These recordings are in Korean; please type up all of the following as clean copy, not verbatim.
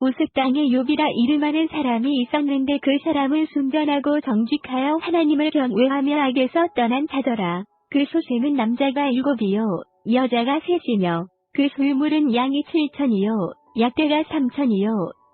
우스 땅에 욥이라 이름하는 사람이 있었는데 그 사람은 순전하고 정직하여 하나님을 경외하며 악에서 떠난 자더라. 그 소생은 남자가 7이요 여자가 3이며 그 소유물은 양이 7,000이요 약대가 3,000이요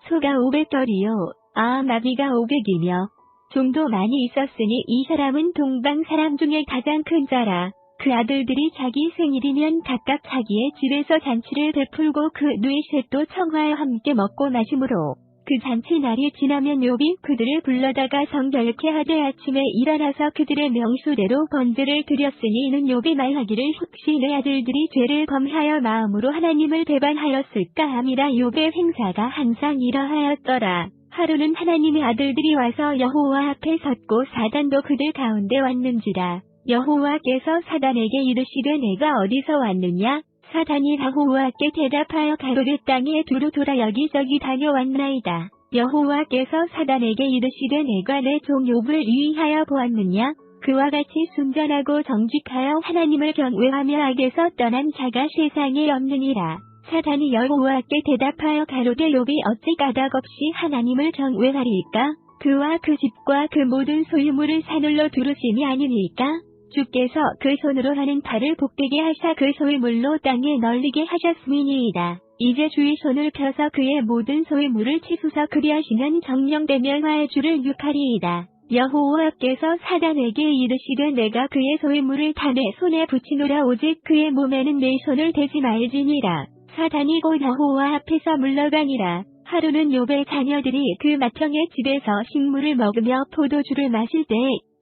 소가 500덜이요 나비가 500이며 종도 많이 있었으니 이 사람은 동방 사람 중에 가장 큰 자라. 그 아들들이 자기 생일이면 각각 자기의 집에서 잔치를 베풀고 그 넷셋도 청하여 함께 먹고 마시므로 그 잔치 날이 지나면 욥이 그들을 불러다가 성결케 하되 아침에 일어나서 그들의 명수대로 번제를 드렸으니 이는 욥이 말하기를 혹시 내 아들들이 죄를 범하여 마음으로 하나님을 배반하였을까 함이라. 욥의 행사가 항상 이러하였더라. 하루는 하나님의 아들들이 와서 여호와 앞에 섰고 사단도 그들 가운데 왔는지라. 여호와께서 사단에게 이르시되 내가 어디서 왔느냐? 사단이 여호와께 대답하여 가로되 땅에 두루 돌아 여기저기 다녀왔나이다. 여호와께서 사단에게 이르시되 내가 내 종 욥을 유의하여 보았느냐? 그와 같이 순전하고 정직하여 하나님을 경외하며 악에서 떠난 자가 세상에 없느니라. 사단이 여호와께 대답하여 가로되 욥이 어찌 까닭없이 하나님을 경외하리이까? 그와 그 집과 그 모든 소유물을 사늘로 두르심이 아니니까? 주께서 그 손으로 하는 바를 복되게 하사 그 소유물로 땅에 널리게 하셨음이니이다. 이제 주의 손을 펴서 그의 모든 소유물을 치수서 그리하시면 정령되면 화의 주를 육하리이다. 여호와께서 사단에게 이르시되 내가 그의 소유물을 다 내 손에 붙이노라. 오직 그의 몸에는 내 손을 대지 말지니라. 사단이 곧 여호와 앞에서 물러가니라. 하루는 욥의 자녀들이 그 맏형의 집에서 식물을 먹으며 포도주를 마실 때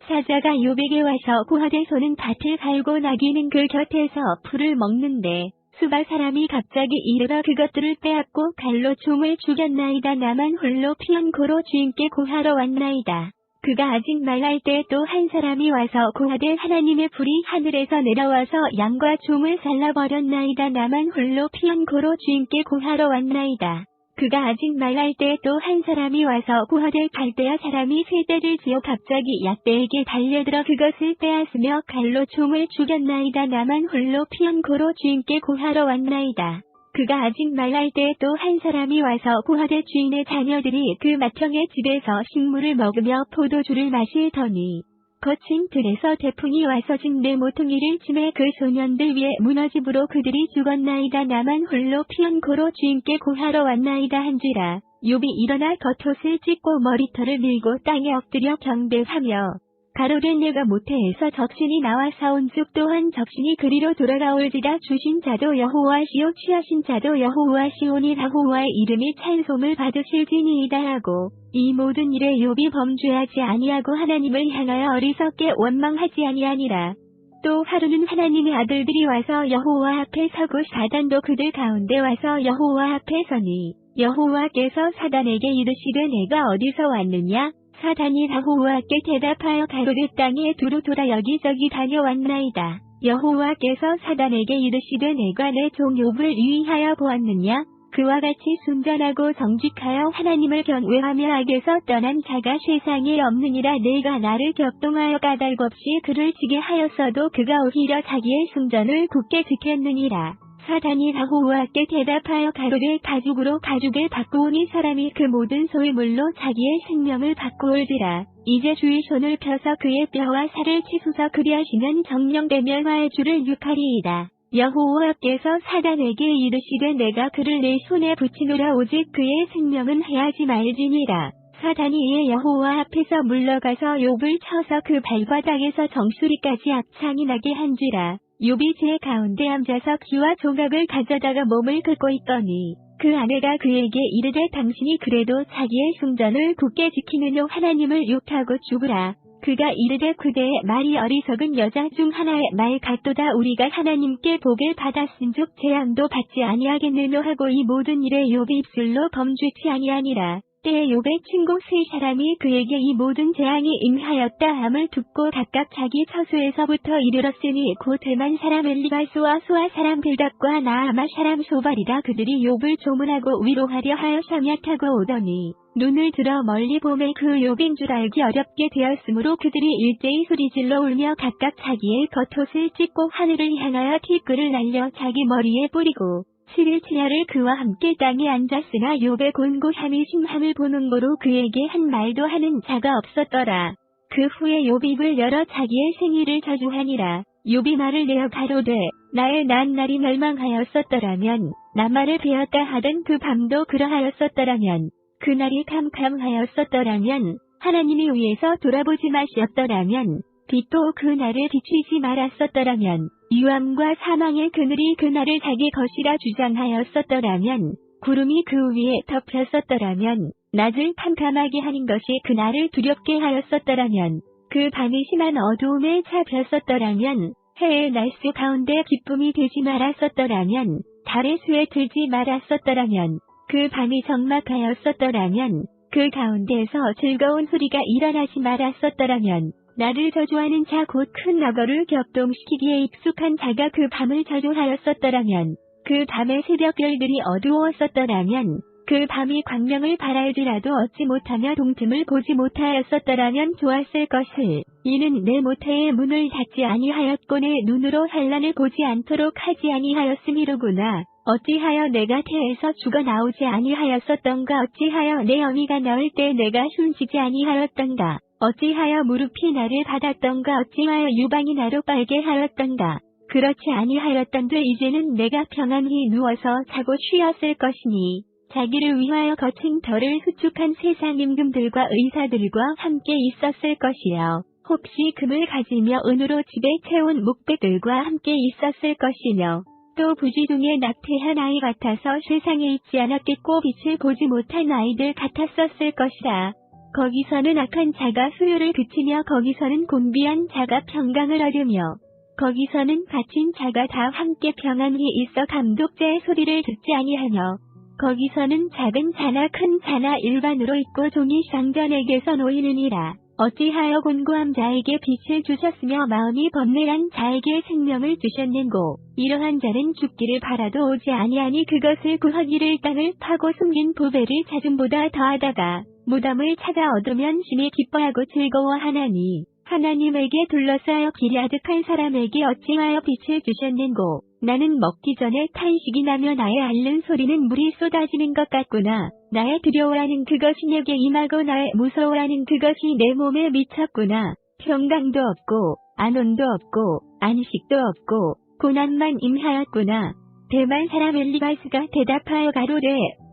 사자가 욥에게 와서 고하되 소는 밭을 갈고 나귀는 그 곁에서 풀을 먹는데 수바 사람이 갑자기 이르러 그것들을 빼앗고 칼로 종을 죽였나이다. 나만 홀로 피연코로 주인께 고하러 왔나이다. 그가 아직 말할 때 또 한 사람이 와서 고하되 하나님의 불이 하늘에서 내려와서 양과 종을 살라버렸나이다. 나만 홀로 피연코로 주인께 고하러 왔나이다. 그가 아직 말할 때 또 한 사람이 와서 고하되 갈대아 사람이 쇠대를 지어 갑자기 약대에게 달려들어 그것을 빼앗으며 칼로 종을 죽였나이다. 나만 홀로 피연코로 주인께 고하러 왔나이다. 그가 아직 말할 때 또 한 사람이 와서 고하되 주인의 자녀들이 그 맏형의 집에서 식물을 먹으며 포도주를 마시더니 거친 들에서 태풍이 와서 진내 모퉁이를 치매 그 소년들 위에 무너짐으로 그들이 죽었나이다. 나만 홀로 피연코로 주인께 고하러 왔나이다 한지라. 욥이 일어나 겉옷을 찢고 머리털을 밀고 땅에 엎드려 경배하며 가로되 내가 모태에서 적신이 나와 사온즉 또한 적신이 그리로 돌아가올지라. 주신 자도 여호와시요 취하신 자도 여호와시오니 여호와의 이름이 찬송을 받으실지니이다 하고 이 모든 일에 욥이 범죄하지 아니하고 하나님을 향하여 어리석게 원망하지 아니하니라. 또 하루는 하나님의 아들들이 와서 여호와 앞에 서고 사단도 그들 가운데 와서 여호와 앞에 서니 여호와께서 사단에게 이르시되 내가 어디서 왔느냐? 사단이 여호와께 대답하여 가로되 땅에 두루 돌아 여기저기 다녀왔나이다. 여호와께서 사단에게 이르시되 내가 내 종 욥을 유의하여 보았느냐? 그와 같이 순전하고 정직하여 하나님을 경외하며 악에서 떠난 자가 세상에 없느니라. 내가 나를 격동하여 까닭없이 그를 지게 하였어도 그가 오히려 자기의 승전을 굳게 지켰느니라. 사단이 여호와께 대답하여 가로되 가죽으로 가죽을 바꾸오니 사람이 그 모든 소유물로 자기의 생명을 바꾸올지라. 이제 주의 손을 펴서 그의 뼈와 살을 치수서 그리하시면 정령되면 화의 주를 육하리이다. 여호와께서 사단에게 이르시되 내가 그를 내 손에 붙이노라. 오직 그의 생명은 해하지 말지니라. 사단이 이에 여호와 앞에서 물러가서 욥을 쳐서 그 발바닥에서 정수리까지 악창이 나게 한지라. 욥이 제 가운데 앉아서 귀와 조각을 가져다가 몸을 긁고 있더니 그 아내가 그에게 이르되 당신이 그래도 자기의 승전을 굳게 지키느뇨 하나님을 욕하고 죽으라. 그가 이르되 그대의 말이 어리석은 여자 중 하나의 말 같도다. 우리가 하나님께 복을 받았은즉 재앙도 받지 아니하겠느뇨 하고 이 모든 일에 욥이 입술로 범죄치 아니하니라. 때에 욥의 친구 세 사람이 그에게 이 모든 재앙이 임하였다 함을 듣고 각각 자기 처소에서부터 이르렀으니 곧 대만 사람 엘리바스와 소아 사람 빌답과 나아마 사람 소발이라. 그들이 욥을 조문하고 위로하려 하여 sam야타고 오더니 눈을 들어 멀리 보매 그 욥인 줄 알기 어렵게 되었으므로 그들이 일제히 소리질러 울며 각각 자기의 겉옷을 찢고 하늘을 향하여 티끌을 날려 자기 머리에 뿌리고 7일 7야를 그와 함께 땅에 앉았으나 욥의 곤고함이 심함을 보는 고로 그에게 한 말도 하는 자가 없었더라. 그 후에 욥이 입을 열어 자기의 생일을 저주하니라. 욥이 말을 내어 가로되 나의 난 날이 멸망하였었더라면 나만을 베었다 하던 그 밤도 그러하였었더라면 그날이 캄캄하였었더라면 하나님이 위에서 돌아보지 마시었더라면 빛도 그 날을 비추지 말았었더라면 유암과 사망의 그늘이 그날을 자기 것이라 주장하였었더라면 구름이 그 위에 덮였었더라면 낮을 캄캄하게 하는 것이 그날을 두렵게 하였었더라면 그 밤이 심한 어두움에 잡혔었더라면 해의 날수 가운데 기쁨이 되지 말았었더라면 달의 수에 들지 말았었더라면 그 밤이 적막하였었더라면 그 가운데에서 즐거운 소리가 일어나지 말았었더라면 나를 저주하는 자 곧 큰 악어를 격동시키기에 익숙한 자가 그 밤을 저주하였었더라면 그 밤의 새벽별들이 어두웠었더라면 그 밤이 광명을 바랄지라도 얻지 못하며 동틈을 보지 못하였었더라면 좋았을 것을 이는 내 모태의 문을 닫지 아니하였고 내 눈으로 환난을 보지 않도록 하지 아니하였음이로구나. 어찌하여 내가 태에서 죽어 나오지 아니하였었던가. 어찌하여 내 어미가 나올 때 내가 숨쉬지 아니하였던가. 어찌하여 무릎이 나를 받았던가. 어찌하여 유방이 나로 빨게 하였던가. 그렇지 아니하였던데 이제는 내가 평안히 누워서 자고 쉬었을 것이니 자기를 위하여 거친 덜을 수축한 세상 임금들과 의사들과 함께 있었을 것이요. 혹시 금을 가지며 은으로 집에 채운 목배들과 함께 있었을 것이며 또 부지 중에 낙태한 아이 같아서 세상에 있지 않았겠고 빛을 보지 못한 아이들 같았었을 것이라. 거기서는 악한 자가 수요를 그치며 거기서는 곤비한 자가 평강을 얻으며 거기서는 갇힌 자가 다 함께 평안히 있어 감독자의 소리를 듣지 아니하며 거기서는 작은 자나 큰 자나 일반으로 있고 종이 상전에게서 놓이느니라. 어찌하여 곤고한 자에게 빛을 주셨으며 마음이 번뇌한 자에게 생명을 주셨는고 이러한 자는 죽기를 바라도 오지 아니하니 그것을 구하기를 땅을 파고 숨긴 보배를 자금보다 더하다가 무덤을 찾아 얻으면 심히 기뻐하고 즐거워하나니 하나님에게 둘러싸여 길이 아득한 사람에게 어찌하여 빛을 주셨는고 나는 먹기 전에 탄식이 나며 나의 앓는 소리는 물이 쏟아지는 것 같구나. 나의 두려워라는 그것이 내게 임하고 나의 무서워라는 그것이 내 몸에 미쳤구나. 평강도 없고 안온도 없고 안식도 없고 고난만 임하였구나. 대만 사람 엘리바스가 대답하여 가로되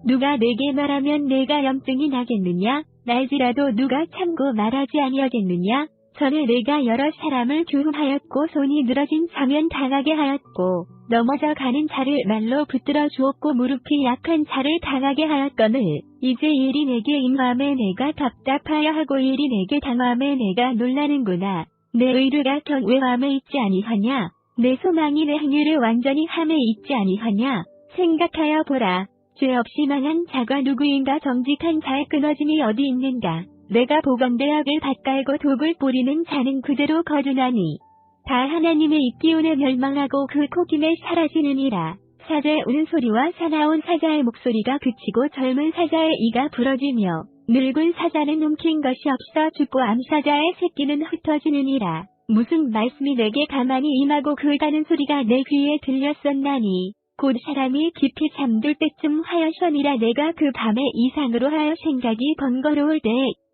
누가 내게 말하면 내가 염증이 나겠느냐? 날지라도 누가 참고 말하지 아니하겠느냐? 전에 내가 여러 사람을 교훈하였고 손이 늘어진 자면 당하게 하였고 넘어져 가는 자를 말로 붙들어 주었고 무릎이 약한 자를 당하게 하였거늘 이제 일이 내게 임함에 내가 답답하여 하고 일이 내게 당함에 내가 놀라는구나. 내 의뢰가 경외함에 있지 아니하냐? 내 소망이 내 행위를 완전히 함에 있지 아니하냐? 생각하여 보라. 죄 없이 망한 자가 누구인가? 정직한 자의 끊어짐이 어디 있는가? 내가 보건대 악을 밭갈고 독을 뿌리는 자는 그대로 거두나니 다 하나님의 입기운에 멸망하고 그 코김에 사라지느니라. 사자의 우는 소리와 사나운 사자의 목소리가 그치고 젊은 사자의 이가 부러지며 늙은 사자는 움킨 것이 없어 죽고 암사자의 새끼는 흩어지느니라. 무슨 말씀이 내게 가만히 임하고 그가는 소리가 내 귀에 들렸었나니 곧 사람이 깊이 잠들 때쯤 하여서니라. 내가 그 밤에 이상으로 하여 생각이 번거로울 때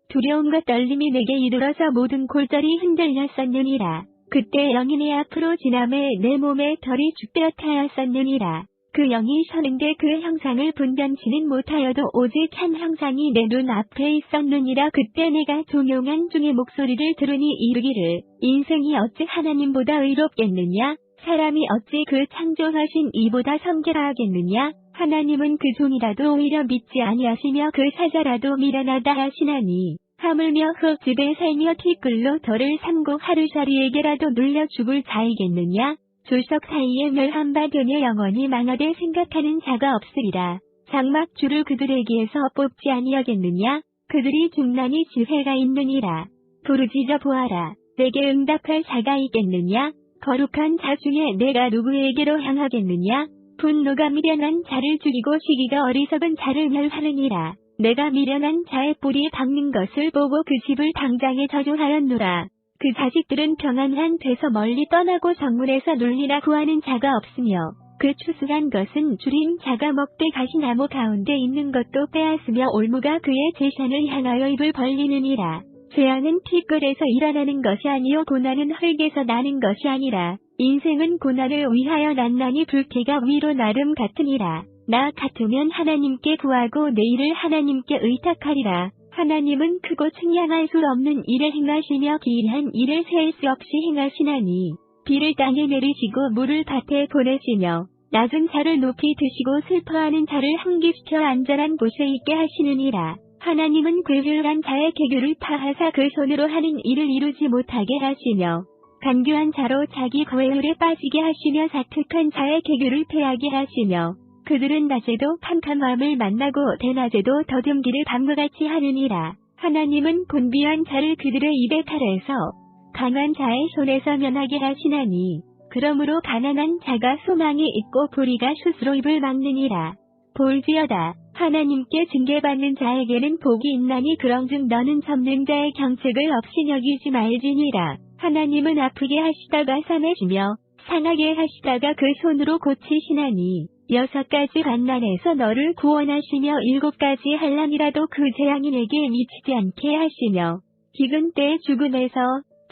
두려움과 떨림이 내게 이르러서 모든 골절이 흔들렸었느니라. 그때 영이 내 앞으로 지나매 내 몸에 덜이 죽되었하였었느니라. 그 영이 서는데 그 형상을 분변치는 못하여도 오직 한 형상이 내 눈 앞에 있었느니라. 그때 내가 종용한 중의 목소리를 들으니 이르기를 인생이 어찌 하나님보다 의롭겠느냐? 사람이 어찌 그 창조하신 이보다 성결하겠느냐? 하나님은 그 종이라도 오히려 믿지 아니하시며 그 사자라도 미련하다 하시나니 하물며 흙집에 살며 티끌로 돌을 삼고 하루살이에게라도 눌려 죽을 자이겠느냐? 조석 사이에 멸함바 되며 영원히 망하되 생각하는 자가 없으리라. 장막주를 그들에게서 뽑지 아니하겠느냐? 그들이 중난이 지혜가 있느니라. 부르짖어 보아라. 내게 응답할 자가 있겠느냐? 거룩한 자 중에 내가 누구에게로 향하겠느냐? 분노가 미련한 자를 죽이고 시기가 어리석은 자를 멸하느니라. 내가 미련한 자의 뿌리에 박는 것을 보고 그 집을 당장에 저주하였노라. 그 자식들은 평안한 데서 멀리 떠나고 성문에서 눌리나 구하는 자가 없으며 그 추수한 것은 주린 자가 먹되 가시나무 가운데 있는 것도 빼앗으며 올무가 그의 재산을 향하여 입을 벌리느니라. 죄악은 티끌에서 일어나는 것이 아니요 고난은 흙에서 나는 것이 아니라 인생은 고난을 위하여 난나니 불쾌가 위로 나름 같으니라. 나 같으면 하나님께 구하고 내 일을 하나님께 의탁하리라. 하나님은 크고 측량할 수 없는 일을 행하시며 기이한 일을 셀 수 없이 행하시나니 비를 땅에 내리시고 물을 밭에 보내시며 낮은 자를 높이 드시고 슬퍼하는 자를 흥기시켜 안전한 곳에 있게 하시느니라. 하나님은 괴휼한 자의 계교를 파하사 그 손으로 하는 일을 이루지 못하게 하시며 간교한 자로 자기 고해율에 빠지게 하시며 사특한 자의 계교를 패하게 하시며 그들은 낮에도 캄캄함을 만나고 대낮에도 더듬기를 밤과 같이 하느니라. 하나님은 곤비한 자를 그들의 입에 탈에서 강한 자의 손에서 면하게 하시나니 그러므로 가난한 자가 소망이 있고 불의가 스스로 입을 막느니라. 볼지어다 하나님께 징계받는 자에게는 복이 있나니 그런즉 너는 접는 자의 경책을 없이 여기지 말지니라. 하나님은 아프게 하시다가 싸매시며 상하게 하시다가 그 손으로 고치시나니 6가지 환난에서 너를 구원하시며 7가지 환난이라도 그 재앙이 내게 미치지 않게 하시며 기근 때의 죽음에서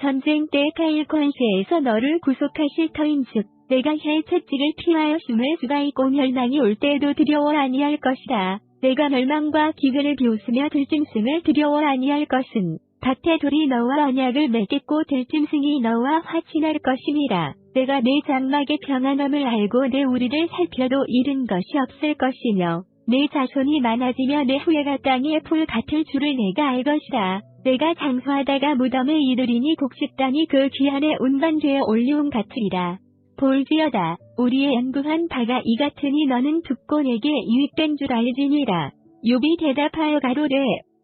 전쟁 때의 가일 권세에서 너를 구속하실 터인즉 내가 해 채찍을 피하여 숨을 수가 있고 멸망이 올 때에도 두려워 아니할 것이라. 내가 멸망과 기근을 비웃으며 들짐승을 두려워 아니할 것은 밭에 돌이 너와 언약을 맺겠고 들짐승이 너와 화친할 것임이라. 내가 내 장막의 평안함을 알고 내 우리를 살펴도 잃은 것이 없을 것이며 내 자손이 많아지며 내 후예가 땅에 풀 같을 줄을 내가 알 것이라. 내가 장수하다가 무덤에 이르리니 곡식단이 그 귀한에 운반되어 올리움 같으리라. 볼지어다 우리의 연구한 바가 이 같으니 너는 듣고 내게 유익된 줄 알지니라. 욥이 대답하여 가로되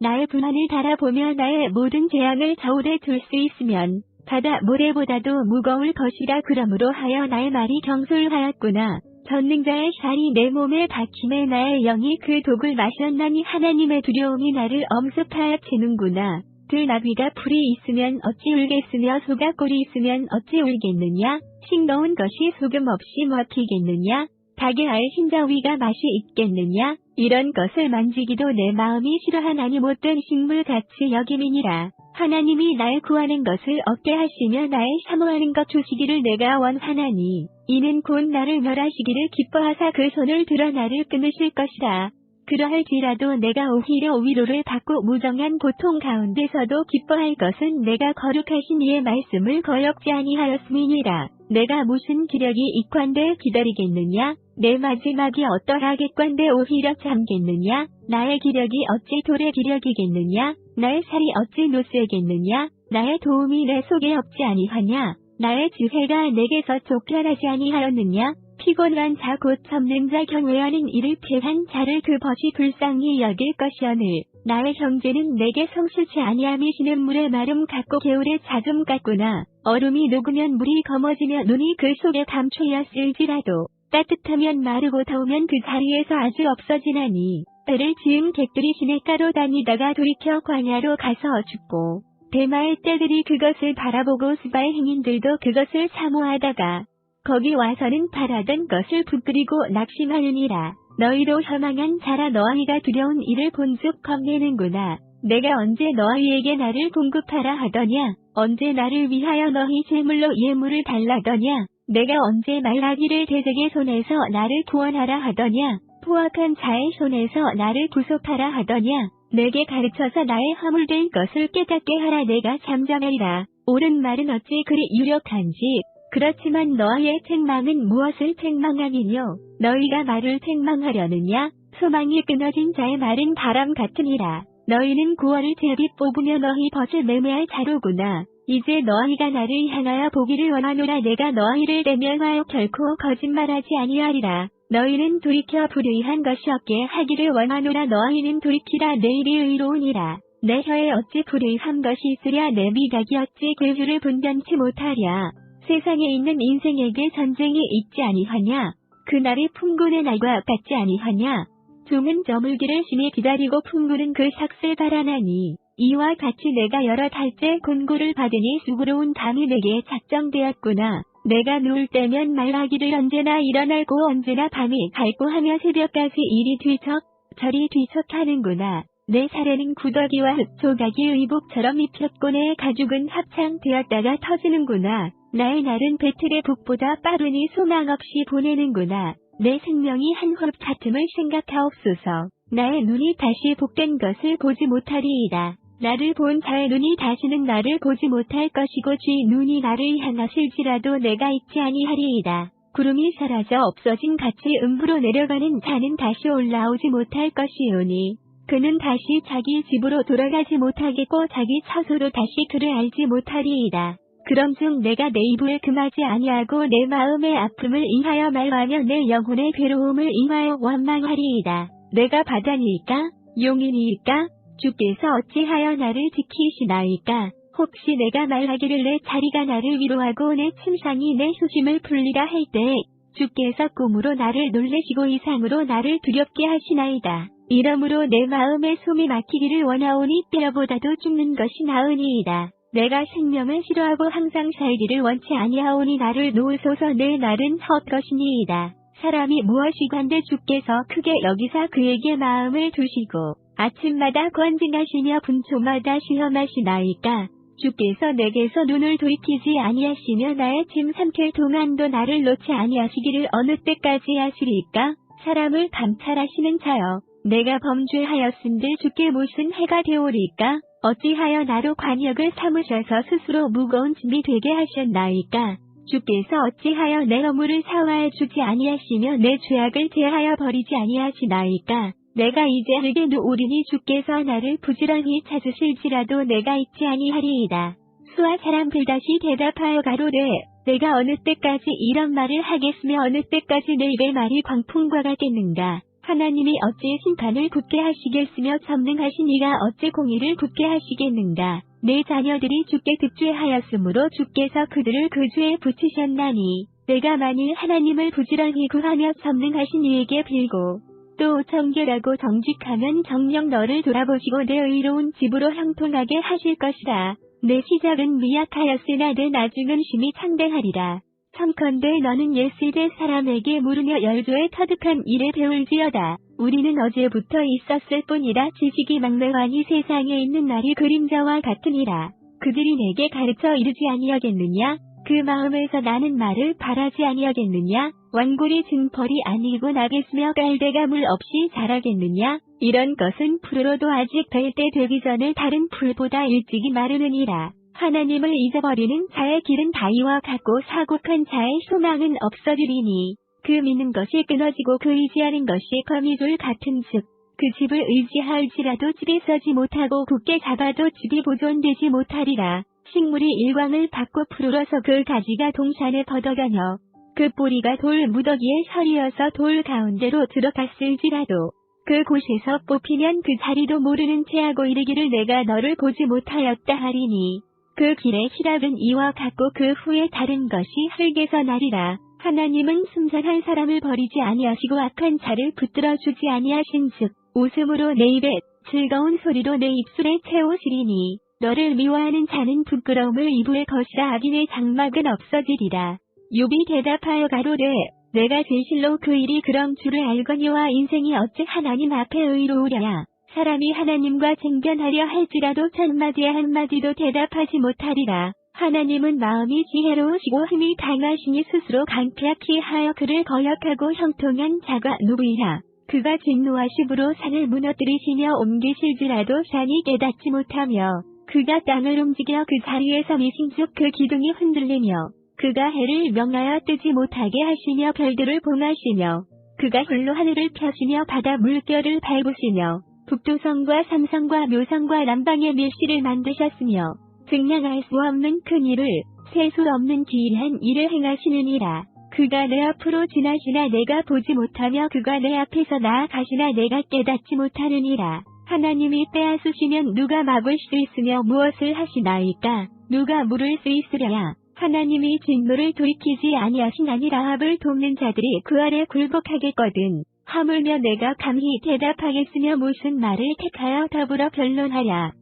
나의 불안을 달아보며 나의 모든 재앙을 저울에 둘 수 있으면 바다 모래보다도 무거울 것이라. 그러므로 하여 나의 말이 경솔하였구나. 전능자의 살이 내 몸에 박힘에 나의 영이 그 독을 마셨나니 하나님의 두려움이 나를 엄습하여치는구나. 들나귀가 풀이 있으면 어찌 울겠으며 소가 꼴이 있으면 어찌 울겠느냐. 싱거운 것이 소금 없이 먹히겠느냐. 닭의 알 흰자위가 맛이 있겠느냐. 이런 것을 만지기도 내 마음이 싫어하나니 못된 식물같이 여김이니라. 하나님이 날 구하는 것을 얻게 하시며 나의 사모하는 것 주시기를 내가 원하나니 이는 곧 나를 멸하시기를 기뻐하사 그 손을 들어 나를 끊으실 것이라. 그러할지라도 내가 오히려 위로를 받고 무정한 고통 가운데서도 기뻐할 것은 내가 거룩하신 이의 말씀을 거역지 아니하였음이니라. 내가 무슨 기력이 있건대 기다리겠느냐. 내 마지막이 어떠하겠건대 오히려 잠겠느냐. 나의 기력이 어찌 돌의 기력이겠느냐. 나의 살이 어찌 노쇠겠느냐. 나의 도움이 내 속에 없지 아니하냐. 나의 지혜가 내게서 쫓겨나지 아니하였느냐. 피곤한 자 곧 접는 자 경외하는 이를 패한 자를 그 벗이 불쌍히 여길 것이오늘 나의 형제는 내게 성실치 아니함이 시냇물의 마름 같고 개울의 잦음 같구나. 얼음이 녹으면 물이 검어지며 눈이 그 속에 감초였을지라도 따뜻하면 마르고 더우면 그 자리에서 아주 없어지나니 때를 지은 객들이 시냇가로 다니다가 돌이켜 광야로 가서 죽고 대마의 떼들이 그것을 바라보고 스바의 행인들도 그것을 사모하다가 거기 와서는 바라던 것을 붙들이고 낙심하느니라. 너희도 허망한 자라 너희가 두려운 일을 본즉 겁내는구나. 내가 언제 너희에게 나를 공급하라 하더냐. 언제 나를 위하여 너희 제물로 예물을 달라더냐. 내가 언제 말하기를 대적의 손에서 나를 구원하라 하더냐. 포악한 자의 손에서 나를 구속하라 하더냐. 내게 가르쳐서 나의 허물된 것을 깨닫게 하라. 내가 잠잠하리라. 옳은 말은 어찌 그리 유력한지. 그렇지만 너희의 책망은 무엇을 책망하니뇨. 너희가 말을 책망하려느냐. 소망이 끊어진 자의 말은 바람 같으니라. 너희는 구월을 제비 뽑으며 너희 벗을 매매할 자로구나. 이제 너희가 나를 향하여 보기를 원하노라. 내가 너희를 대면하여 결코 거짓말하지 아니하리라. 너희는 돌이켜 불의한 것이 없게 하기를 원하노라. 너희는 돌이키라. 내 일이 의로우니라. 내 혀에 어찌 불의한 것이 있으랴. 내 미각이 어찌 괴주를 분변치 못하랴. 세상에 있는 인생에게 전쟁이 있지 아니하냐. 그날이 풍군의 날과 같지 아니하냐. 종은 저물기를 심히 기다리고 풍군은 그 삭슬 바라나니 이와 같이 내가 여러 달째 곤고를 받으니 수고로운 담이 내게 작정되었구나. 내가 누울 때면 말하기를 언제나 일어나고 언제나 밤이 밝고 하며 새벽까지 이리 뒤척 저리 뒤척하는구나. 내 살에는 구더기와 흙조각이 의복처럼 입혔고 내 가죽은 합창되었다가 터지는구나. 나의 날은 배틀의 북보다 빠르니 소망 없이 보내는구나. 내 생명이 한 홀 같음을 생각하옵소서. 나의 눈이 다시 복된 것을 보지 못하리이다. 나를 본 자의 눈이 다시는 나를 보지 못할 것이고 쥐 눈이 나를 향하실지라도 내가 잊지 아니하리이다. 구름이 사라져 없어진 같이 음부로 내려가는 자는 다시 올라오지 못할 것이오니 그는 다시 자기 집으로 돌아가지 못하겠고 자기 처소로 다시 그를 알지 못하리이다. 그럼즉 내가 내 입을 금하지 아니하고 내 마음의 아픔을 인하여 말하며 내 영혼의 괴로움을 인하여 원망하리이다. 내가 바다니일까? 용인이일까? 주께서 어찌하여 나를 지키시나이까? 혹시 내가 말하기를 내 자리가 나를 위로하고 내 침상이 내 효심을 풀리라 할 때에 주께서 꿈으로 나를 놀래시고 이상으로 나를 두렵게 하시나이다. 이러므로 내 마음의 숨이 막히기를 원하오니 뼈보다도 죽는 것이 나으니이다. 내가 생명을 싫어하고 항상 살기를 원치 아니하오니 나를 놓으소서. 내 날은 헛것이니이다. 사람이 무엇이간데 주께서 크게 여기사 그에게 마음을 두시고 아침마다 권징하시며 분초마다 시험하시나이까? 주께서 내게서 눈을 돌이키지 아니하시며 나의 짐 삼킬 동안도 나를 놓지 아니하시기를 어느 때까지 하시리까? 사람을 감찰하시는 자여, 내가 범죄하였은들 주께 무슨 해가 되오리까? 어찌하여 나로 관역을 삼으셔서 스스로 무거운 짐이 되게 하셨나이까? 주께서 어찌하여 내 허물을 사화해 주지 아니하시며 내 죄악을 제하여 버리지 아니하시나이까? 내가 이제 흙에 누우리니 주께서 나를 부지런히 찾으실지라도 내가 잊지 아니하리이다. 수아 사람들 다시 대답하여 가로되 내가 어느 때까지 이런 말을 하겠으며 어느 때까지 내 입의 말이 광풍과 같겠는가? 하나님이 어찌 심판을 굳게 하시겠으며 전능하신 이가 어찌 공의를 굳게 하시겠는가? 내 자녀들이 주께 득죄하였으므로 주께서 그들을 그 죄에 붙이셨나니 내가 만일 하나님을 부지런히 구하며 전능하신 이에게 빌고 또 정결하고 정직하면 정녕 너를 돌아보시고 내 의로운 집으로 형통하게 하실 것이다. 내 시작은 미약하였으나 내 나중은 심히 창대하리라. 청컨대 너는 옛시대 사람에게 물으며 열조의 터득한 일에 배울지어다. 우리는 어제부터 있었을 뿐이라 지식이 막명하니 세상에 있는 날이 그림자와 같으니라. 그들이 내게 가르쳐 이르지 아니하겠느냐? 그 마음에서 나는 말을 바라지 아니하겠느냐? 완골이 증벌이 아니고 나겠으며 깔대가 물 없이 자라겠느냐? 이런 것은 풀으로도 아직 될 때 되기 전에 다른 풀보다 일찍이 마르느니라. 하나님을 잊어버리는 자의 길은 바위와 같고 사곡한 자의 소망은 없어지리니 그 믿는 것이 끊어지고 그 의지하는 것이 거미줄 같은즉 그 집을 의지할지라도 집에 서지 못하고 굳게 잡아도 집이 보존되지 못하리라. 식물이 일광을 받고 푸르러서 그 가지가 동산에 퍼져가며 그 뿌리가 돌 무더기에 서리어서 돌 가운데로 들어갔을지라도 그 곳에서 뽑히면 그 자리도 모르는 채하고 이르기를 내가 너를 보지 못하였다 하리니 그 길의 희락은 이와 같고 그 후에 다른 것이 흙에서 나리라. 하나님은 순전한 사람을 버리지 아니하시고 악한 자를 붙들어 주지 아니하신즉 웃음으로 내 입에 즐거운 소리로 내 입술에 채우시리니 너를 미워하는 자는 부끄러움을 입을 것이라. 악인의 장막은 없어지리라. 욥이 대답하여 가로되 내가 진실로 그 일이 그럼 주를 알거니와 인생이 어찌 하나님 앞에 의로우랴. 사람이 하나님과 쟁변하려 할지라도 천마디에 한마디도 대답하지 못하리라. 하나님은 마음이 지혜로우시고 힘이 강하시니 스스로 강쾌하게 하여 그를 거역하고 형통한 자가 누구이랴. 그가 진노하심으로 산을 무너뜨리시며 옮기실지라도 산이 깨닫지 못하며 그가 땅을 움직여 그 자리에서 미신즉 그 기둥이 흔들리며 그가 해를 명하여 뜨지 못하게 하시며 별들을 봉하시며 그가 홀로 하늘을 펴시며 바다 물결을 밟으시며 북두성과 삼성과 묘성과 남방의 밀실을 만드셨으며 증량할 수 없는 큰 일을 셀 수 없는 기이한 일을 행하시느니라. 그가 내 앞으로 지나시나 내가 보지 못하며 그가 내 앞에서 나아가시나 내가 깨닫지 못하느니라. 하나님이 빼앗으시면 누가 막을 수 있으며 무엇을 하시나이까? 누가 물을 수 있으랴? 하나님이 진노를 돌이키지 아니하시나니 라합을 돕는 자들이 그 아래 굴복하겠거든. 하물며 내가 감히 대답하겠으며 무슨 말을 택하여 더불어 변론하랴.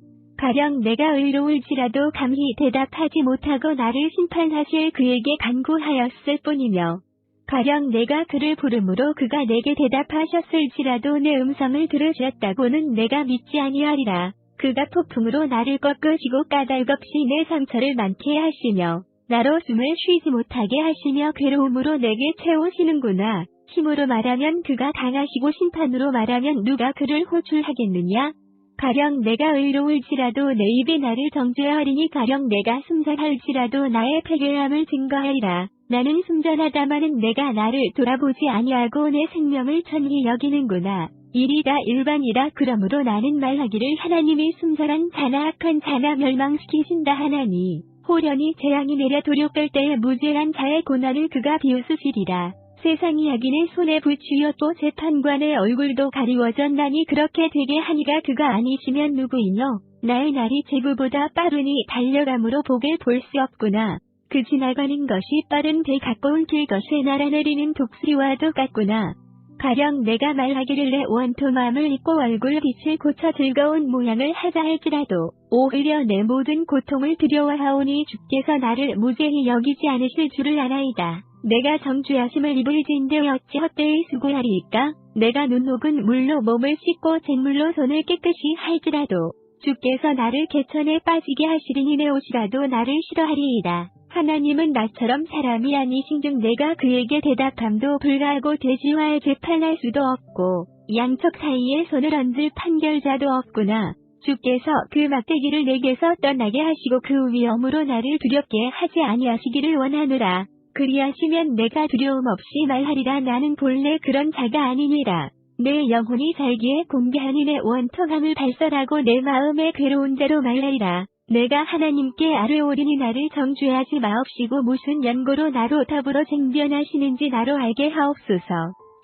가령 내가 의로울지라도 감히 대답하지 못하고 나를 심판하실 그에게 간구하였을 뿐이며 가령 내가 그를 부르므로 그가 내게 대답하셨을지라도 내 음성을 들으셨다고는 내가 믿지 아니하리라. 그가 폭풍으로 나를 꺾으시고 까닭없이 내 상처를 많게 하시며 나로 숨을 쉬지 못하게 하시며 괴로움으로 내게 채우시는구나. 힘으로 말하면 그가 강하시고 심판으로 말하면 누가 그를 호출하겠느냐? 가령 내가 의로울지라도 내 입이 나를 정죄하리니 가령 내가 순전할지라도 나의 패괴함을 증거하리라. 나는 순전하다마는 내가 나를 돌아보지 아니하고 내 생명을 천히 여기는구나. 일이다 일반이라. 그러므로 나는 말하기를 하나님이 순전한 자나 악한 자나 멸망시키신다 하나니 호련히 재앙이 내려 도륙할 때에 무죄한 자의 고난을 그가 비웃으시리라. 세상이 악인의 손에 붙이어 또 재판관의 얼굴도 가리워졌나니 그렇게 되게 하니가 그가 아니시면 누구이뇨? 나의 날이 제구보다 빠르니 달려감으로 복을 볼 수 없구나. 그 지나가는 것이 빠른 배 가까운 길 것에 날아내리는 독수리와 똑같구나. 가령 내가 말하기를 내 원토 마음을 잊고 얼굴 빛을 고쳐 즐거운 모양을 하자 할지라도 오히려 내 모든 고통을 두려워하오니 주께서 나를 무죄히 여기지 않으실 줄을 아나이다. 내가 정죄하심을 입을진데 어찌 헛되이 수고하리이까? 내가 눈 혹은 물로 몸을 씻고 잿물로 손을 깨끗이 할지라도 주께서 나를 개천에 빠지게 하시리니 내 옷이라도 나를 싫어하리이다. 하나님은 나처럼 사람이 아니신즉 내가 그에게 대답함도 불가하고 돼지와의 재판할 수도 없고 양척 사이에 손을 얹을 판결자도 없구나. 주께서 그 막대기를 내게서 떠나게 하시고 그 위엄으로 나를 두렵게 하지 아니하시기를 원하노라. 그리하시면 내가 두려움 없이 말하리라. 나는 본래 그런 자가 아니니라. 내 영혼이 살기에 공개하니 내 원통함을 발설하고 내 마음의 괴로운 대로 말하리라. 내가 하나님께 아뢰오리니 나를 정죄하지 마옵시고 무슨 연고로 나로 더불어 쟁변하시는지 나로 알게 하옵소서.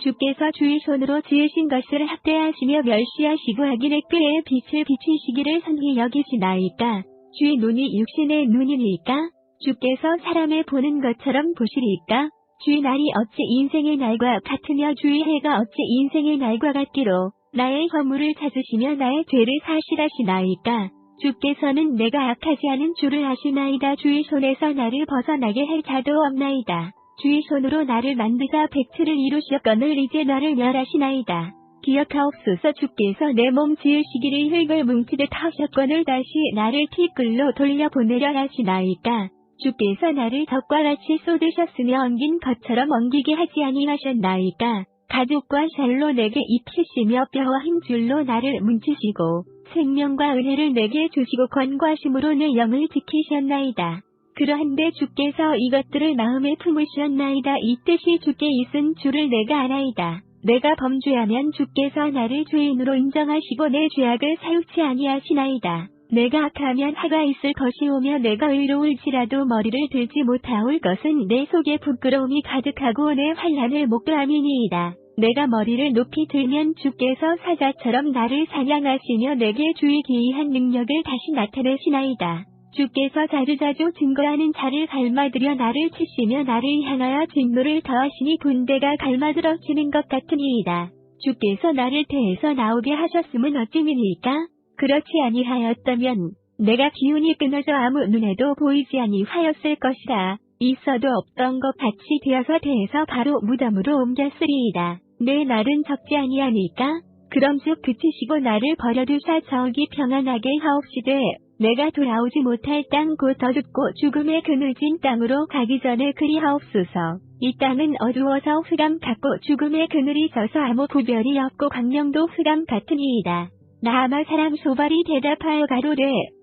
주께서 주의 손으로 지으신 것을 학대하시며 멸시하시고 악인의 꾀에 빛을 비추시기를 선히 여기시나이까? 주의 눈이 육신의 눈이니까? 주께서 사람의 보는 것처럼 보시리까? 주의 날이 어찌 인생의 날과 같으며 주의 해가 어찌 인생의 날과 같기로 나의 허물을 찾으시며 나의 죄를 사실하시나이까? 주께서는 내가 악하지 않은 줄을 아시나이다. 주의 손에서 나를 벗어나게 할 자도 없나이다. 주의 손으로 나를 만드사 백체를 이루셨거늘 이제 나를 멸하시나이다. 기억하옵소서. 주께서 내 몸 지으시기를 흙을 뭉치듯 하셨거늘 다시 나를 티끌로 돌려보내려 하시나이까? 주께서 나를 덕과 같이 쏟으셨으며 엉긴 것처럼 엉기게 하지 아니하셨나이까? 가죽과 샬로 내게 입히시며 뼈와 힘줄로 나를 뭉치시고 생명과 은혜를 내게 주시고 권과심으로 내 영을 지키셨나이다. 그러한데 주께서 이것들을 마음에 품으셨나이다. 이 뜻이 주께 있은 줄을 내가 아나이다. 내가 범죄하면 주께서 나를 죄인으로 인정하시고 내 죄악을 사육치 아니하시나이다. 내가 악하면 화가 있을 것이오며 내가 의로울지라도 머리를 들지 못하올 것은 내 속에 부끄러움이 가득하고 내 환난을 목도함이니이다. 내가 머리를 높이 들면 주께서 사자처럼 나를 사냥하시며 내게 주의 기이한 능력을 다시 나타내시나이다. 주께서 자주자주 증거하는 자를 갈마들여 나를 치시며 나를 향하여 진노를 더하시니 군대가 갈마들어지는 것 같으니이다. 주께서 나를 태에서 나오게 하셨음은 어찌미니까? 그렇지 아니하였다면 내가 기운이 끊어져 아무 눈에도 보이지 아니하였을 것이라. 있어도 없던 것 같이 되어서 태에서 바로 무덤으로 옮겼으리이다. 내 날은 적지 아니하니까? 그럼즉 그치시고 나를 버려두사 저기 평안하게 하옵시되 내가 돌아오지 못할 땅 곧 어둡고 죽음의 그늘진 땅으로 가기 전에 그리하옵소서. 이 땅은 어두워서 흑암 같고 죽음의 그늘이 져서 아무 구별이 없고 광명도 흑암 같으니이다. 나아마 사람 소발이 대답하여 가로되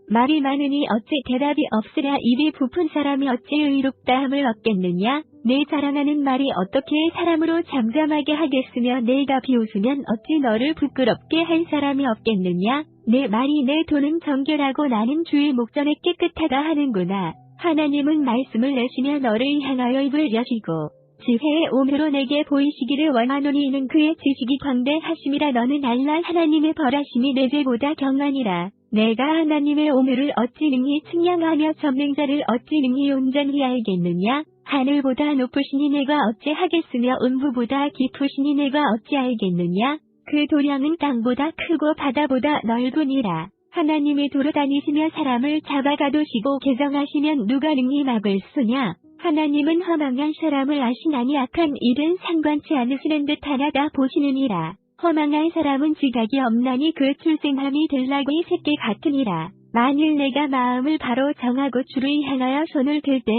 말이 많으니 어찌 대답이 없으랴. 입이 부푼 사람이 어찌 의롭다함을 얻겠느냐. 내 자랑하는 말이 어떻게 사람으로 잠잠하게 하겠으며 내가 비웃으면 어찌 너를 부끄럽게 할 사람이 없겠느냐. 내 말이 내 돈은 정결하고 나는 주의 목전에 깨끗하다 하는구나. 하나님은 말씀을 내시며 너를 향하여 입을 여시고 지혜의 오므로 내게 보이시기를 원하노니 이는 그의 지식이 광대하심이라. 너는 알라. 하나님의 벌하심이 내 죄보다 경하니라. 내가 하나님의 오므를 어찌 능히 측량하며 전능자를 어찌 능히 온전히 알겠느냐. 하늘보다 높으시니 내가 어찌 하겠으며 음부보다 깊으시니 내가 어찌 알겠느냐. 그 도량은 땅보다 크고 바다보다 넓으니라. 하나님이 도로 다니시며 사람을 잡아가두시고 개정하시면 누가 능히 막을 수냐? 하나님은 허망한 사람을 아시나니 악한 일은 상관치 않으시는 듯 하나다 보시느니라. 허망한 사람은 지각이 없나니 그 출생함이 들나귀 새끼 같으니라. 만일 내가 마음을 바로 정하고 주를 향하여 손을 들 때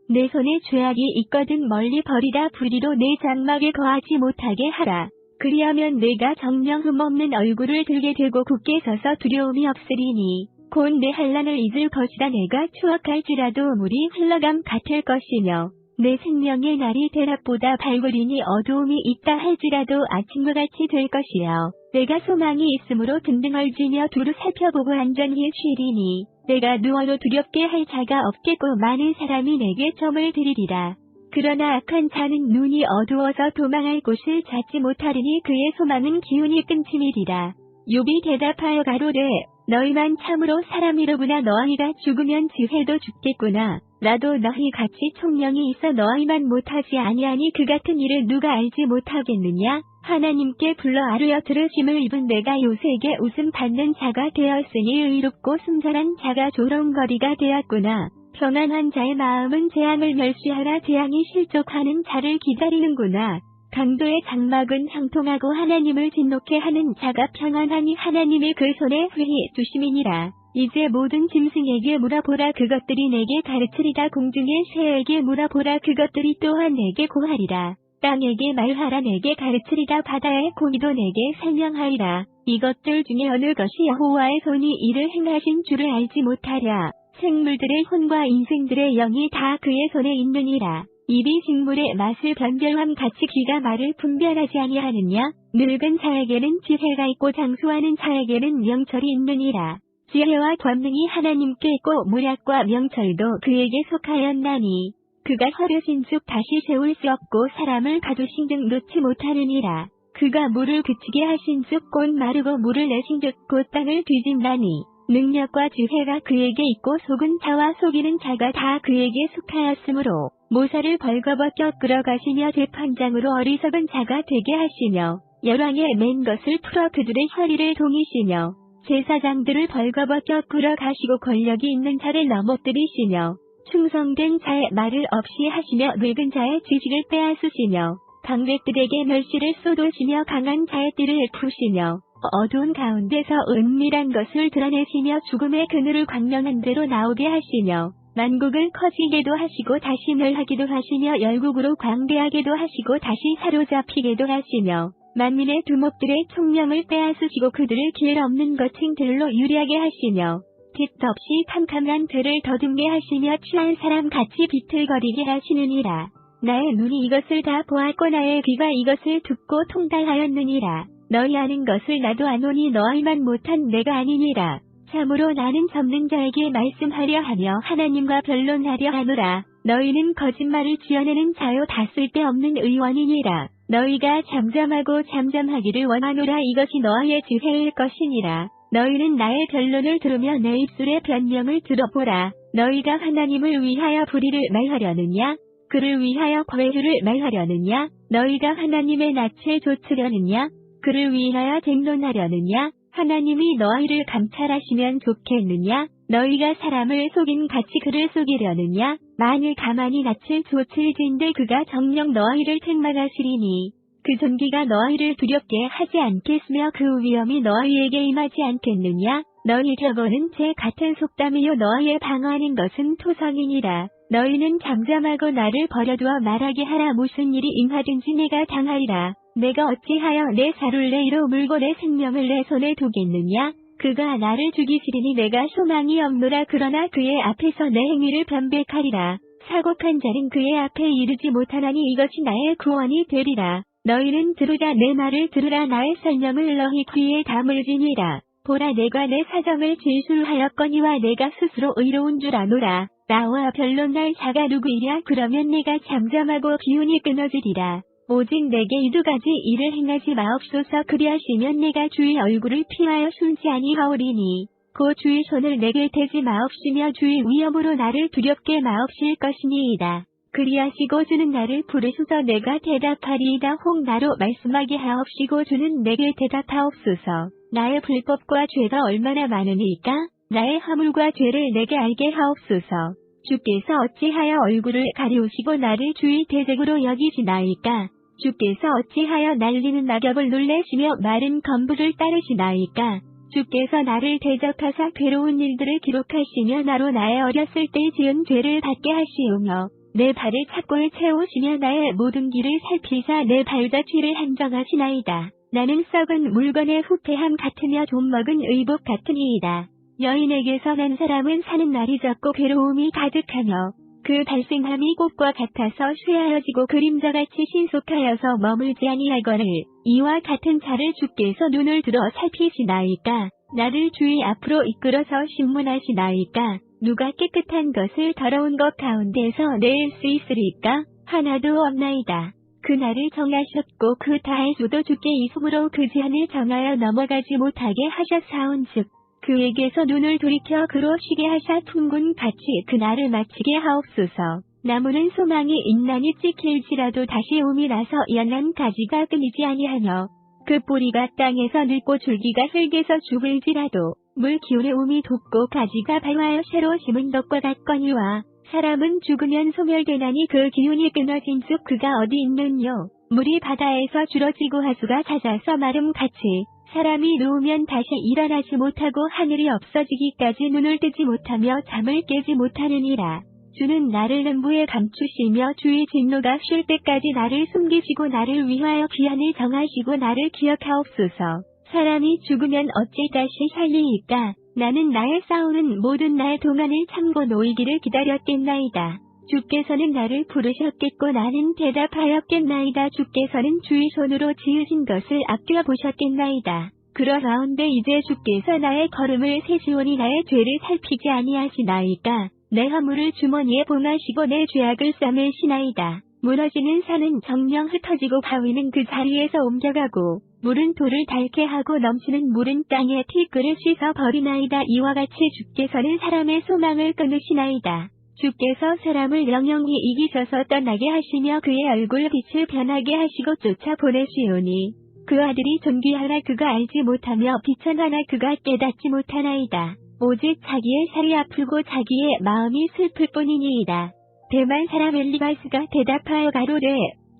내 손에 죄악이 있거든 멀리 버리다 불의로 내 장막에 거하지 못하게 하라. 그리하면 내가 정령 흠없는 얼굴을 들게 되고 굳게 서서 두려움이 없으리니 곧 내 환난을 잊을 것이라. 내가 추억할지라도 물이 흘러감 같을 것이며 내 생명의 날이 대낮보다 밝으리니 어두움이 있다 할지라도 아침과 같이 될 것이요. 내가 소망이 있으므로 든든 얼지며 두루 살펴보고 안전히 쉬리니 내가 누워도 두렵게 할 자가 없겠고 많은 사람이 내게 점을 들이리라. 그러나 악한 자는 눈이 어두워서 도망할 곳을 찾지 못하리니 그의 소망은 기운이 끊김이리라. 욥이 대답하여 가로되 너희만 참으로 사람이로구나. 너희가 죽으면 지혜도 죽겠구나. 나도 너희 같이 총명이 있어 너희만 못하지 아니하니 그 같은 일을 누가 알지 못하겠느냐? 하나님께 불러 아뢰어 들으심을 입은 내가 요새에게 웃음 받는 자가 되었으니 의롭고 순전한 자가 조롱거리가 되었구나. 평안한 자의 마음은 재앙을 멸시하라. 재앙이 실족하는 자를 기다리는구나. 강도의 장막은 형통하고 하나님을 진노케 하는 자가 평안하니 하나님의 그 손에 회히 두심이니라. 이제 모든 짐승에게 물어보라. 그것들이 내게 가르치리라. 공중의 새에게 물어보라. 그것들이 또한 내게 고하리라. 땅에게 말하라. 내게 가르치리라. 바다의 고기도 내게 설명하리라. 이것들 중에 어느 것이 여호와의 손이 이를 행하신 줄을 알지 못하랴. 생물들의 혼과 인생들의 영이 다 그의 손에 있느니라. 입이 식물의 맛을 변별함 같이 귀가 말을 분별하지 아니하느냐? 늙은 자에게는 지혜가 있고 장수하는 자에게는 명철이 있느니라. 지혜와 권능이 하나님께 있고 무략과 명철도 그에게 속하였나니 그가 허르신즉 다시 세울 수 없고 사람을 가두신즉 놓지 못하느니라. 그가 물을 그치게 하신즉 곧 마르고 물을 내신즉 곧 땅을 뒤진다니 능력과 지혜가 그에게 있고 속은 자와 속이는 자가 다 그에게 속하였으므로 모사를 벌거벗겨 끌어가시며 재판장으로 어리석은 자가 되게 하시며 열왕에 맨 것을 풀어 그들의 혈의를 동이시며 제사장들을 벌거벗겨 끌어가시고 권력이 있는 자를 넘어뜨리시며 충성된 자의 말을 없이 하시며 늙은 자의 지식을 빼앗으시며 방백들에게 멸시를 쏟으시며 강한 자의 띠를 푸시며 어두운 가운데서 은밀한 것을 드러내시며 죽음의 그늘을 광명한 대로 나오게 하시며 만국을 커지게도 하시고 다시 멸하기도 하시며 열국으로 광대하게도 하시고 다시 사로잡히게도 하시며 만민의 두목들의 총명을 빼앗으시고 그들을 길 없는 거층들로 유리하게 하시며 빛 없이 캄캄한 들을 더듬게 하시며 취한 사람 같이 비틀거리게 하시느니라. 나의 눈이 이것을 다 보았고 나의 귀가 이것을 듣고 통달하였느니라. 너희 아는 것을 나도 아노니 너희만 못한 내가 아니니라. 참으로 나는 접는 자에게 말씀하려 하며 하나님과 변론하려 하노라. 너희는 거짓말을 지어내는 자요 다 쓸데없는 의원이니라. 너희가 잠잠하고 잠잠하기를 원하노라. 이것이 너희의 지혜일 것이니라. 너희는 나의 변론을 들으며 내 입술의 변명을 들어보라. 너희가 하나님을 위하여 불의를 말하려느냐? 그를 위하여 과회를 말하려느냐? 너희가 하나님의 낯을 좇으려느냐? 그를 위하여 쟁론하려느냐? 하나님이 너희를 감찰하시면 좋겠느냐? 너희가 사람을 속인 같이 그를 속이려느냐? 만일 가만히 낯을 좇을진대 그가 정녕 너희를 책망하시리니 그 존귀가 너희를 두렵게 하지 않겠으며 그 위험이 너희에게 임하지 않겠느냐? 너희 격언은 제 같은 속담이요 너희의 방어하는 것은 토성이니라. 너희는 잠잠하고 나를 버려두어 말하게 하라. 무슨 일이 임하든지 내가 당하리라. 내가 어찌하여 내 살을 내 이로 물고 내 생명을 내 손에 두겠느냐? 그가 나를 죽이시리니 내가 소망이 없노라. 그러나 그의 앞에서 내 행위를 변백하리라. 사곡한 자는 그의 앞에 이르지 못하나니 이것이 나의 구원이 되리라. 너희는 들으라. 내 말을 들으라. 나의 설명을 너희 귀에 담을지니라. 보라 내가 내 사정을 진술하였거니와 내가 스스로 의로운 줄 아노라. 나와 변론할 자가 누구이랴? 그러면 내가 잠잠하고 기운이 끊어지리라. 오직 내게 이 두 가지 일을 행하지 마옵소서. 그리하시면 내가 주의 얼굴을 피하여 숨지 아니하오리니 곧 주의 손을 내게 대지 마옵시며 주의 위엄으로 나를 두렵게 마옵실 것이니이다. 그리하시고 주는 나를 부르소서. 내가 대답하리이다. 혹 나로 말씀하게 하옵시고 주는 내게 대답하옵소서. 나의 불법과 죄가 얼마나 많으니까 나의 허물과 죄를 내게 알게 하옵소서. 주께서 어찌하여 얼굴을 가리우시고 나를 주의 대적으로 여기시나이까? 주께서 어찌하여 날리는 낙엽을 놀래시며 마른 건부를 따르시나이까? 주께서 나를 대적하사 괴로운 일들을 기록하시며 나로 나의 어렸을 때 지은 죄를 받게 하시오며 내 발을 착고에 채우시며 나의 모든 길을 살피사 내 발자취를 한정하시나이다. 나는 썩은 물건의 후패함 같으며 좀먹은 의복 같으니이다. 여인에게서 난 사람은 사는 날이 적고 괴로움이 가득하며 그 발생함이 꽃과 같아서 쇠하여지고 그림자같이 신속하여서 머물지 아니하거늘 이와 같은 자를 주께서 눈을 들어 살피시나이까? 나를 주의 앞으로 이끌어서 신문하시나이까? 누가 깨끗한 것을 더러운 것 가운데서 낼 수 있으리까? 하나도 없나이다. 그날을 정하셨고 그 다해주도 주께 이숨으로 그 제한을 정하여 넘어가지 못하게 하셨사온즉 그에게서 눈을 돌이켜 그로 쉬게 하사 풍군같이 그날을 마치게 하옵소서. 나무는 소망이 있나니 찍힐지라도 다시 움이 나서 연한 가지가 끊이지 아니하며 그 뿌리가 땅에서 늙고 줄기가 흙에서 죽을지라도 물 기울에 움이 돋고 가지가 발화하여 새로 심은 것과 같거니와 사람은 죽으면 소멸되나니 그 기운이 끊어진즉 그가 어디 있느뇨. 물이 바다에서 줄어지고 하수가 잦아서 마름같이 사람이 누우면 다시 일어나지 못하고 하늘이 없어지기까지 눈을 뜨지 못하며 잠을 깨지 못하느니라. 주는 나를 음부에 감추시며 주의 진노가 쉴 때까지 나를 숨기시고 나를 위하여 기한을 정하시고 나를 기억하옵소서. 사람이 죽으면 어찌 다시 살리이까? 나는 나의 싸우는 모든 날 동안을 참고 놓이기를 기다렸겠나이다. 주께서는 나를 부르셨겠고 나는 대답하였겠나이다. 주께서는 주의 손으로 지으신 것을 아껴보셨겠나이다. 그러하온데 이제 주께서 나의 걸음을 세시오니 나의 죄를 살피지 아니하시나이까? 내 허물을 주머니에 봉하시고 내 죄악을 싸매시나이다. 무너지는 산은 정령 흩어지고 바위는 그 자리에서 옮겨가고 물은 돌을 닳게 하고 넘치는 물은 땅에 티끌을 씻어 버리나이다. 이와 같이 주께서는 사람의 소망을 끊으시나이다. 주께서 사람을 영영히 이기셔서 떠나게 하시며 그의 얼굴 빛을 변하게 하시고 쫓아보내시오니 그 아들이 존귀하나 그가 알지 못하며 비천하나 그가 깨닫지 못하나이다. 오직 자기의 살이 아프고 자기의 마음이 슬플 뿐이니이다. 대만 사람 엘리바스가 대답하여 가로되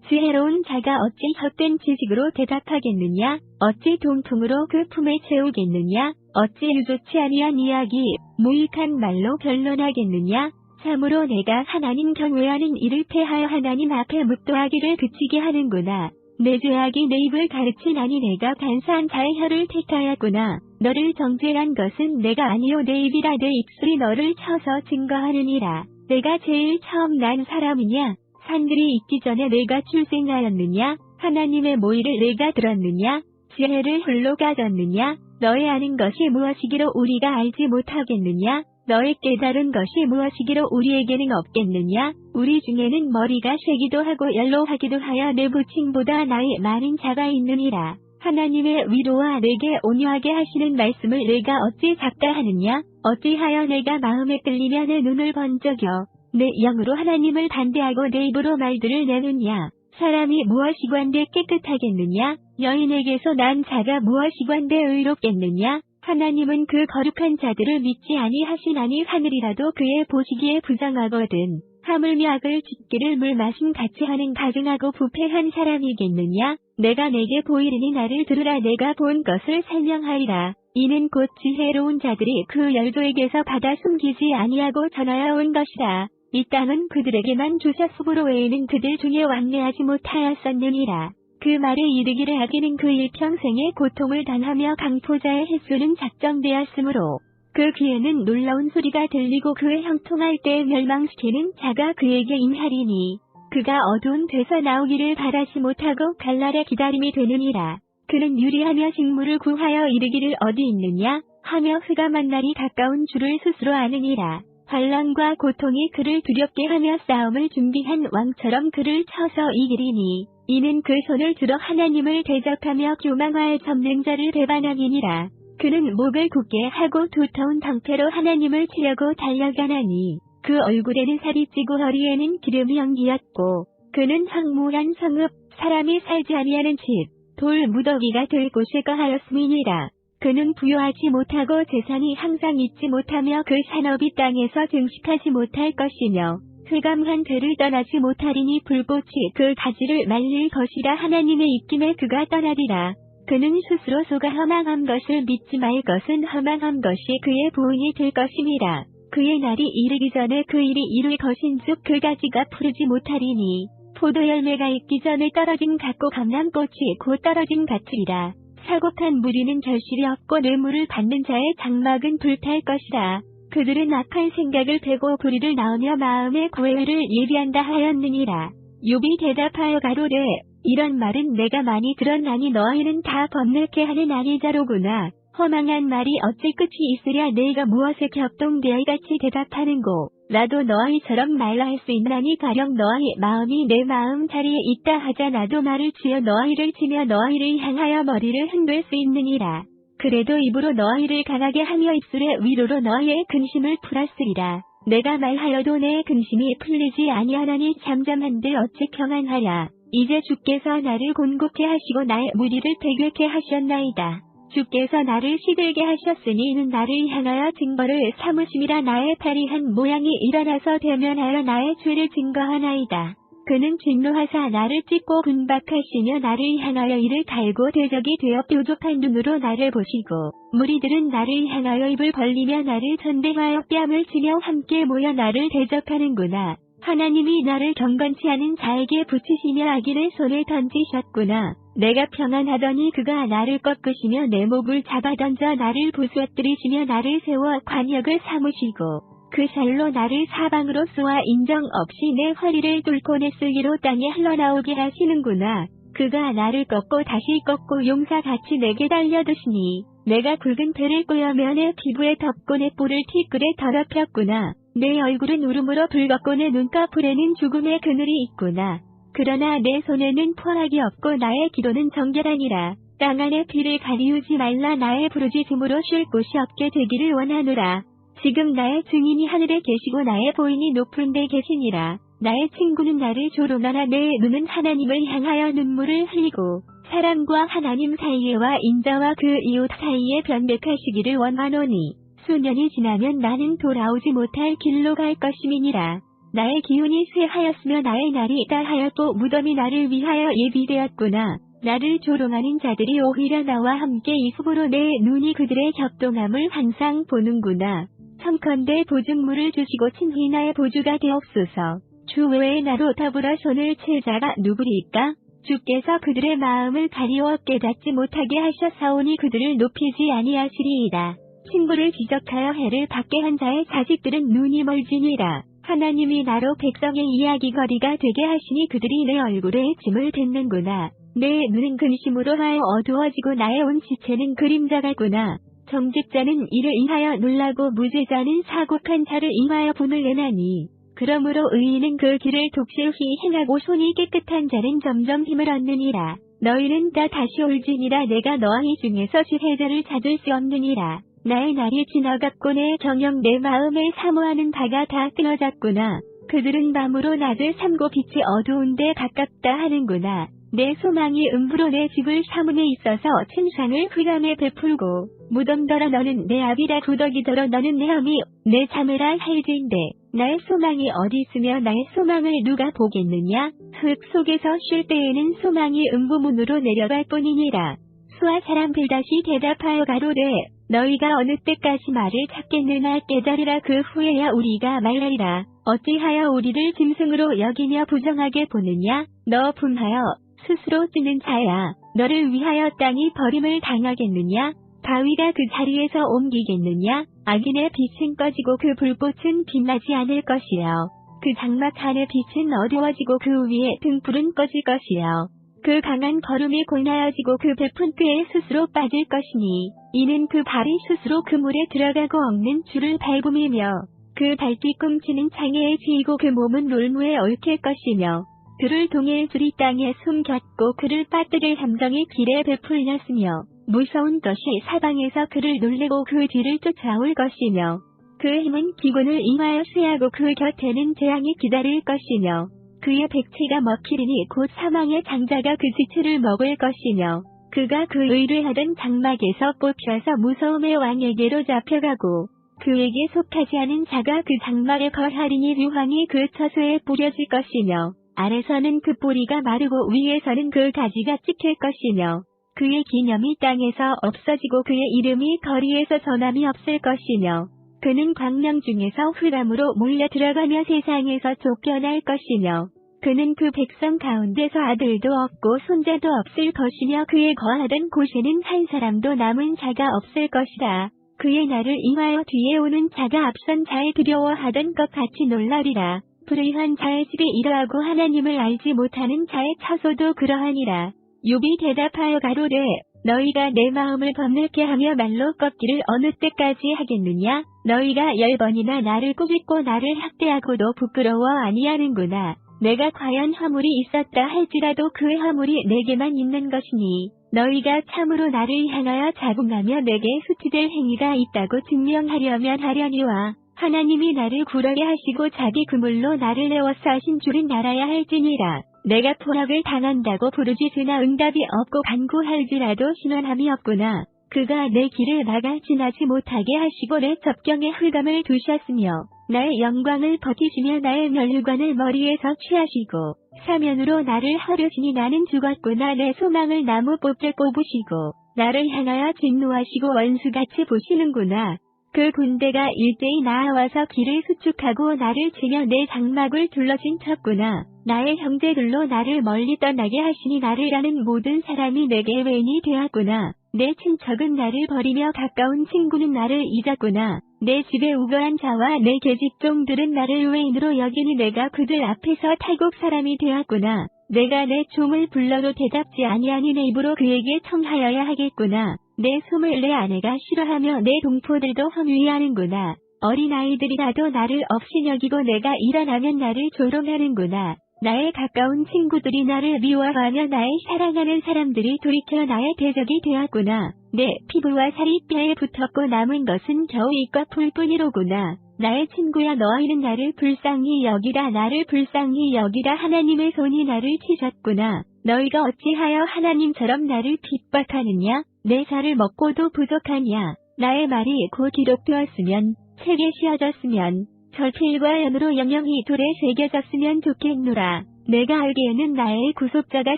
지혜로운 자가 어찌 헛된 지식으로 대답하겠느냐? 어찌 동통으로 그 품에 채우겠느냐? 어찌 유조치 아니한 이야기, 무익한 말로 변론하겠느냐? 참으로 내가 하나님 경외하는 이를 패하여 하나님 앞에 묵도하기를 그치게 하는구나. 내 죄악이 내 입을 가르치나니 내가 간사한 자의 혀를 택하였구나. 너를 정죄한 것은 내가 아니요 내 입이라. 내 입술이 너를 쳐서 증거하느니라. 내가 제일 처음 난 사람이냐? 산들이 있기 전에 내가 출생하였느냐? 하나님의 모의를 내가 들었느냐? 지혜를 홀로 가졌느냐? 너의 아는 것이 무엇이기로 우리가 알지 못하겠느냐? 너의 깨달은 것이 무엇이기로 우리에게는 없겠느냐? 우리 중에는 머리가 쇠기도 하고 연로하기도 하여 내 부친보다 나이 많은 자가 있느니라. 하나님의 위로와 내게 온유하게 하시는 말씀을 내가 어찌 작다 하느냐? 어찌하여 내가 마음에 끌리며 내 눈을 번쩍여 내 영으로 하나님을 반대하고 내 입으로 말들을 내느냐? 사람이 무엇이관대 깨끗하겠느냐? 여인에게서 난 자가 무엇이관대 의롭겠느냐? 하나님은 그 거룩한 자들을 믿지 아니하시나니 하늘이라도 그의 보시기에 부정하거든. 하물며 악을 짓기를 물 마심 같이 하는 가증하고 부패한 사람이겠느냐? 내가 내게 보이리니 나를 들으라. 내가 본 것을 설명하리라. 이는 곧 지혜로운 자들이 그 열조에게서 받아 숨기지 아니하고 전하여 온 것이라. 이 땅은 그들에게만 주셨으므로 외에는 그들 중에 왕래하지 못하였었느니라. 그 말에 이르기를 악인은 그 일평생의 고통을 당하며 강포자의 횟수는 작정되었으므로 그 귀에는 놀라운 소리가 들리고 그의 형통할 때에 멸망시키는 자가 그에게 임하리니 그가 어두운 데서 나오기를 바라지 못하고 갈날의 기다림이 되느니라. 그는 유리하며 식물을 구하여 이르기를 어디 있느냐 하며 흑암한 날이 가까운 줄을 스스로 아느니라. 환난과 고통이 그를 두렵게 하며 싸움을 준비한 왕처럼 그를 쳐서 이기리니 이는 그 손을 들어 하나님을 대적하며 교망하여 점능자를 배반함이니라. 그는 목을 굳게 하고 두터운 방패로 하나님을 치려고 달려가나니 그 얼굴에는 살이 찌고 허리에는 기름이 엉기었고 그는 황무한 성읍 사람이 살지 아니하는 집 돌 무더기가 될 곳에 거하였음이니라. 그는 부유하지 못하고 재산이 항상 있지 못하며 그 산업이 땅에서 증식하지 못할 것이며 흑암한 배를 떠나지 못하리니 불꽃이 그 가지를 말릴 것이라. 하나님의 입김에 그가 떠나리라. 그는 스스로 속아 허망한 것을 믿지 말 것은 허망한 것이 그의 보응이 될 것이니라. 그의 날이 이르기 전에 그 일이 이룰 것인즉 그 가지가 푸르지 못하리니 포도열매가 익기 전에 떨어진 같고 감람꽃이 곧 떨어진 같으리라. 사곡한 무리는 결실이 없고 뇌물을 받는 자의 장막은 불탈 것이라. 그들은 악한 생각을 베고 불의를 낳으며 마음의 고해를 예비한다 하였느니라. 욥이 대답하여 가로되 이런 말은 내가 많이 들었나니 너희는 다 번뇌케 하는 아니자로구나. 허망한 말이 어찌 끝이 있으랴. 내가 무엇에 격동되어 같이 대답하는고. 나도 너희처럼 말로 할 수 있나니 가령 너희 마음이 내 마음 자리에 있다 하자 나도 말을 지어 너희를 치며 너희를 향하여 머리를 흔들 수 있느니라. 그래도 입으로 너희를 강하게 하며 입술의 위로로 너희의 근심을 풀었으리라. 내가 말하여도 내 근심이 풀리지 아니하나니 잠잠한들 어찌 평안하랴. 이제 주께서 나를 곤곡해 하시고 나의 무리를 배괴케 하셨나이다. 주께서 나를 시들게 하셨으니 이는 나를 향하여 증거를 삼으심이라. 나의 팔이 한 모양이 일어나서 대면하여 나의 죄를 증거하나이다. 그는 진노하사 나를 찢고 분박하시며 나를 향하여 이를 갈고 대적이 되어 뾰족한 눈으로 나를 보시고 무리들은 나를 향하여 입을 벌리며 나를 전대하여 뺨을 치며 함께 모여 나를 대적하는구나. 하나님이 나를 경건치 않은 자에게 붙이시며 악인의 손에 던지셨구나. 내가 평안하더니 그가 나를 꺾으시며 내 목을 잡아 던져 나를 부수어뜨리시며 나를 세워 관역을 삼으시고 그 살로 나를 사방으로 쏘아 인정 없이 내 허리를 뚫고 내 쓸기로 땅에 흘러나오게 하시는구나. 그가 나를 꺾고 다시 꺾고 용사같이 내게 달려드시니 내가 굵은 배를 꼬여며 내 피부에 덮고 내 뿔을 티끌에 더럽혔구나. 내 얼굴은 울음으로 붉었고 내 눈꺼풀에는 죽음의 그늘이 있구나. 그러나 내 손에는 포악이 없고 나의 기도는 정결하니라. 땅 안에 피를 가리우지 말라. 나의 부르짖음으로 쉴 곳이 없게 되기를 원하노라. 지금 나의 증인이 하늘에 계시고 나의 보인이 높은 데 계시니라. 나의 친구는 나를 조롱하나 내 눈은 하나님을 향하여 눈물을 흘리고 사람과 하나님 사이에와 인자와 그 이웃 사이에 변백하시기를 원하노니 수년이 지나면 나는 돌아오지 못할 길로 갈 것임이니라. 나의 기운이 쇠하였으며 나의 날이 다하였고 무덤이 나를 위하여 예비되었구나. 나를 조롱하는 자들이 오히려 나와 함께 이후로 내 눈이 그들의 격동함을 항상 보는구나. 청컨대 보증물을 주시고 친히 나의 보주가 되옵소서. 주 외에 나로 더불어 손을 칠 자가 누구리까? 주께서 그들의 마음을 가리워 깨닫지 못하게 하셨사오니 그들을 높이지 아니하시리이다. 친구를 지적하여 해를 받게 한 자의 자식들은 눈이 멀지니라. 하나님이 나로 백성의 이야기거리가 되게 하시니 그들이 내 얼굴에 짐을 뱉는구나. 내 눈은 근심으로 하여 어두워지고 나의 온 지체는 그림자 같구나. 정직자는 이를 인하여 놀라고 무죄자는 사곡한 자를 인하여 분을 내나니. 그러므로 의인은 그 길을 독실히 행하고 손이 깨끗한 자는 점점 힘을 얻느니라. 너희는 다 다시 올지니라. 내가 너희 중에서 지혜자를 찾을 수 없느니라. 나의 날이 지나갔고 내 경영 내 마음을 사모하는 바가 다 끊어졌구나. 그들은 밤으로 낮을 삼고 빛이 어두운데 가깝다 하는구나. 내 소망이 음부로 내 집을 사문에 있어서 침상을 흑암에 베풀고 무덤더러 너는 내 압이라 구더기더러 너는 내 함이 내 자매라 할진대. 나의 소망이 어디 있으며 나의 소망을 누가 보겠느냐? 흙 속에서 쉴 때에는 소망이 음부문으로 내려갈 뿐이니라. 수아 사람 빌다시 대답하여 가로되 너희가 어느 때까지 말을 찾겠느냐? 깨달으라. 그 후에야 우리가 말하리라. 어찌하여 우리를 짐승으로 여기며 부정하게 보느냐? 너 분하여 스스로 찌는 자야. 너를 위하여 땅이 버림을 당하겠느냐? 바위가 그 자리에서 옮기겠느냐? 악인의 빛은 꺼지고 그 불꽃은 빛나지 않을 것이요. 그 장막 안의 빛은 어두워지고 그 위에 등불은 꺼질 것이요. 그 강한 걸음이 골라여지고 그 베푼 꾀에 스스로 빠질 것이니 이는 그 발이 스스로 그 물에 들어가고 없는 줄을 밟음이며 그 발뒤꿈치는 창해에 지이고 그 몸은 놀무에 얽힐 것이며 그를 동일 줄이 땅에 숨겼고 그를 빠뜨릴 함정이 길에 베풀렸으며 무서운 것이 사방에서 그를 놀래고 그 뒤를 쫓아올 것이며 그 힘은 기근을 인하여 쇠하고 그 곁에는 재앙이 기다릴 것이며 그의 백체가 먹히리니 곧 사망의 장자가 그 지체를 먹을 것이며 그가 그 의뢰하던 장막에서 뽑혀서 무서움의 왕에게로 잡혀가고 그에게 속하지 않은 자가 그 장막에 거하리니 유황이 그 처소에 뿌려질 것이며 아래서는 그 뿌리가 마르고 위에서는 그 가지가 찍힐 것이며 그의 기념이 땅에서 없어지고 그의 이름이 거리에서 전함이 없을 것이며 그는 광명 중에서 흑암으로 몰려 들어가며 세상에서 쫓겨날 것이며 그는 그 백성 가운데서 아들도 없고 손자도 없을 것이며 그의 거하던 곳에는 한 사람도 남은 자가 없을 것이라. 그의 날을 이하여 뒤에 오는 자가 앞선 자에 두려워하던 것 같이 놀라리라. 불의한 자의 집이 이러하고 하나님을 알지 못하는 자의 처소도 그러하니라. 욥이 대답하여 가로되 너희가 내 마음을 번뇌케 하며 말로 꺾기를 어느 때까지 하겠느냐? 너희가 10번이나 나를 꾸짖고 나를 학대하고도 부끄러워 아니하는구나. 내가 과연 허물이 있었다 할지라도 그 허물이 내게만 있는 것이니 너희가 참으로 나를 향하여 자궁하며 내게 수치될 행위가 있다고 증명하려면 하려니와 하나님이 나를 구하게 하시고 자기 그물로 나를 내어서 하신 줄은 알아야 할지니라. 내가 포악을 당한다고 부르짖으나 응답이 없고 간구할지라도 신원함이 없구나. 그가 내 길을 막아 지나지 못하게 하시고 내 접경에 흑암을 두셨으며 나의 영광을 버티시며 나의 멸관을 머리에서 취하시고 사면으로 나를 허르시니 나는 죽었구나. 내 소망을 나무 뽑듯 뽑으시고 나를 향하여 진노하시고 원수같이 보시는구나. 그 군대가 일제히 나아와서 길을 수축하고 나를 치며 내 장막을 둘러진 쳤구나. 나의 형제들로 나를 멀리 떠나게 하시니 나를 아는 모든 사람이 내게 외인이 되었구나. 내 친척은 나를 버리며 가까운 친구는 나를 잊었구나. 내 집에 우거한 자와 내 계집종들은 나를 외인으로 여기니 내가 그들 앞에서 탈곡 사람이 되었구나. 내가 내 종을 불러도 대답지 아니하니 내 입으로 그에게 청하여야 하겠구나. 내 소물 내 아내가 싫어하며 내 동포들도 허무해하는구나. 어린아이들이라도 나를 없이 여기고 내가 일어나면 나를 조롱하는구나. 나의 가까운 친구들이 나를 미워하며 나의 사랑하는 사람들이 돌이켜 나의 대적이 되었구나. 내 피부와 살이 뼈에 붙었고 남은 것은 겨우 이과 풀뿐이로구나. 나의 친구야 너희는 나를 불쌍히 여기라. 나를 불쌍히 여기라. 하나님의 손이 나를 치셨구나. 너희가 어찌하여 하나님처럼 나를 핍박하느냐? 내 살을 먹고도 부족하냐? 나의 말이 곧 기록되었으면 책에 씌어졌으면 절필과 연으로 영영이 돌에 새겨졌으면 좋겠노라. 내가 알기에는 나의 구속자가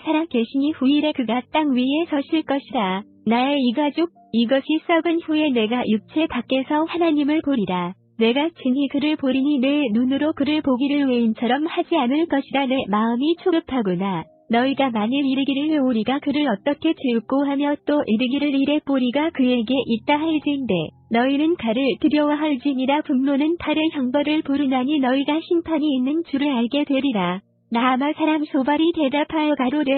살아계시니 후일에 그가 땅 위에 서실 것이라. 나의 이 가족 이것이 썩은 후에 내가 육체 밖에서 하나님을 보리라. 내가 친히 그를 보리니 내 눈으로 그를 보기를 외인처럼 하지 않을 것이라. 내 마음이 초급하구나. 너희가 만일 이르기를 우리가 그를 어떻게 지을꼬 하며 또 이르기를 이래 보리가 그에게 있다 할진대 너희는 가를 두려워할지니라. 분노는 달의 형벌을 부르나니 너희가 심판이 있는 줄을 알게 되리라. 나아마 사람 소발이 대답하여 가로되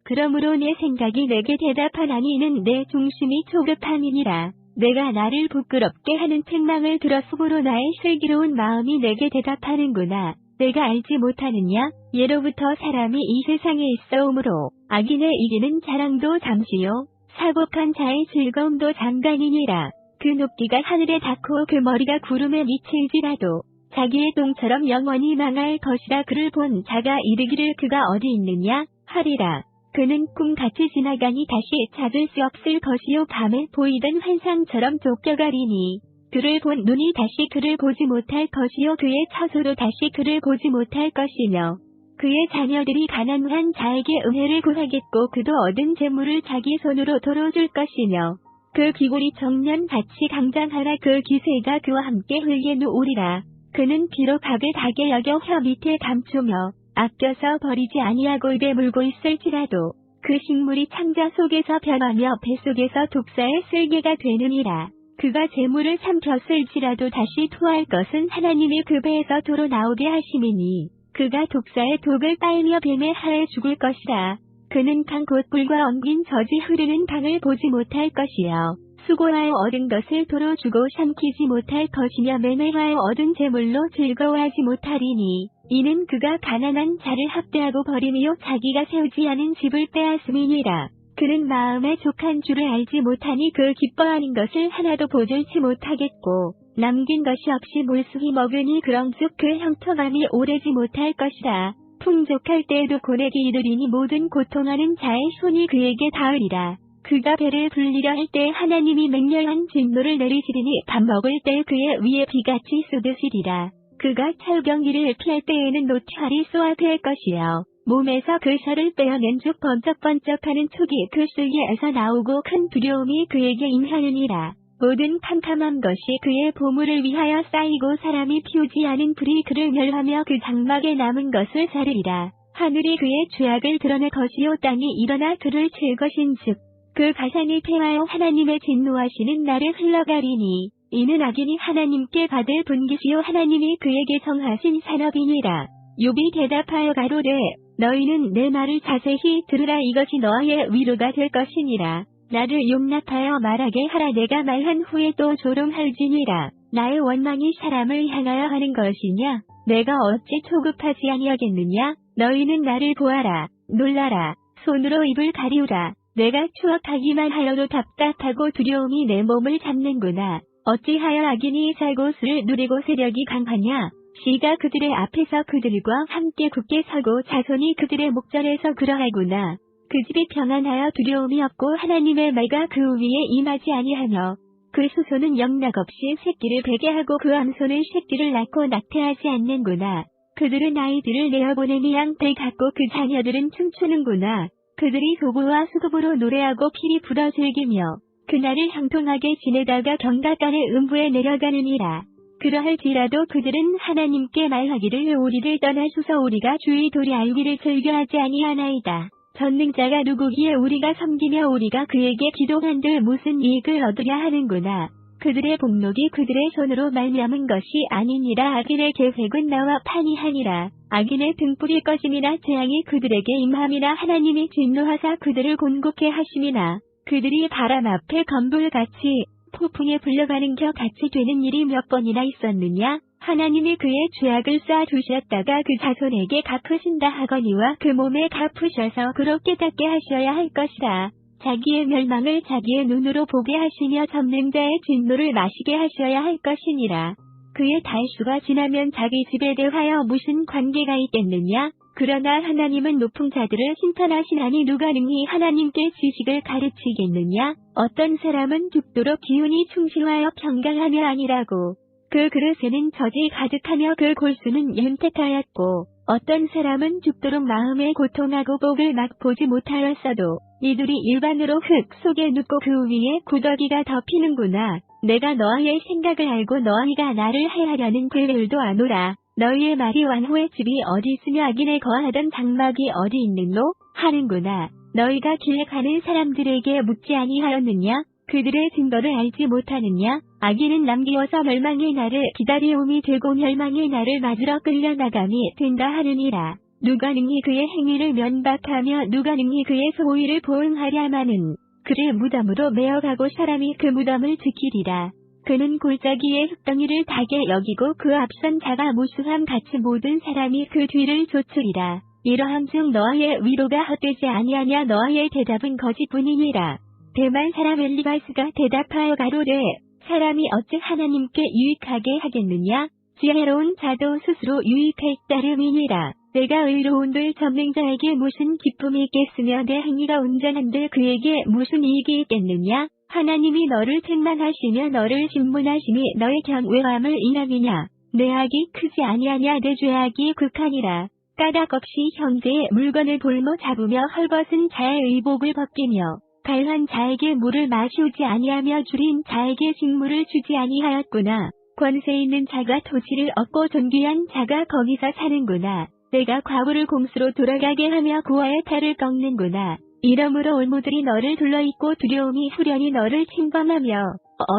그러므로 내 생각이 내게 대답하나니 이는 내 중심이 초급함이니라. 내가 나를 부끄럽게 하는 책망을 들어 속으로 나의 슬기로운 마음이 내게 대답하는구나. 내가 알지 못하느냐? 예로부터 사람이 이 세상에 있어오므로 악인의 이기는 자랑도 잠시요 사곡한 자의 즐거움도 잠깐이니라. 그 높이가 하늘에 닿고 그 머리가 구름에 미칠지라도 자기의 똥처럼 영원히 망할 것이라. 그를 본 자가 이르기를 그가 어디 있느냐 하리라. 그는 꿈같이 지나가니 다시 찾을 수 없을 것이요 밤에 보이던 환상처럼 쫓겨가리니 그를 본 눈이 다시 그를 보지 못할 것이요 그의 처소로 다시 그를 보지 못할 것이며 그의 자녀들이 가난한 자에게 은혜를 구하겠고 그도 얻은 재물을 자기 손으로 도로 줄 것이며 그 귀골이 정년같이 강장하라. 그 기세가 그와 함께 흘게 누우리라. 그는 비록 악을 다게 여겨 혀 밑에 감추며 아껴서 버리지 아니하고 입에 물고 있을지라도 그 식물이 창자 속에서 변하며 뱃속에서 독사의 쓸개가 되느니라. 그가 재물을 삼켰을지라도 다시 토할 것은 하나님이 그 배에서 도로 나오게 하심이니 그가 독사의 독을 빨며 뱀에 하에 죽을 것이라. 그는 강 곧 불과 엉긴 젖이 흐르는 강을 보지 못할 것이요 수고하여 얻은 것을 도로 주고 삼키지 못할 것이며 매매하여 얻은 재물로 즐거워하지 못하리니 이는 그가 가난한 자를 학대하고 버리며 자기가 세우지 않은 집을 빼앗음이니라. 그는 마음에 족한 줄을 알지 못하니 그 기뻐하는 것을 하나도 보질치 못하겠고 남긴 것이 없이 몰수히 먹으니 그런즉 그 형통함이 오래지 못할 것이라. 풍족할 때에도 고내기 이르리니 모든 고통하는 자의 손이 그에게 닿으리라. 그가 배를 불리려 할 때 하나님이 맹렬한 진노를 내리시리니 밥 먹을 때 그의 위에 비같이 쏟으시리라. 그가 철경기를 피할 때에는 노철이 쏘아댈 것이요. 몸에서 그 셔를 빼어낸 쭉 번쩍번쩍하는 촉이 그 슬개에서 나오고 큰 두려움이 그에게 임하느니라. 모든 캄캄한 것이 그의 보물을 위하여 쌓이고 사람이 피우지 않은 불이 그를 멸하며 그 장막에 남은 것을 자르리라. 하늘이 그의 죄악을 드러낼 것이요 땅이 일어나 그를 칠 것인즉 그 가산이 패하여 하나님의 진노하시는 날에 흘러가리니 이는 악인이 하나님께 받을 분깃이요 하나님이 그에게 정하신 산업이니라. 욥이 대답하여 가로되 너희는 내 말을 자세히 들으라. 이것이 너의 위로가 될 것이니라. 나를 용납하여 말하게 하라. 내가 말한 후에 또 조롱할지니라. 나의 원망이 사람을 향하여 하는 것이냐? 내가 어찌 초급하지 아니하겠느냐? 너희는 나를 보아라. 놀라라. 손으로 입을 가리우라. 내가 추억하기만 하여도 답답하고 두려움이 내 몸을 잡는구나. 어찌하여 악인이 잘 곳을 누리고 세력이 강하냐? 시가 그들의 앞에서 그들과 함께 굳게 서고 자손이 그들의 목전에서 그러하구나. 그 집이 평안하여 두려움이 없고 하나님의 말과 그 위에 임하지 아니하며 그 수소는 영락없이 새끼를 베게 하고 그 암소는 새끼를 낳고 낙태하지 않는구나. 그들은 아이들을 내어보내니 양떼 같고 그 자녀들은 춤추는구나. 그들이 도구와 수금으로 노래하고 피리 불어 즐기며 그날을 형통하게 지내다가 경각간의 음부에 내려가느니라. 그러할지라도 그들은 하나님께 말하기를 우리를 떠나소서. 우리가 주의 도리 알기를 즐겨하지 아니하나이다. 전능자가 누구기에 우리가 섬기며 우리가 그에게 기도한들 무슨 이익을 얻으려 하는구나. 그들의 복록이 그들의 손으로 말미암은 것이 아니니라. 악인의 계획은 나와 판이하니라. 악인의 등불이 꺼짐이나 재앙이 그들에게 임함이나 하나님이 진노하사 그들을 곤곡해 하심이나 그들이 바람 앞에 검불같이 폭풍에 불려가는 겨 같이 되는 일이 몇 번이나 있었느냐? 하나님이 그의 죄악을 쌓아두셨다가 그 자손에게 갚으신다 하거니와 그 몸에 갚으셔서 그로 깨닫게 하셔야 할 것이라. 자기의 멸망을 자기의 눈으로 보게 하시며 전능자의 진노를 마시게 하셔야 할 것이니라. 그의 달수가 지나면 자기 집에 대하여 무슨 관계가 있겠느냐? 그러나 하나님은 높은 자들을 심판하시나니 누가 능히 하나님께 지식을 가르치겠느냐? 어떤 사람은 죽도록 기운이 충실하여 평강하며 아니라고. 그 그릇에는 젖이 가득하며 그 골수는 윤택하였고 어떤 사람은 죽도록 마음에 고통하고 복을 맛보지 못하였어도 이들이 일반으로 흙 속에 눕고 그 위에 구더기가 덮이는구나. 내가 너희의 생각을 알고 너희가 나를 해하려는 계획도 아노라. 너희의 말이 완호의 집이 어디 있으며 악인의 거하던 장막이 어디 있는노? 하는구나. 너희가 기획하는 사람들에게 묻지 아니하였느냐? 그들의 증거를 알지 못하느냐? 악인은 남기어서 멸망의 날을 기다리움이 되고 멸망의 날을 맞으러 끌려나감이 된다 하느니라. 누가 능히 그의 행위를 면박하며 누가 능히 그의 소위를 보응하랴마는 그를 무덤으로 메어가고 사람이 그 무덤을 지키리라. 그는 골짜기의 흙덩이를 닭에 여기고 그 앞선 자가 무수함 같이 모든 사람이 그 뒤를 좇으리라. 이러함중 너희의 위로가 헛되지 아니하냐? 너희의 대답은 거짓뿐이니라. 대만 사람 엘리바스가 대답하여 가로되 사람이 어찌 하나님께 유익하게 하겠느냐? 지혜로운 자도 스스로 유익할 따름이니라. 내가 의로운들 전능자에게 무슨 기쁨이 있겠으며 내 행위가 온전한들 그에게 무슨 이익이 있겠느냐? 하나님이 너를 책망하시며 너를 심문하심이 너의 경외함을 인함이냐? 내 악이 크지 아니하냐? 내 죄악이 극하니라. 까닭 없이 형제의 물건을 볼모 잡으며 헐벗은 자의 의복을 벗기며 갈한 자에게 물을 마시우지 아니하며 줄인 자에게 식물을 주지 아니하였구나. 권세 있는 자가 토지를 얻고 존귀한 자가 거기서 사는구나. 내가 과부를 공수로 돌아가게 하며 고아의 탈을 꺾는구나. 이러므로 올무들이 너를 둘러있고 두려움이 후련히 너를 침범하며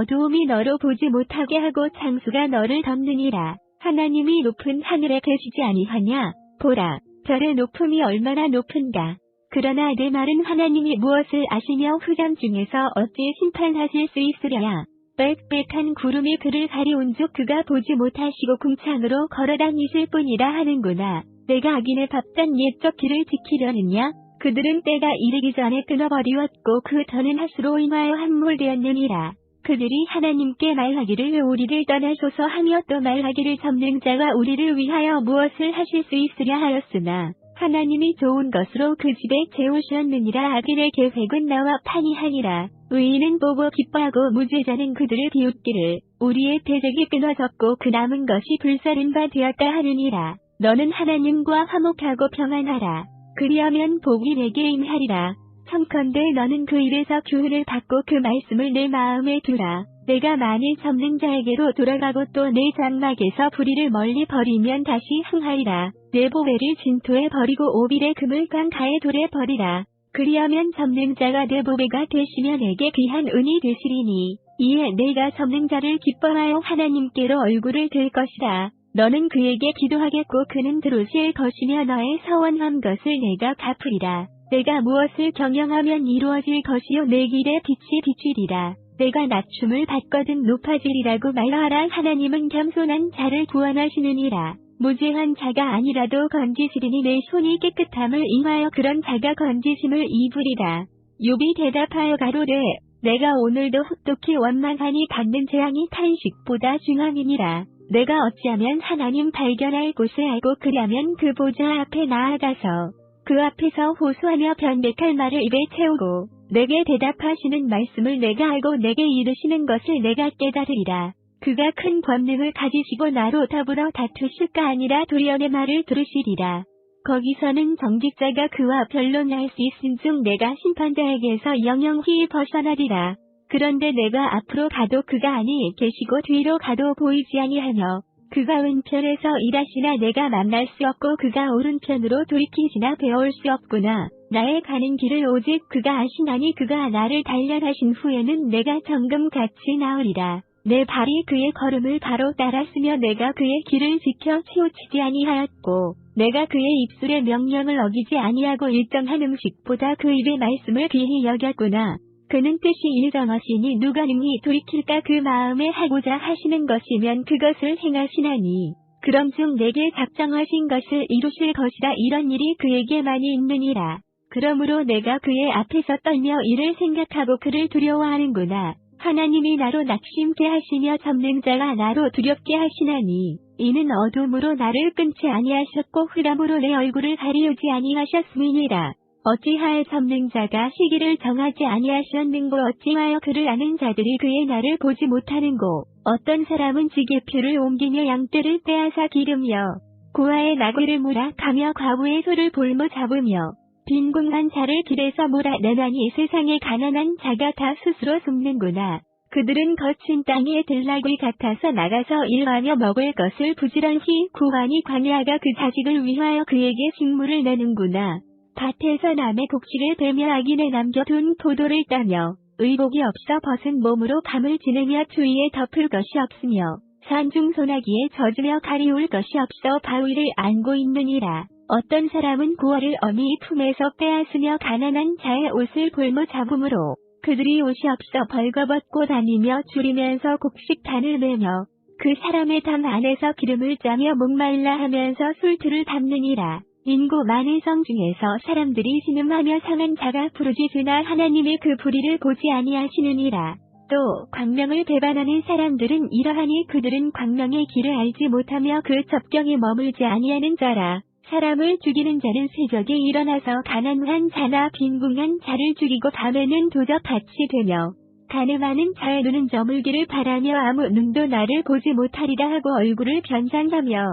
어두움이 너로 보지 못하게 하고 창수가 너를 덮느니라. 하나님이 높은 하늘에 계시지 아니하냐? 보라, 별의 높음이 얼마나 높은가. 그러나 내 말은 하나님이 무엇을 아시며 후장 중에서 어찌 심판하실 수 있으랴. 빽빽한 구름이 그를 가리운즉 그가 보지 못하시고 궁창으로 걸어다니실 뿐이라 하는구나. 내가 악인의 밥잔 옛적 길을 지키려느냐? 그들은 때가 이르기 전에 끊어버리었고 그 터는 하수로 인하여 함몰되었느니라. 그들이 하나님께 말하기를 우리를 떠나소서 하며 또 말하기를 전능자가 우리를 위하여 무엇을 하실 수 있으랴 하였으나 하나님이 좋은 것으로 그 집에 재우셨느니라. 악인의 계획은 나와 판이하니라. 의인은 보고 기뻐하고 무죄자는 그들을 비웃기를 우리의 대적이 끊어졌고 그 남은 것이 불사른 바 되었다 하느니라. 너는 하나님과 화목하고 평안하라. 그리하면 복이 내게 임하리라. 청컨대 너는 그 입에서 교훈을 받고 그 말씀을 내 마음에 두라. 내가 만일 접는 자에게로 돌아가고 또 내 장막에서 불의를 멀리 버리면 다시 흥하리라. 내 보배를 진토에 버리고 오빌의 금을 강가에 돌에 버리라. 그리하면 접는 자가 내 보배가 되시며 내게 귀한 은이 되시리니 이에 내가 접는 자를 기뻐하여 하나님께로 얼굴을 들 것이라. 너는 그에게 기도하겠고 그는 들으실 것이며 너의 서원한 것을 내가 갚으리라. 내가 무엇을 경영하면 이루어질 것이요 내 길에 빛이 비추리라. 내가 낮춤을 받거든 높아지리라고 말하라. 하나님은 겸손한 자를 구원하시느니라. 무죄한 자가 아니라도 건지시리니 내 손이 깨끗함을 인하여 그런 자가 건지심을 입으리라. 욥이 대답하여 가로되 내가 오늘도 혹독히 원망하니 받는 재앙이 탄식보다 중함이니라. 내가 어찌하면 하나님 발견할 곳을 알고 그리하면 그 보좌 앞에 나아가서 그 앞에서 호소하며 변백할 말을 입에 채우고 내게 대답하시는 말씀을 내가 알고 내게 이르시는 것을 내가 깨달으리라. 그가 큰 권능을 가지시고 나로 더불어 다투실까 아니라 도리어 내 말을 들으시리라. 거기서는 정직자가 그와 변론할 수 있은즉 내가 심판자에게서 영영히 벗어나리라. 그런데 내가 앞으로 가도 그가 아니 계시고 뒤로 가도 보이지 아니하며 그가 왼편에서 일하시나 내가 만날 수 없고 그가 오른편으로 돌이키시나 배울 수 없구나. 나의 가는 길을 오직 그가 아시나니 그가 나를 단련하신 후에는 내가 정금같이 나으리라. 내 발이 그의 걸음을 바로 따랐으며 내가 그의 길을 지켜 치우치지 아니하였고 내가 그의 입술의 명령을 어기지 아니하고 일정한 음식보다 그 입의 말씀을 귀히 여겼구나. 그는 뜻이 일정하시니 누가 능히 돌이킬까. 그 마음에 하고자 하시는 것이면 그것을 행하시나니 그럼즉 내게 작정하신 것을 이루실 것이라. 이런 일이 그에게 많이 있느니라. 그러므로 내가 그의 앞에서 떨며 이를 생각하고 그를 두려워하는구나. 하나님이 나로 낙심케 하시며 접는 자가 나로 두렵게 하시나니 이는 어둠으로 나를 끊지 아니하셨고 흑암으로 내 얼굴을 가리우지 아니하셨음이니라. 어찌하여 접는 자가 시기를 정하지 아니하셨는고 어찌하여 그를 아는 자들이 그의 날을 보지 못하는고 어떤 사람은 지게표를 옮기며 양떼를 빼앗아 기르며 고아의 나귀를 몰아가며 과부의 소를 볼모 잡으며 빈궁한 자를 길에서 몰아내나니 세상에 가난한 자가 다 스스로 숨는구나. 그들은 거친 땅에 들나귀 같아서 나가서 일하며 먹을 것을 부지런히 구하니 광야가 그 자식을 위하여 그에게 식물을 내는구나. 밭에서 남의 곡식을 베며 악인에 남겨둔 포도를 따며 의복이 없어 벗은 몸으로 밤을 지내며 추위에 덮을 것이 없으며 산중 소나기에 젖으며 가리울 것이 없어 바위를 안고 있느니라. 어떤 사람은 고아를 어미 품에서 빼앗으며 가난한 자의 옷을 볼모 잡음으로 그들이 옷이 없어 벌거벗고 다니며 줄이면서 곡식단을 매며 그 사람의 담 안에서 기름을 짜며 목말라 하면서 술틀을 밟느니라. 인구 많은 성 중에서 사람들이 신음하며 상한 자가 부르짖으나 하나님의 그 불의를 보지 아니하시느니라. 또 광명을 배반하는 사람들은 이러하니 그들은 광명의 길을 알지 못하며 그 접경에 머물지 아니하는 자라. 사람을 죽이는 자는 세적에 일어나서 가난한 자나 빈궁한 자를 죽이고 밤에는 도적같이 되며 가늠하는 자의 눈은 저물기를 바라며 아무 눈도 나를 보지 못하리라 하고 얼굴을 변상하며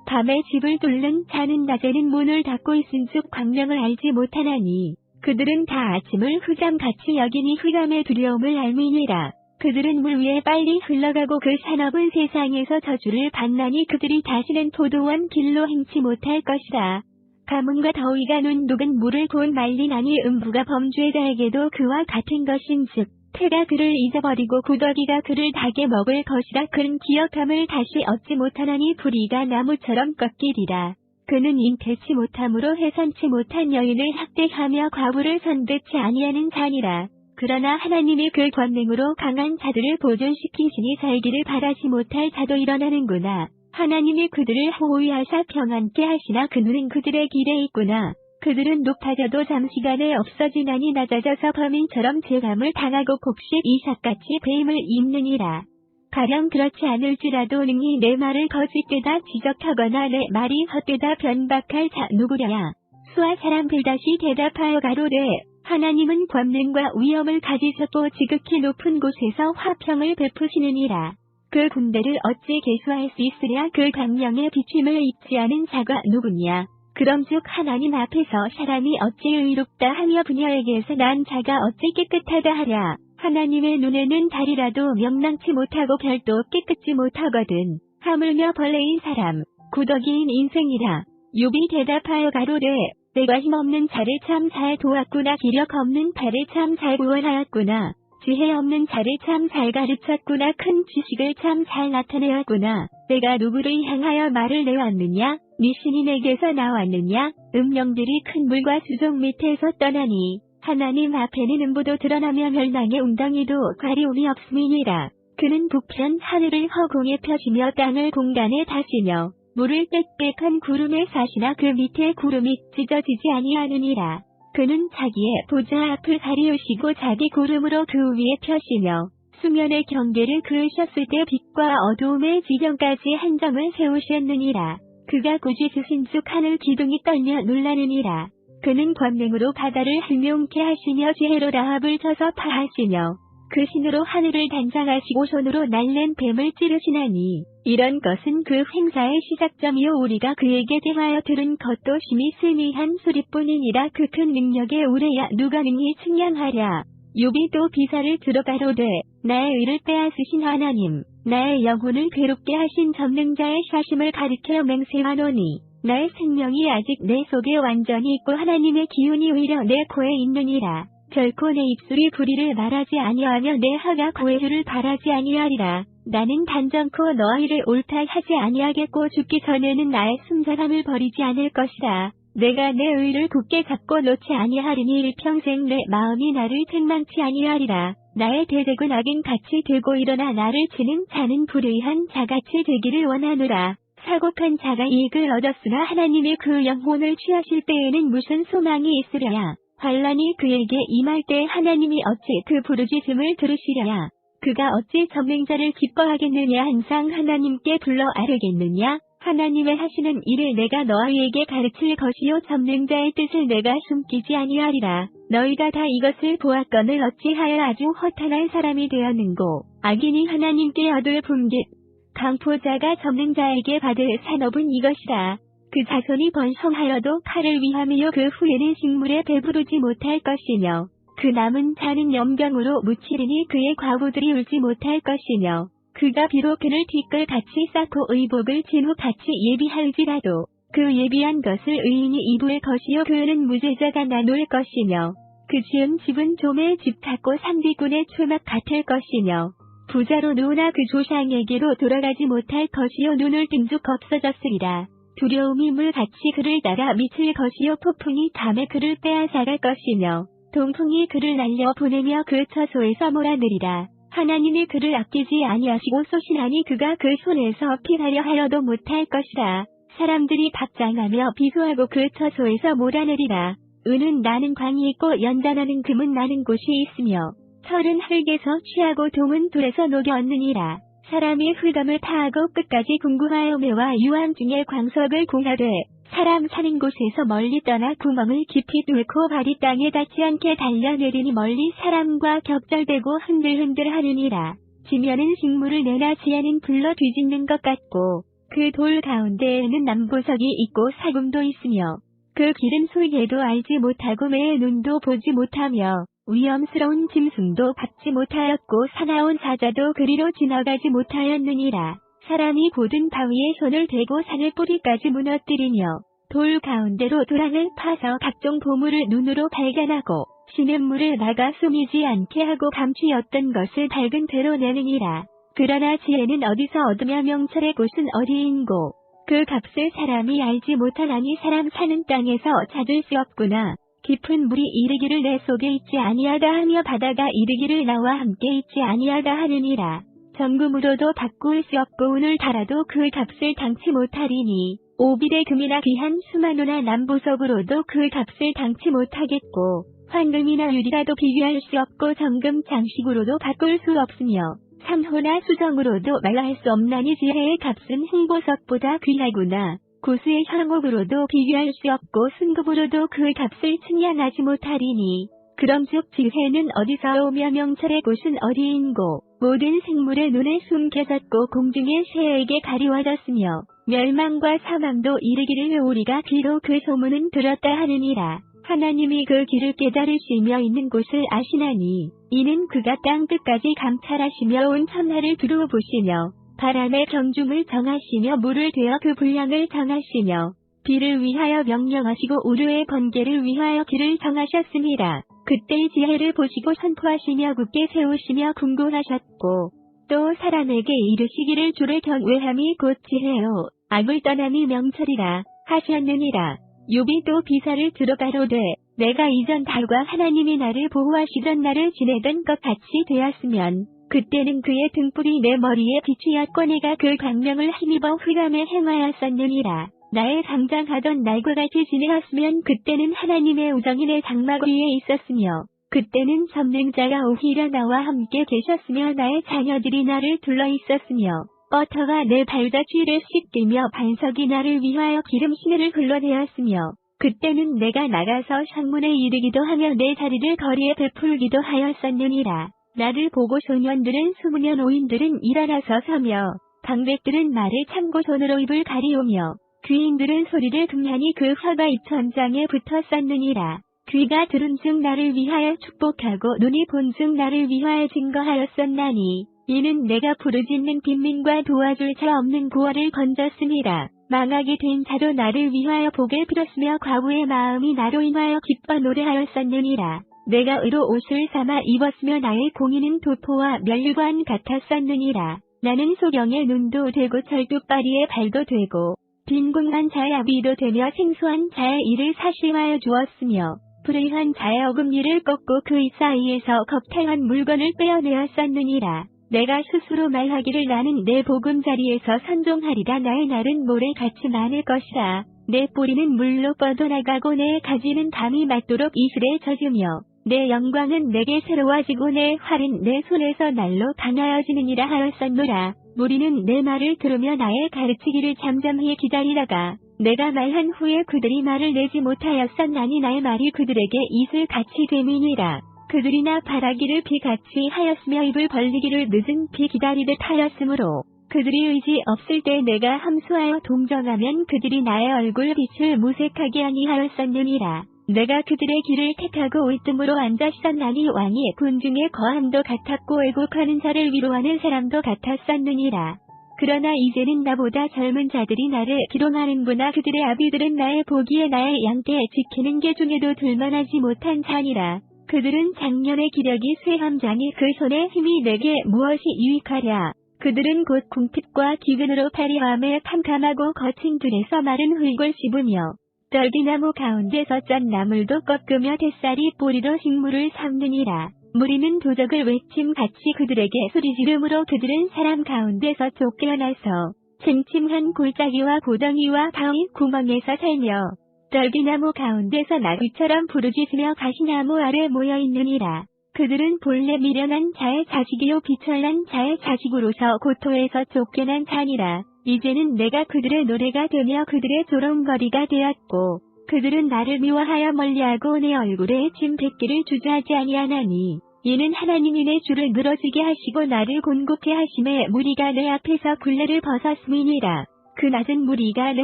밤에 집을 뚫는 자는 낮에는 문을 닫고 있은즉 광명을 알지 못하나니 그들은 다 아침을 흑암같이 여기니 흑암의 두려움을 알미니라. 그들은 물 위에 빨리 흘러가고 그 산업은 세상에서 저주를 받나니 그들이 다시는 포도원 길로 행치 못할 것이라. 가뭄과 더위가 눈독은 물을 곧 말리나니 음부가 범죄자에게도 그와 같은 것인즉 태가 그를 잊어버리고 구더기가 그를 닭에 먹을 것이라. 그는 기억함을 다시 얻지 못하나니 불의가 나무처럼 꺾이리라. 그는 잉태치 못함으로 해산치 못한 여인을 학대하며 과부를 선대치 아니하는 자니라. 그러나 하나님이 그 권능으로 강한 자들을 보존시키시니 살기를 바라지 못할 자도 일어나는구나. 하나님이 그들을 호위하사 평안케 하시나 그 눈은 그들의 길에 있구나. 그들은 높아져도 잠시간에 없어지나니 낮아져서 범인처럼 재감을 당하고 곡식 이삭같이 배임을 입느니라. 가령 그렇지 않을지라도 능히 내 말을 거짓되다 지적하거나 내 말이 헛되다 변박할 자 누구랴. 수아 사람 빌다시 대답하여 가로되 하나님은 권능과 위엄을 가지셨고 지극히 높은 곳에서 화평을 베푸시느니라. 그 군대를 어찌 계수할 수 있으랴. 그 강령의 비침을 입지 않은 자가 누구냐. 그럼즉 하나님 앞에서 사람이 어찌 의롭다 하며 부녀에게서 난 자가 어찌 깨끗하다 하랴. 하나님의 눈에는 달이라도 명랑치 못하고 별도 깨끗지 못하거든. 하물며 벌레인 사람, 구더기인 인생이라. 욥이 대답하여 가로되 내가 힘없는 자를 참 잘 도왔구나. 기력 없는 발을 참 잘 구원하였구나. 지혜 없는 자를 참 잘 가르쳤구나. 큰 지식을 참 잘 나타내었구나. 내가 누구를 향하여 말을 내왔느냐? 네 신이 내게서 나왔느냐? 음령들이 큰 물과 수족 밑에서 떠나니 하나님 앞에는 음부도 드러나며 멸망의 웅덩이도 가리움이 없음이니라. 그는 북편 하늘을 허공에 펴시며 땅을 공간에 다시며 물을 빽빽한 구름에 사시나 그 밑에 구름이 찢어지지 아니하느니라. 그는 자기의 보좌 앞을 가리우시고 자기 구름으로 그 위에 펴시며 수면의 경계를 그으셨을 때 빛과 어두움의 지경까지 한정을 세우셨느니라. 그가 꾸짖으신 즉 하늘 기둥이 떨며 놀라느니라. 그는 권능으로 바다를 hir명케 하시며 지혜로 라합을 쳐서 파하시며 그 신으로 하늘을 단장하시고 손으로 날랜 뱀을 찌르시나니 이런 것은 그 행사의 시작점이요 우리가 그에게 대하여 들은 것도 심히 슬미한 소리뿐이니라. 그 큰 능력에 우레야 누가 능히 측량하랴. 욥이 또 비사를 들어가로되 나의 의를 빼앗으신 하나님, 나의 영혼을 괴롭게 하신 전능자의 사심을 가리켜 맹세하노니 나의 생명이 아직 내 속에 완전히 있고 하나님의 기운이 오히려 내 코에 있느니라. 결코 내 입술이 불의를 말하지 아니하며 내 혀가 고해를 바라지 아니하리라. 나는 단정코 너희를 옳다 하지 아니하겠고 죽기 전에는 나의 순전함을 버리지 않을 것이라. 내가 내 의를 굳게 잡고 놓지 아니하리니 일평생 내 마음이 나를 책망치 아니하리라. 나의 대적은 악인 같이 되고 일어나 나를 치는 자는 불의한 자같이 되기를 원하노라. 사곡한 자가 이익을 얻었으나 하나님이 그 영혼을 취하실 때에는 무슨 소망이 있으랴. 환난이 그에게 임할 때 하나님이 어찌 그 부르짖음을 들으시랴. 그가 어찌 전맹자를 기뻐하겠느냐. 항상 하나님께 불러 아뢰겠느냐. 하나님의 하시는 일을 내가 너희에게 가르칠 것이요 전능자의 뜻을 내가 숨기지 아니하리라. 너희가 다 이것을 보았거늘 어찌하여 아주 허탄한 사람이 되었는고. 악인이 하나님께 얻을 분깃 강포자가 전능자에게 받을 산업은 이것이라. 그 자손이 번성하여도 칼을 위함이요 그 후에는 식물에 배부르지 못할 것이며 그 남은 자는 염병으로 묻히리니 그의 과부들이 울지 못할 것이며 그가 비록 그를 티끌같이 쌓고 의복을 진후같이 예비할지라도 그 예비한 것을 의인이 입을 것이요 그는 무죄자가 나눌 것이며 그 지은 집은 좀의 집 같고 상비군의 초막 같을 것이며 부자로 누우나 그 조상에게로 돌아가지 못할 것이요 눈을 뜬 적 없어졌으리라. 두려움이 물같이 그를 따라 미칠 것이요 폭풍이 밤에 그를 빼앗아갈 것이며 동풍이 그를 날려 보내며 그 처소에서 몰아내리라. 하나님이 그를 아끼지 아니하시고 쏘시나니 그가 그 손에서 피하려 하여도 못할 것이라. 사람들이 박장하며 비소하고 그 처소에서 몰아내리라. 은은 나는 광이 있고 연단하는 금은 나는 곳이 있으며 철은 흙에서 취하고 동은 돌에서 녹여 얻느니라. 사람이 흙암을 파하고 끝까지 궁구하여 매와 유황 중에 광석을 구하되 사람 사는 곳에서 멀리 떠나 구멍을 깊이 뚫고 발이 땅에 닿지 않게 달려내리니 멀리 사람과 격절되고 흔들흔들 하느니라. 지면은 식물을 내나 지하는 불러 뒤집는 것 같고 그 돌 가운데에는 남보석이 있고 사금도 있으며 그 길은 소에도 알지 못하고 매의 눈도 보지 못하며 위험스러운 짐승도 밟지 못하였고 사나운 사자도 그리로 지나가지 못하였느니라. 사람이 고든 바위에 손을 대고 산을 뿌리까지 무너뜨리며 돌 가운데로 도랑을 파서 각종 보물을 눈으로 발견하고 시냇물을 막아 숨이지 않게 하고 감추었던 것을 밝은 대로 내느니라. 그러나 지혜는 어디서 얻으며 명철의 곳은 어디인고 그 값을 사람이 알지 못하나니 사람 사는 땅에서 찾을 수 없구나. 깊은 물이 이르기를 내 속에 있지 아니하다 하며 바다가 이르기를 나와 함께 있지 아니하다 하느니라. 정금으로도 바꿀 수 없고 운을 달아도 그 값을 당치 못하리니 오빌의 금이나 귀한 수마노나 남보석으로도 그 값을 당치 못하겠고 황금이나 유리라도 비교할 수 없고 정금 장식으로도 바꿀 수 없으며 삼호나 수정으로도 말할 수 없나니 지혜의 값은 흰보석보다 귀하구나. 고수의 형옥으로도 비교할 수 없고 순금으로도 그 값을 측량하지 못하리니 그럼즉 지혜는 어디서 오며 명철의 곳은 어디인고 모든 생물의 눈에 숨겨졌고 공중의 새에게 가리워졌으며 멸망과 사망도 이르기를 우리가 비록 그 소문은 들었다 하느니라. 하나님이 그 길을 깨달으시며 있는 곳을 아시나니 이는 그가 땅 끝까지 감찰하시며 온 천하를 두루 보시며 바람의 경중을 정하시며 물을 되어 그 분량을 정하시며 비를 위하여 명령하시고 우르의 번개를 위하여 길을 정하셨습니다. 그때의 지혜를 보시고 선포하시며 굳게 세우시며 궁구하셨고 또 사람에게 이르시기를 주를 경외함이 곧 지혜요 악을 떠남이 명철이라 하셨느니라. 욥이 또 비사를 들어 가로되 내가 이전 달과 하나님이 나를 보호하시던 날을 지내던 것 같이 되었으면 그때는 그의 등불이 내 머리에 비추었고 내가 그 광명을 힘입어 흑암에 행하였었느니라. 나의 상장하던 날과 같이 지내었으면 그때는 하나님의 우정이 내 장막 위에 있었으며 그때는 전능자가 오히려 나와 함께 계셨으며 나의 자녀들이 나를 둘러 있었으며 버터가 내 발자취를 씻기며 반석이 나를 위하여 기름 시내를 흘러내었으며 그때는 내가 나가서 창문에 이르기도 하며 내 자리를 거리에 베풀기도 하였었느니라. 나를 보고 소년들은 숨으며 노인들은 일어나서 서며 방백들은 말을 참고 손으로 입을 가리우며 귀인들은 소리를 듣냐니 그 화가 입천장에 붙었었느니라. 귀가 들은즉 나를 위하여 축복하고 눈이 본즉 나를 위하여 증거하였었나니 이는 내가 부르짖는 빈민과 도와줄 자 없는 고아를 건졌습니다. 망하게 된 자도 나를 위하여 복을 빌었으며 과부의 마음이 나로 인하여 기뻐 노래하였었느니라. 내가 의로 옷을 삼아 입었으며 나의 공의는 도포와 면류관 같았었느니라. 나는 소경의 눈도 되고 절뚝발이의 발도 되고 빈궁한 자의 아비도 되며 생소한 자의 일을 사실화해 주었으며 불의한 자의 어금니를 꺾고 그 사이에서 겁탈한 물건을 빼어내었었느니라. 내가 스스로 말하기를 나는 내 보금자리에서 선종하리라. 나의 날은 모래같이 많을 것이라. 내 뿌리는 물로 뻗어나가고 내 가지는 밤이 맞도록 이슬에 젖으며 내 영광은 내게 새로워지고 내 활은 내 손에서 날로 강하여지느니라 하였었노라. 무리는 내 말을 들으며 나의 가르치기를 잠잠히 기다리다가 내가 말한 후에 그들이 말을 내지 못하였었나니 나의 말이 그들에게 이슬같이 됨이니라. 그들이 나 바라기를 비같이 하였으며 입을 벌리기를 늦은 비 기다리듯 하였으므로 그들이 의지 없을 때 내가 함수하여 동정하면 그들이 나의 얼굴 빛을 무색하게 아니하였었느니라. 내가 그들의 길을 택하고 올등으로 앉았었나니 왕이 군중의 거함도 같았고 애곡하는 자를 위로하는 사람도 같았었느니라. 그러나 이제는 나보다 젊은 자들이 나를 기롱하는구나. 그들의 아비들은 나의 보기에 나의 양떼 지키는 게 중에도 둘만하지 못한 자니라. 그들은 작년의 기력이 쇠함자니 그 손에 힘이 내게 무엇이 유익하랴. 그들은 곧 궁핍과 기근으로 파리함에 캄캄하고 거친 들에서 마른 흙을 씹으며 떨기나무 가운데서 짠 나물도 꺾으며 뱃살이 뿌리로 식물을 삼느니라. 무리는 도적을 외침같이 그들에게 소리지름으로 그들은 사람 가운데서 쫓겨나서 침침한 골짜기와 고덩이와 바위 구멍에서 살며 떨기나무 가운데서 나귀처럼 부르짖으며 가시나무 아래 모여있느니라. 그들은 본래 미련한 자의 자식이요 비천한 자의 자식으로서 고토에서 쫓겨난 자니라. 이제는 내가 그들의 노래가 되며 그들의 조롱거리가 되었고 그들은 나를 미워하여 멀리하고 내 얼굴에 침 뱉기를 주저하지 아니하나니 이는 하나님이 내 줄을 늘어지게 하시고 나를 곤곡해 하심에 무리가 내 앞에서 굴레를 벗었음이니라. 그 낮은 무리가 내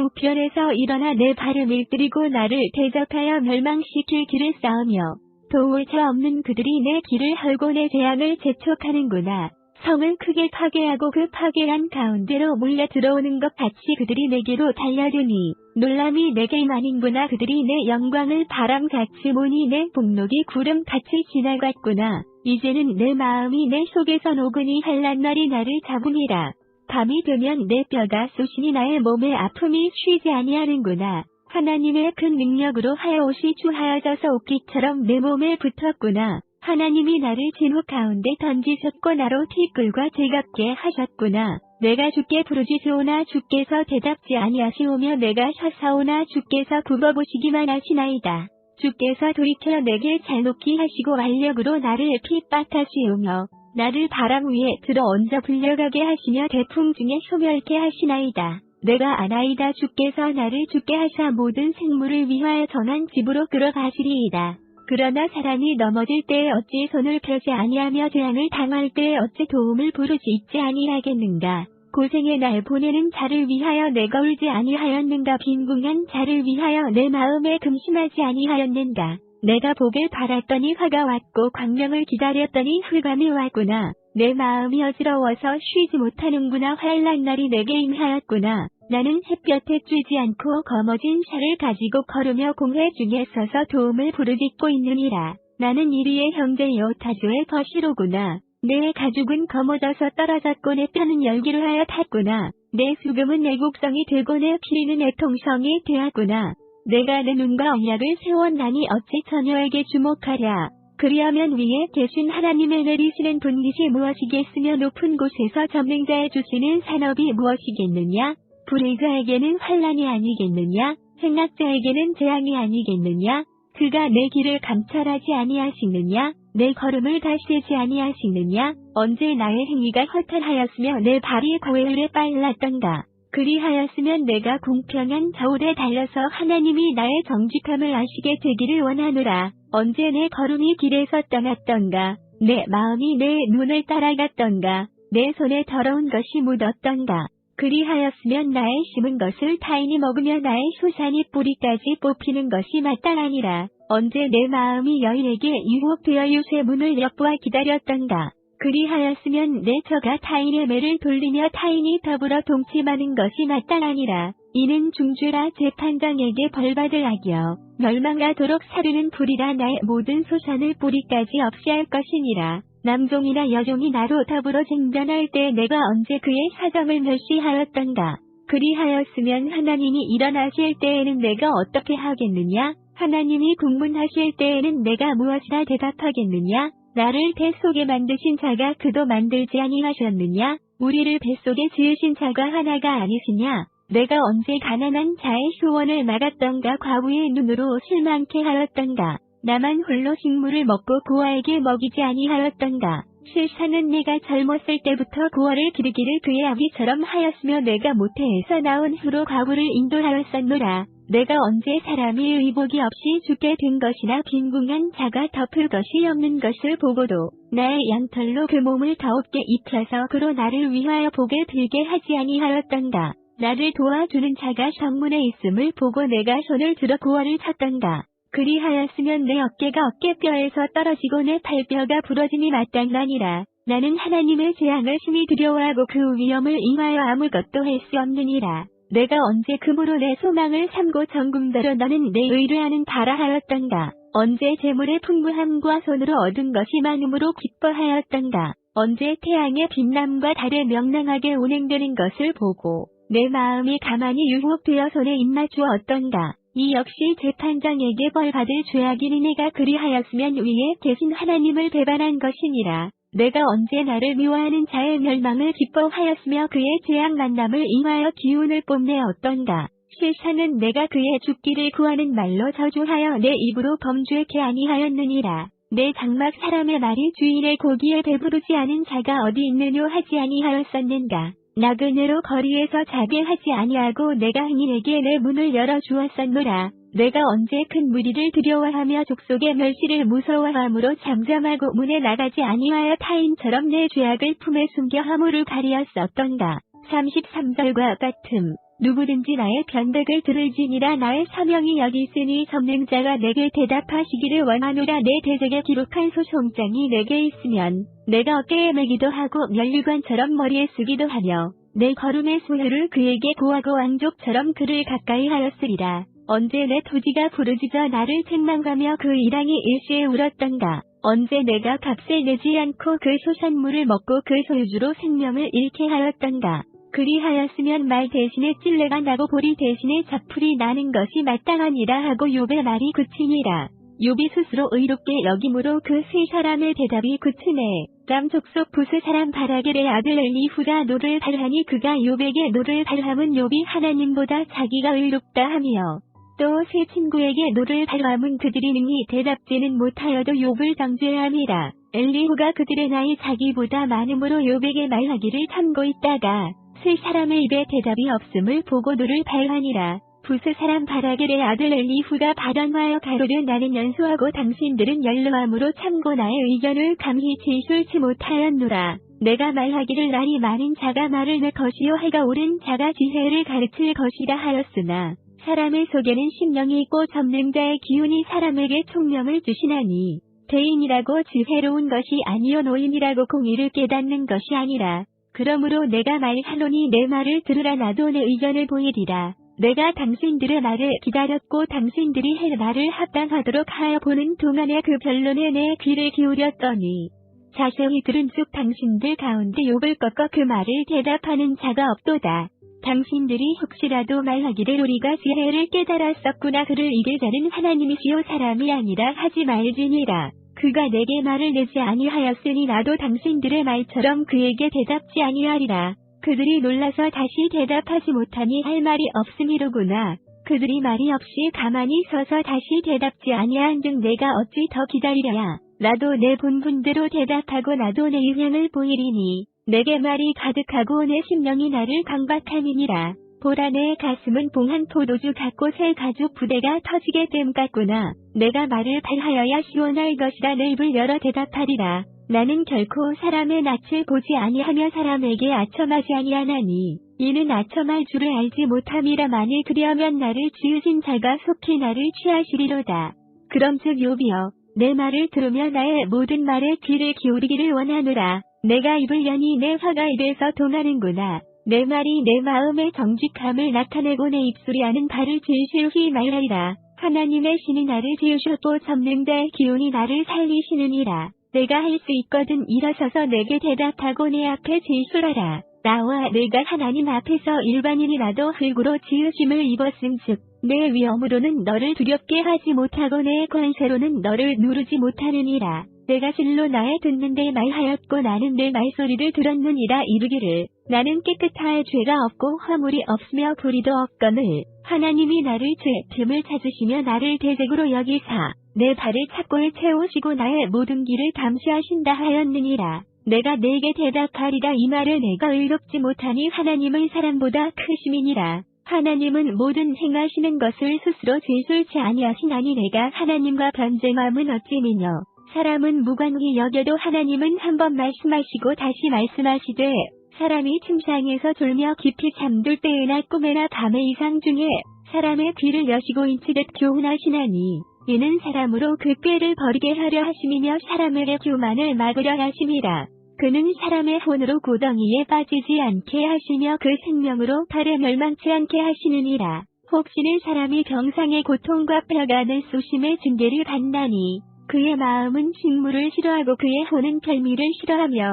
우편에서 일어나 내 발을 밀들이고 나를 대적하여 멸망시킬 길을 쌓으며 도울 자 없는 그들이 내 길을 헐고 내 재앙을 재촉하는구나. 성을 크게 파괴하고 그 파괴한 가운데로 몰려 들어오는 것 같이 그들이 내게로 달려드니 놀람이 내게 임하는구나. 그들이 내 영광을 바람같이 모니 내 복록이 구름같이 지나갔구나. 이제는 내 마음이 내 속에서 노근이 한란 날이 나를 잡으니라. 밤이 되면 내 뼈가 쑤시니 나의 몸에 아픔이 쉬지 아니하는구나. 하나님의 큰 능력으로 하여옷이 추하여져서 옷깃처럼 내 몸에 붙었구나. 하나님이 나를 진흙 가운데 던지셨고 나로 티끌과 즐겁게 하셨구나. 내가 주께 부르짖으오나 주께서 대답지 아니하시오며 내가 샤사오나 주께서 굽어보시기만 하시나이다. 주께서 돌이켜 내게 잘놓기 하시고 완력으로 나를 핍박하시오며 나를 바람 위에 들어 얹어 불려가게 하시며 대풍 중에 소멸케 하시나이다. 내가 아나이다 주께서 나를 죽게 하사 모든 생물을 위하여 전한 집으로 끌어가시리이다. 그러나 사람이 넘어질 때에 어찌 손을 펴지 아니하며 재앙을 당할 때에 어찌 도움을 부르지 있지 아니하겠는가. 고생의 날 보내는 자를 위하여 내가 울지 아니하였는가. 빈궁한 자를 위하여 내 마음에 금심하지 아니하였는가. 내가 복을 바랐더니 화가 왔고 광명을 기다렸더니 흑암이 왔구나. 내 마음이 어지러워서 쉬지 못하는구나. 환난 날이 내게 임하였구나. 나는 햇볕에 쬐지 않고 거머진 샤를 가지고 걸으며 공회 중에 서서 도움을 부르짖고 있느니라. 나는 이리의 형제 요타주의 거시로구나. 내 가죽은 거머져서 떨어졌고 내 뼈는 열기로 하여 탔구나. 내 수금은 애국성이 되고 내 피리는 애통성이 되었구나. 내가 내 눈과 언약을 세웠나니 어찌 처녀에게 주목하랴. 그리하면 위에 계신 하나님의 내리시는 분깃이 무엇이겠으며 높은 곳에서 전능자의 주시는 산업이 무엇이겠느냐. 불의자에게는 환난이 아니겠느냐. 행악자에게는 재앙이 아니겠느냐. 그가 내 길을 감찰하지 아니하시느냐. 내 걸음을 다시지 아니하시느냐. 언제 나의 행위가 허탈하였으며 내 발이 고해울에 빨랐던가. 그리하였으면 내가 공평한 저울에 달려서 하나님이 나의 정직함을 아시게 되기를 원하노라. 언제 내 걸음이 길에서 떠났던가. 내 마음이 내 눈을 따라갔던가. 내 손에 더러운 것이 묻었던가. 그리하였으면 나의 심은 것을 타인이 먹으며 나의 효산이 뿌리까지 뽑히는 것이 마땅하니라. 언제 내 마음이 여인에게 유혹되어 유세 문을 엿보아 기다렸던가. 그리하였으면 내 혀가 타인의 매를 돌리며 타인이 더불어 동침하는 것이 마땅하니라. 이는 중죄라. 재판장에게 벌받을 악이여 멸망하도록 사르는 불이라. 나의 모든 소산을 뿌리까지 없이할 것이니라. 남종이나 여종이 나로 더불어 쟁변할 때 내가 언제 그의 사정을 멸시하였던가. 그리하였으면 하나님이 일어나실 때에는 내가 어떻게 하겠느냐. 하나님이 국문하실 때에는 내가 무엇이라 대답하겠느냐. 나를 뱃속에 만드신 자가 그도 만들지 아니하셨느냐. 우리를 뱃속에 지으신 자가 하나가 아니시냐. 내가 언제 가난한 자의 휴원을 막았던가. 과부의 눈으로 실망케 하였던가. 나만 홀로 식물을 먹고 고아에게 먹이지 아니하였던가. 실사는 내가 젊었을 때부터 고아를 기르기를 그의 아비처럼 하였으며 내가 모태에서 나온 후로 과부를 인도하였었노라. 내가 언제 사람이 의복이 없이 죽게 된 것이나 빈궁한 자가 덮을 것이 없는 것을 보고도 나의 양털로 그 몸을 더웁게 입혀서 그로 나를 위하여 복을 빌게 하지 아니하였던가. 나를 도와주는 자가 성문에 있음을 보고 내가 손을 들어 고아를 쳤던가. 그리하였으면 내 어깨가 어깨뼈에서 떨어지고 내 팔뼈가 부러짐이 마땅하니라. 나는 하나님의 재앙을 심히 두려워하고 그 위험을 인하여 아무것도 할 수 없느니라. 내가 언제 금으로 내 소망을 삼고 정금대로 너는 내 의뢰하는 바라 하였던가. 언제 재물의 풍부함과 손으로 얻은 것이 많음으로 기뻐하였던가. 언제 태양의 빛남과 달의 명랑하게 운행되는 것을 보고 내 마음이 가만히 유혹되어 손에 입맞추었던가. 이 역시 재판장에게 벌받을 죄악이니 내가 그리하였으면 위에 계신 하나님을 배반한 것이니라. 내가 언제 나를 미워하는 자의 멸망을 기뻐하였으며 그의 재앙 만남을 인하여 기운을 뽐내었던가. 실사는 내가 그의 죽기를 구하는 말로 저주하여 내 입으로 범죄케 아니하였느니라. 내 장막 사람의 말이 주인의 고기에 배부르지 않은 자가 어디 있느뇨 하지 아니하였었는가. 나그네로 거리에서 자비하지 아니하고 내가 행인에게 내 문을 열어주었었노라. 내가 언제 큰 무리를 두려워하며 족속의 멸시를 무서워함으로 잠잠하고 문에 나가지 아니하여 타인처럼 내 죄악을 품에 숨겨 허물을 가리었었던가. 33절과 같음. 누구든지 나의 변백을 들을지니라. 나의 사명이 여기 있으니 전능자가 내게 대답하시기를 원하노라. 내 대적에 기록한 소송장이 내게 있으면 내가 어깨에 매기도 하고 면류관처럼 머리에 쓰기도 하며 내 걸음의 수혜를 그에게 고하고 왕족처럼 그를 가까이 하였으리라. 언제 내 토지가 부르짖어 나를 책망하며 그 일항이 일시에 울었던가. 언제 내가 값을 내지 않고 그 소산물을 먹고 그 소유주로 생명을 잃게 하였던가. 그리하였으면 말 대신에 찔레가 나고 보리 대신에 자풀이 나는 것이 마땅하니라 하고 욥의 말이 그치니라. 욥이 스스로 의롭게 여김으로 그 세 사람의 대답이 그치네. 람 족속 부스 사람 바라겔의 아들 엘리후가 노를 발하니 그가 욥에게 노를 발함은 욥이 하나님보다 자기가 의롭다 하며 또 세 친구에게 노를 발함은 그들이 능히 대답지는 못하여도 욥을 정죄함이라. 엘리후가 그들의 나이 자기보다 많음으로 욥에게 말하기를 참고 있다가 슬 사람의 입에 대답이 없음을 보고 눈을 발하니라. 부스 사람 바라겔의 아들 엘리후가 발언하여 가로되 나는 연소하고 당신들은 연로함으로 참고 나의 의견을 감히 지술치 못하였노라. 내가 말하기를 날이 많은 자가 말을 내 것이요 해가 오른 자가 지혜를 가르칠 것이라 하였으나 사람의 속에는 심령이 있고 점능자의 기운이 사람에게 총명을 주시나니 대인이라고 지혜로운 것이 아니요 노인이라고 공의를 깨닫는 것이 아니라. 그러므로 내가 말하노니 내 말을 들으라. 나도 내 의견을 보이리라. 내가 당신들의 말을 기다렸고 당신들이 할 말을 합당하도록 하여 보는 동안에 그 변론에 내 귀를 기울였더니 자세히 들은 즉 당신들 가운데 욕을 꺾어 그 말을 대답하는 자가 없도다. 당신들이 혹시라도 말하기를 우리가 지혜를 깨달았었구나 그를 이길 자는 하나님이시요 사람이 아니라 하지 말지니라. 그가 내게 말을 내지 아니하였으니 나도 당신들의 말처럼 그에게 대답지 아니하리라. 그들이 놀라서 다시 대답하지 못하니 할 말이 없음이로구나. 그들이 말이 없이 가만히 서서 다시 대답지 아니한즉 내가 어찌 더 기다리랴. 나도 내 본분대로 대답하고 나도 내 의향을 보이리니 내게 말이 가득하고 내 심령이 나를 강박함이니라. 보라 내 가슴은 봉한 포도주 같고 새 가죽 부대가 터지게 됨 같구나. 내가 말을 발하여야 시원할 것이라 내 입을 열어 대답하리라. 나는 결코 사람의 낯을 보지 아니하며 사람에게 아첨하지 아니하나니 이는 아첨할 줄을 알지 못함이라. 만일 그리하면 나를 지으신 자가 속히 나를 취하시리로다. 그럼즉 욥이여 내 말을 들으며 나의 모든 말에 귀를 기울이기를 원하노라. 내가 입을 여니 내 화가 입에서 동하는구나. 내 말이 내 마음의 정직함을 나타내고 내 입술이 하는 바를 진실히 말하리라. 하나님의 신이 나를 지으셨고 전능자의 기운이 나를 살리시느니라. 내가 할 수 있거든 일어서서 내게 대답하고 내 앞에 진술하라. 나와 내가 하나님 앞에서 일반인이라도 흙으로 지으심을 입었음즉 내 위엄으로는 너를 두렵게 하지 못하고 내 권세로는 너를 누르지 못하느니라. 내가 실로 나의 듣는데 말하였고 나는 내 말소리를 들었느니라. 이르기를 나는 깨끗할 죄가 없고 허물이 없으며 불의도 없거늘 하나님이 나를 죄됨을 찾으시며 나를 대적으로 여기사 내 발을 착고에 채우시고 나의 모든 길을 감시하신다 하였느니라. 내가 내게 대답하리라. 이 말을 내가 의롭지 못하니 하나님은 사람보다 크심이니라. 하나님은 모든 행하시는 것을 스스로 진술치 아니하시나니 내가 하나님과 변쟁함은 어찌미뇨. 사람은 무관히 여겨도 하나님은 한 번 말씀하시고 다시 말씀하시되 사람이 침상에서 졸며 깊이 잠들 때에나 꿈에나 밤의 이상 중에 사람의 귀를 여시고 인치듯 교훈하시나니 이는 사람으로 그 꾀를 버리게 하려 하심이며 사람에게 교만을 막으려 하심이라. 그는 사람의 혼으로 고덩이에 빠지지 않게 하시며 그 생명으로 발에 멸망치 않게 하시느니라. 혹시는 사람이 병상의 고통과 뼈가는 쑤심의 징계를 받나니 그의 마음은 식물을 싫어하고 그의 혼은 별미를 싫어하며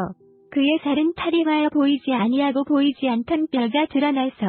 그의 살은 탈이하여 보이지 아니하고 보이지 않던 뼈가 드러나서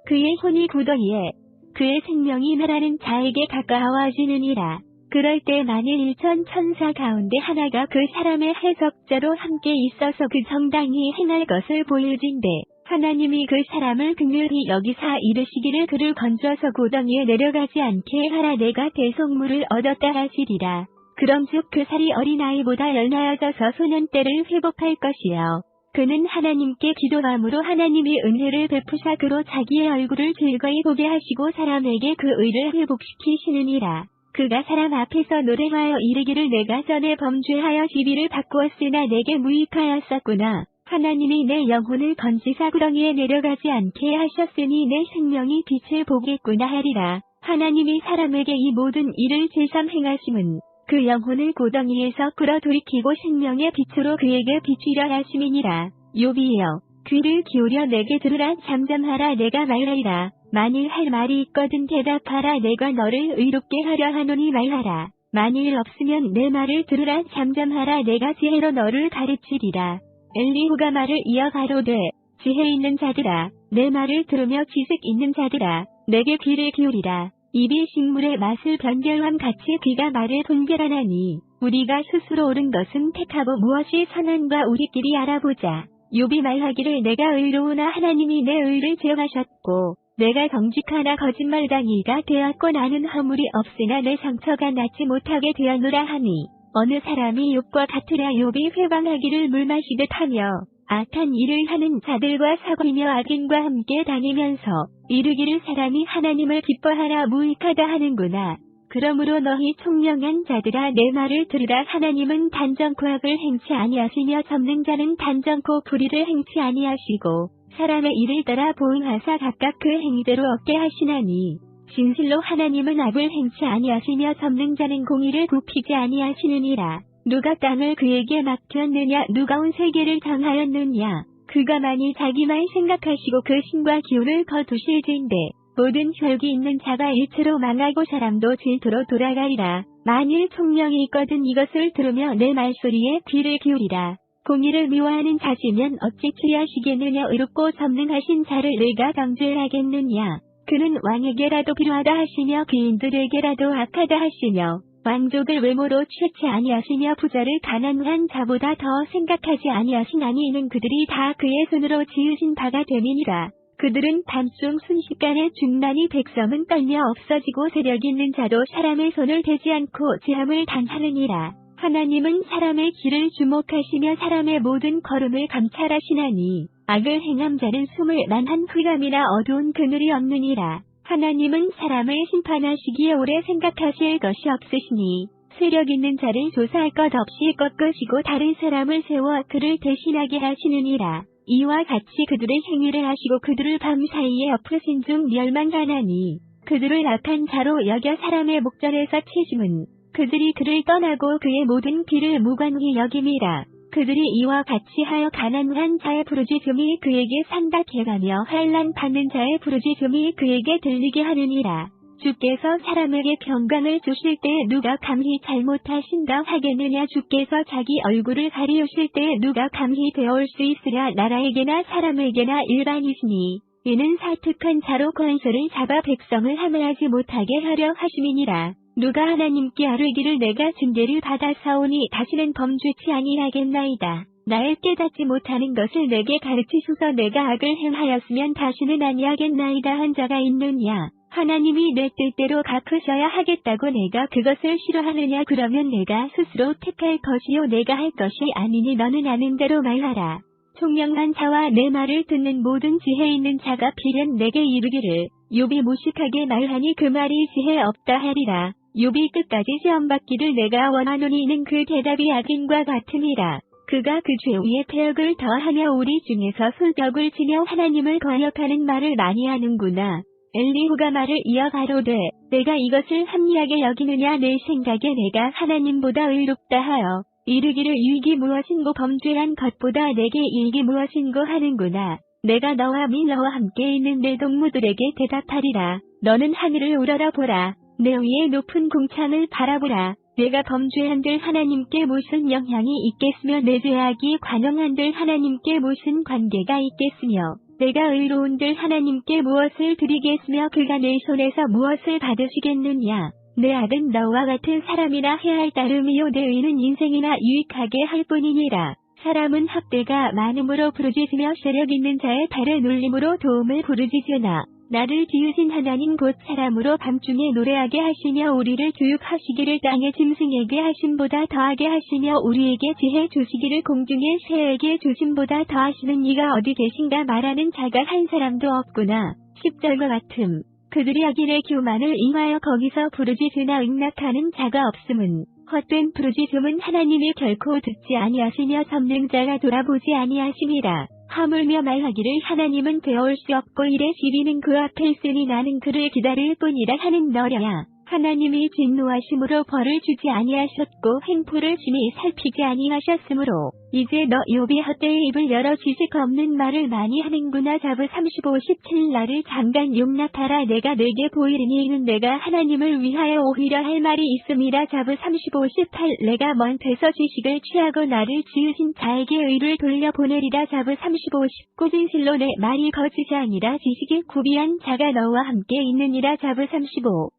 그의 혼이 구덩이에 그의 생명이 나라는 자에게 가까워지느니라. 그럴 때 만일 일천 천사 가운데 하나가 그 사람의 해석자로 함께 있어서 그 정당히 행할 것을 보일진대 하나님이 그 사람을 긍휼히 여기사 이르시기를 그를 건져서 고덩이에 내려가지 않게 하라. 내가 대속물을 얻었다 하시리라. 그럼즉 그 살이 어린아이보다 열나여져서 소년 때를 회복할 것이요. 그는 하나님께 기도함으로 하나님이 은혜를 베푸사 그로 자기의 얼굴을 즐거이 보게 하시고 사람에게 그 의를 회복시키시느니라. 그가 사람 앞에서 노래하여 이르기를 내가 전에 범죄하여 시비를 바꾸었으나 내게 무익하였었구나. 하나님이 내 영혼을 건지사 구덩이에 내려가지 않게 하셨으니 내 생명이 빛을 보겠구나 하리라. 하나님이 사람에게 이 모든 일을 제삼 행하심은 그 영혼을 고덩이에서 끌어들이키고 생명의 빛으로 그에게 비추려 하심이니라. 욥이여 귀를 기울여 내게 들으라. 잠잠하라. 내가 말하리라. 만일 할 말이 있거든 대답하라. 내가 너를 의롭게 하려 하노니 말하라. 만일 없으면 내 말을 들으라. 잠잠하라. 내가 지혜로 너를 가르치리라. 엘리후가 말을 이어 가로되 지혜 있는 자들아 내 말을 들으며 지식 있는 자들아 내게 귀를 기울이라. 입이 식물의 맛을 변별함 같이 귀가 말을 분별하나니 우리가 스스로 옳은 것은 택하고 무엇이 선한가 우리끼리 알아보자. 욥이 말하기를 내가 의로우나 하나님이 내 의를 제어하셨고 내가 정직하나 거짓말쟁이가 되었고 나는 허물이 없으나 내 상처가 낫지 못하게 되었노라 하니 어느 사람이 욥과 같으랴. 욥이 회방하기를 물 마시듯 하며 악한 일을 하는 자들과 사귀며 악인과 함께 다니면서 이르기를 사람이 하나님을 기뻐하라 무익하다 하는구나. 그러므로 너희 총명한 자들아 내 말을 들으라. 하나님은 단정코 악을 행치 아니하시며 접는 자는 단정코 불의를 행치 아니하시고 사람의 일을 따라 보응하사 각각 그 행위대로 얻게 하시나니 진실로 하나님은 악을 행치 아니하시며 접는 자는 공의를 굽히지 아니하시느니라. 누가 땅을 그에게 맡겼느냐 누가 온 세계를 정하였느냐. 그가 만일 자기만 생각하시고 그 신과 기운을 거두실진대 모든 혈기 있는 자가 일체로 망하고 사람도 질투로 돌아가리라. 만일 총명이 있거든 이것을 들으며 내 말소리에 귀를 기울이라. 공의를 미워하는 자시면 어찌 추리하시겠느냐. 의롭고 전능하신 자를 내가 정죄하겠느냐. 그는 왕에게라도 필요하다 하시며 귀인들에게라도 악하다 하시며 왕족을 외모로 취치 아니하시며 부자를 가난한 자보다 더 생각하지 아니하시나니 이는 그들이 다 그의 손으로 지으신 바가 됨이니라. 그들은 단중 순식간에 죽나니 백성은 떨며 없어지고 세력 있는 자도 사람의 손을 대지 않고 지함을 당하느니라. 하나님은 사람의 길을 주목하시며 사람의 모든 걸음을 감찰하시나니 악을 행함 자는 숨을 만한 흑암이나 어두운 그늘이 없느니라. 하나님은 사람을 심판하시기에 오래 생각하실 것이 없으시니 세력 있는 자를 조사할 것 없이 꺾으시고 다른 사람을 세워 그를 대신하게 하시느니라. 이와 같이 그들의 행위를 하시고 그들을 밤 사이에 엎으신 중 멸망하나니 그들을 악한 자로 여겨 사람의 목전에서 치심은 그들이 그를 떠나고 그의 모든 길을 무관히 여김이라. 그들이 이와 같이 하여 가난한 자의 부르짖음이 그에게 상달해가며 환난 받는 자의 부르짖음이 그에게 들리게 하느니라. 주께서 사람에게 평강을 주실 때 누가 감히 잘못하신가 하겠느냐. 주께서 자기 얼굴을 가리우실 때 누가 감히 되어올 수 있으랴. 나라에게나 사람에게나 일반이시니 이는 사특한 자로 권세를 잡아 백성을 함해하지 못하게 하려 하심이니라. 누가 하나님께 아뢰기를 내가 징계를 받아사오니 다시는 범죄치 아니하겠나이다. 나의 깨닫지 못하는 것을 내게 가르치소서. 내가 악을 행하였으면 다시는 아니하겠나이다 한 자가 있느냐. 하나님이 내 뜻대로 갚으셔야 하겠다고 내가 그것을 싫어하느냐. 그러면 내가 스스로 택할 것이요 내가 할 것이 아니니 너는 아는 대로 말하라. 총명한 자와 내 말을 듣는 모든 지혜 있는 자가 필연 내게 이르기를 욥이 무식하게 말하니 그 말이 지혜 없다 하리라. 욥이 끝까지 시험받기를 내가 원하노니 이는 그 대답이 악인과 같음이라. 그가 그 죄 위에 폐역을 더하며 우리 중에서 술벽을 치며 하나님을 거역하는 말을 많이 하는구나. 엘리후가 말을 이어 가로되 내가 이것을 합리하게 여기느냐. 내 생각에 내가 하나님보다 의롭다 하여 이르기를 유익이 무엇인고 범죄한 것보다 내게 이익이 무엇인고 하는구나. 내가 너와 너와 함께 있는 내 동무들에게 대답하리라. 너는 하늘을 우러러 보라. 내 위에 높은 궁창을 바라보라. 내가 범죄한들 하나님께 무슨 영향이 있겠으며 내 죄악이 관영한들 하나님께 무슨 관계가 있겠으며 내가 의로운들 하나님께 무엇을 드리겠으며 그가 내 손에서 무엇을 받으시겠느냐. 내 악은 너와 같은 사람이나 해할 따름이요 내 의는 인생이나 유익하게 할 뿐이니라. 사람은 학대가 많음으로 부르짖으며 세력 있는 자의 발을 눌림으로 도움을 부르짖으나 나를 지으신 하나님 곧 사람으로 밤중에 노래하게 하시며 우리를 교육하시기를 땅의 짐승에게 하심보다 더하게 하시며 우리에게 지혜 주시기를 공중의 새에게 주심보다 더하시는 이가 어디 계신가. 말하는 자가 한 사람도 없구나. 10절과 같음. 그들이 악인의 교만을 인하여 거기서 부르짖으나 응낙하는 자가 없음은 헛된 부르짖음은 하나님이 결코 듣지 아니하시며 전능자가 돌아보지 아니하심이라. 하물며 말하기를 하나님은 되어올 수 없고 이래 시비는 그 앞에 있으니 나는 그를 기다릴 뿐이라 하는 너려야. 하나님이 진노하심으로 벌을 주지 아니하셨고 횡포를 심히 살피지 아니하셨으므로 이제 너 욥이 헛되이 입을 열어 지식 없는 말을 많이 하는구나. 자부 35 17 나를 잠깐 용납하라. 내가 내게 보이리니 이는 내가 하나님을 위하여 오히려 할 말이 있음이라. 자부 35 18 내가 먼 데서 지식을 취하고 나를 지으신 자에게 의를 돌려보내리라. 자부 35 19 진실로 내 말이 거짓이 아니라 지식이 구비한 자가 너와 함께 있느니라. 자부 35